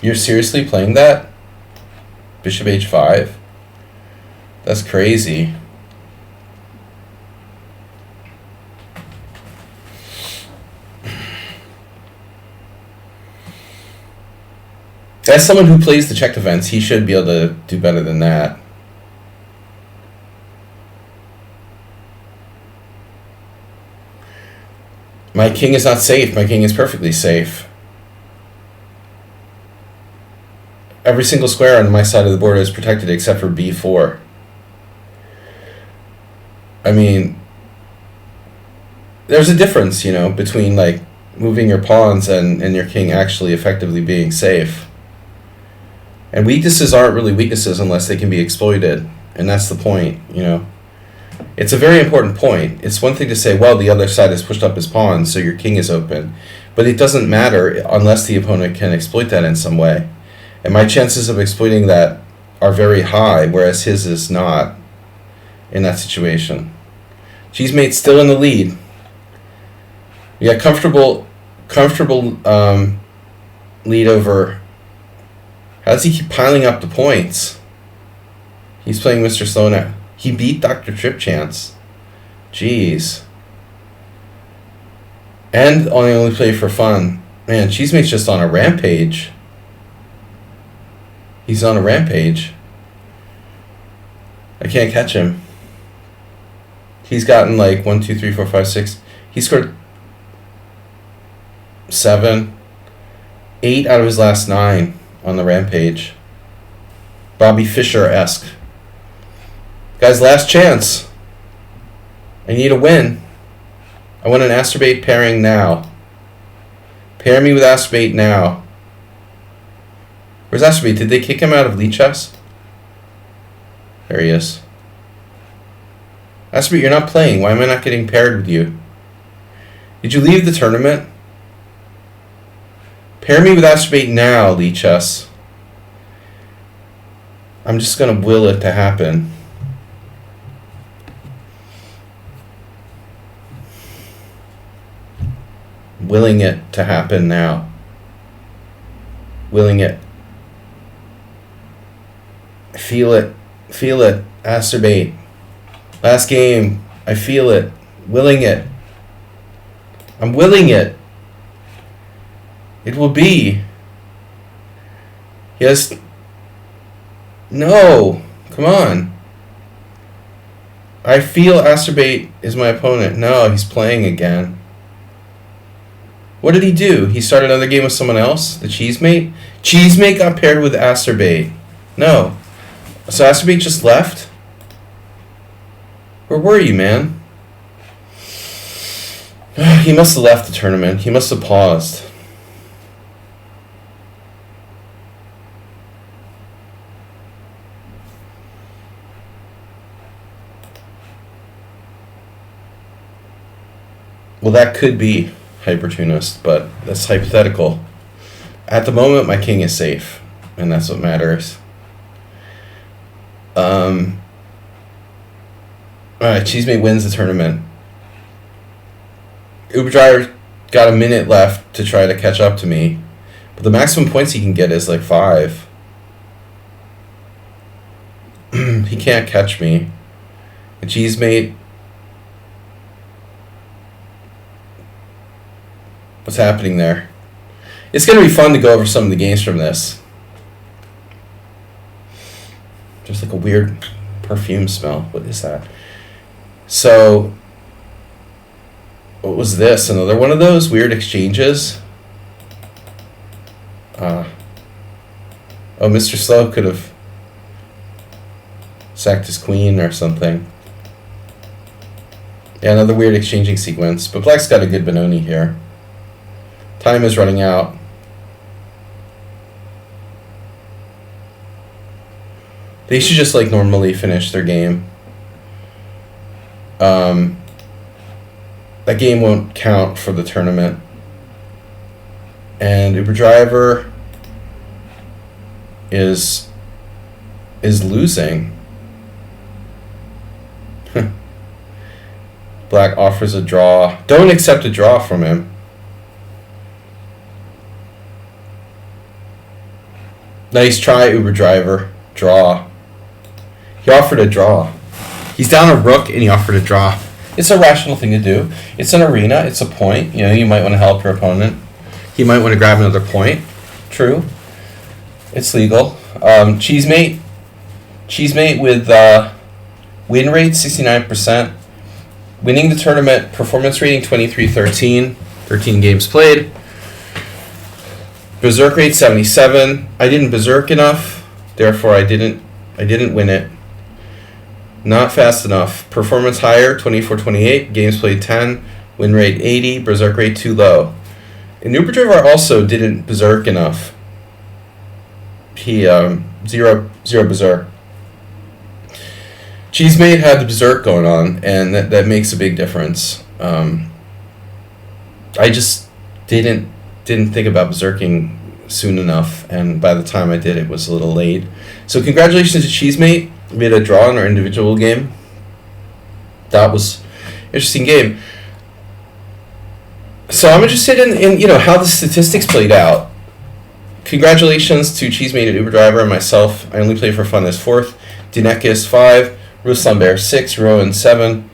You're seriously playing that? Bishop h5? That's crazy. As someone who plays the check defense, he should be able to do better than that. My king is not safe. My king is perfectly safe. Every single square on my side of the board is protected except for b4. I mean, there's a difference, you know, between like moving your pawns and your king actually effectively being safe. And weaknesses aren't really weaknesses unless they can be exploited. And that's the point, you know. It's a very important point. It's one thing to say, well, the other side has pushed up his pawn, so your king is open. But it doesn't matter unless the opponent can exploit that in some way. And my chances of exploiting that are very high, whereas his is not in that situation. Cheesemate's still in the lead. We got comfortable lead over. How does he keep piling up the points? He's playing Mr. Sloan. He beat Dr. Trip Chance. Jeez. And only play for fun. Man, Cheesemate's just on a rampage. He's on a rampage. I can't catch him. He's gotten like 1, 2, 3, 4, 5, 6. He scored 7, 8 out of his last 9 on the rampage. Bobby Fischer-esque. Guys, last chance. I need a win. I want an Astrobate pairing now. Pair me with Astrobate now. Where's Astrobate? Did they kick him out of lichess? There he is. Astrobate, you're not playing. Why am I not getting paired with you? Did you leave the tournament? Pair me with Astrobate now, lichess. I'm just going to will it to happen. Willing it to happen now. Willing it. Feel it. Feel it. Astrobate. Last game. I feel it. Willing it. I'm willing it. It will be. Yes. No. Come on. I feel Astrobate is my opponent. No, he's playing again. What did he do? He started another game with someone else? The Cheesemate? Cheesemate got paired with Astrobate. No. So Astrobate just left? Where were you, man? He must have left the tournament. He must have paused. Well, that could be Hypertunist, but that's hypothetical. At the moment, my king is safe, and that's what matters. Alright, Cheesemate wins the tournament. Uber Driver got a minute left to try to catch up to me, but the maximum points he can get is like 5. He can't catch me. And Cheesemate... What's happening there? It's going to be fun to go over some of the games from this. Just like a weird perfume smell. What is that? So, what was this? Another one of those weird exchanges? Oh, Mr. Slow could have sacked his queen or something. Yeah, another weird exchanging sequence. But Black's got a good Benoni here. Time is running out. They should just like normally finish their game. That game won't count for the tournament. And Uber Driver is losing. Black offers a draw. Don't accept a draw from him. Nice try, Uber Driver. Draw. He offered a draw. He's down a rook and he offered a draw. It's a rational thing to do. It's an arena. It's a point. You know, you might want to help your opponent. He might want to grab another point. True. It's legal. Cheesemate with win rate 69%. Winning the tournament. Performance rating 23-13. 13 games played. Berserk rate 77. I didn't berserk enough, therefore I didn't win it. Not fast enough. Performance higher 24-28. Games played 10. Win rate 80. Berserk rate too low. And Uber Driver also didn't berserk enough. He zero berserk. Cheesemate had the Berserk going on, and that makes a big difference. I just didn't think about Berserking soon enough, and by the time I did, it was a little late. So congratulations to Cheesemate. We made a draw in our individual game. That was an interesting game. So I'm interested in how the statistics played out. Congratulations to Cheesemate and Uber Driver and myself. I only played for fun as 4th. Dinekis 5, Ruslan Bear 6, Rowan 7,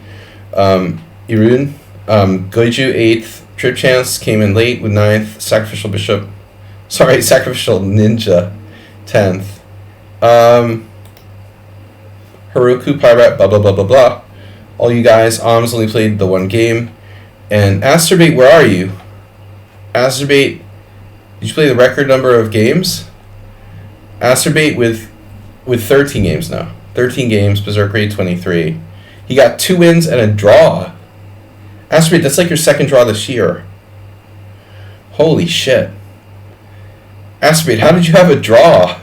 Irun, Goiju 8th, Trip Chance came in late with 9th, Sacrificial Ninja 10th, Haruku Pirate, blah blah blah blah blah. All you guys, only played the one game. And Asterbait, where are you? Asterbait, did you play the record number of games? Asterbait with 13 games now. 13 games, Berserk rate 23. He got 2 wins and a draw. Asterbait, that's like your second draw this year. Holy shit. Asterbait, how did you have a draw?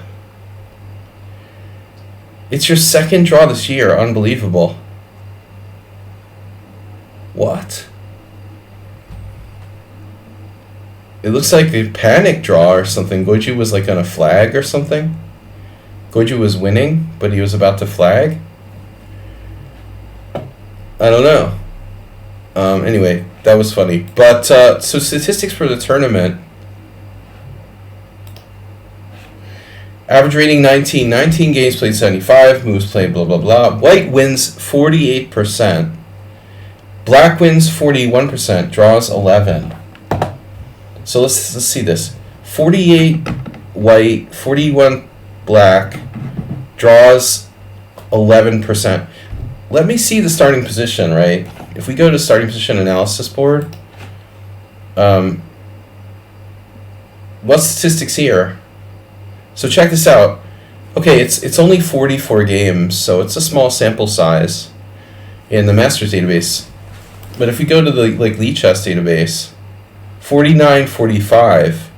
It's your second draw this year. Unbelievable. What? It looks like a panic draw or something. Goju was like on a flag or something. Goju was winning, but he was about to flag. I don't know. Anyway, that was funny. But, so statistics for the tournament. Average rating 19. 19 games played 75. Moves played blah blah blah. White wins 48%. Black wins 41%. Draws 11. So let's see this. 48 white, 41 black. Draws 11%. Let me see the starting position, right? If we go to starting position analysis board, what statistics here? So check this out. Okay, it's only 44 games, so it's a small sample size in the Masters database. But if we go to the lichess database, 49-45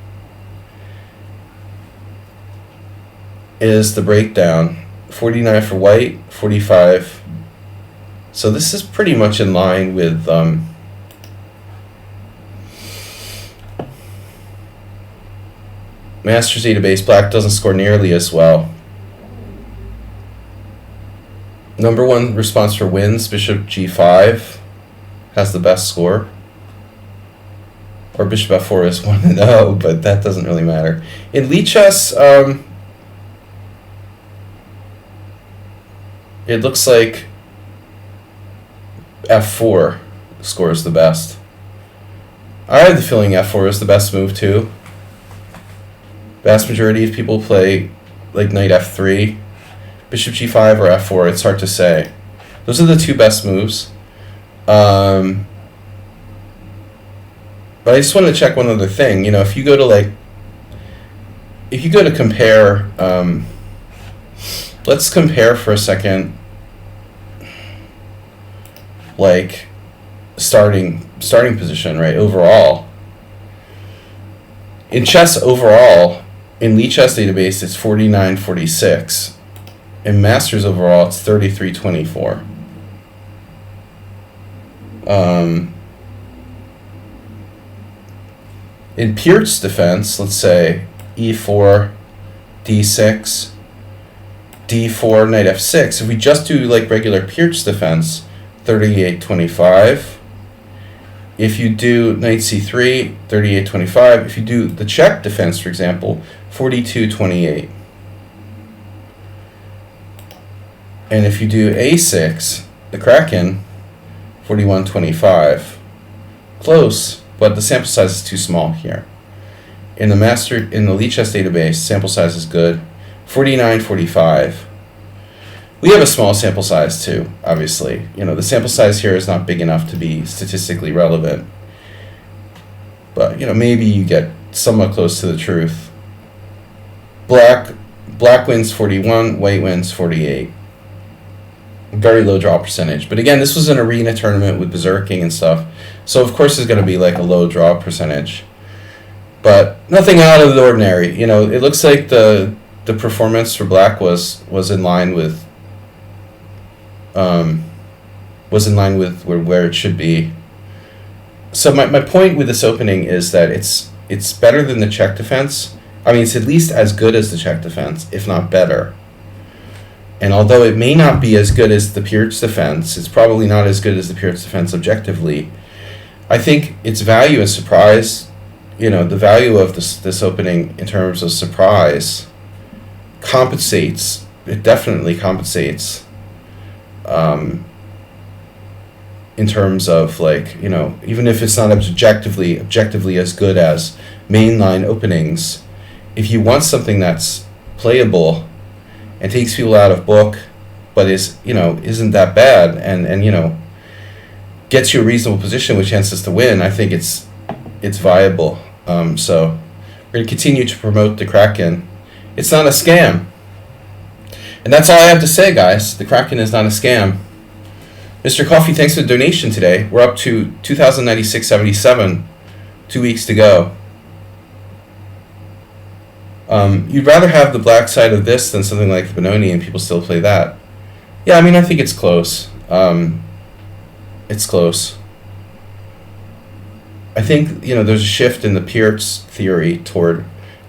is the breakdown. 49 for white, 45. So this is pretty much in line with Masters database. Black doesn't score nearly as well. Number 1 response for wins, Bishop G5 has the best score. Or Bishop F4 is 1-0, but that doesn't really matter. In lichess, it looks like F4 scores the best. I have the feeling F4 is the best move too. Vast majority of people play like Knight F3, Bishop G5 or F4. It's hard to say. Those are the 2 best moves. But I just want to check one other thing. If you go to compare, let's compare for a second, starting position, right? Overall, in chess overall, in lichess database, it's 49-46. In Masters overall, it's 33-24. In Pierce defense, let's say E4, D6, D4, Knight F6. If we just do regular Pierce defense, 38-25. If you do Knight C3, 38-25. If you do the check defense, for example, 42-28. And if you do A6, the Kraken, 41-25. Close, but the sample size is too small here. In the lichess database, sample size is good, 49-45. We have a small sample size too, obviously. The sample size here is not big enough to be statistically relevant. But, maybe you get somewhat close to the truth. Black wins 41, white wins 48. Very low draw percentage. But again, this was an arena tournament with berserking and stuff. So of course there's going to be a low draw percentage. But nothing out of the ordinary. It looks like the performance for black was in line with was in line with where it should be. So my point with this opening is that it's better than the check defense. I mean, it's at least as good as the check defense, if not better. And although it may not be as good as the Peerage defense, it's probably not as good as the Peerage defense objectively. I think its value is surprise. You know, the value of this opening in terms of surprise compensates. It definitely compensates. In terms of, like, you know, even if it's not objectively as good as mainline openings, if you want something that's playable and takes people out of book, but is, you know, isn't that bad, and you know, gets you a reasonable position with chances to win, I think it's viable. So we're going to continue to promote the Kraken. It's not a scam. And that's all I have to say, guys. The Kraken is not a scam. Mr. Coffee, thanks for the donation today. We're up to 2,096.77. 2 weeks to go. You'd rather have the black side of this than something like the Benoni, and people still play that. Yeah, I mean, I think it's close. It's close. I think, you know, there's a shift in the Peerage theory toward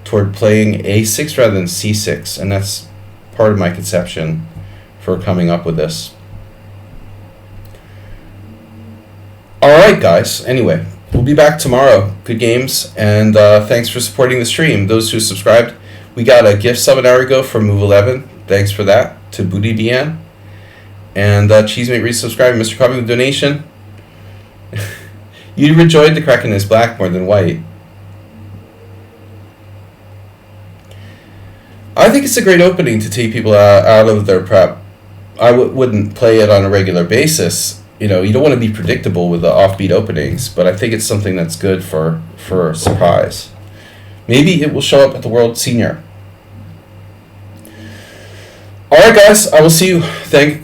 playing a6 rather than c6, and that's part of my conception for coming up with this. Alright, guys. Anyway, we'll be back tomorrow. Good games, and thanks for supporting the stream. Those who subscribed, we got a gift sub an hour ago from Move11. Thanks for that, to Booty DN. And Cheesemate resubscribed, Mr. Coffee with donation. You enjoyed the Kraken is black more than white. I think it's a great opening to take people out of their prep. I wouldn't play it on a regular basis. You know, you don't want to be predictable with the offbeat openings, but I think it's something that's good for a surprise. Maybe it will show up at the World Senior. Alright, guys, I will see you.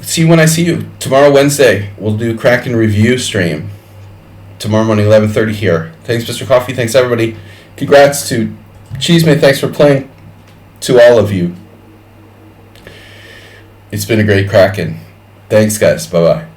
See you when I see you. Tomorrow, Wednesday, we'll do Kraken review stream. Tomorrow morning, 11:30 here. Thanks, Mr. Coffee. Thanks, everybody. Congrats to Cheesemate. Thanks for playing. To all of you. It's been a great Kraken. Thanks, guys. Bye-bye.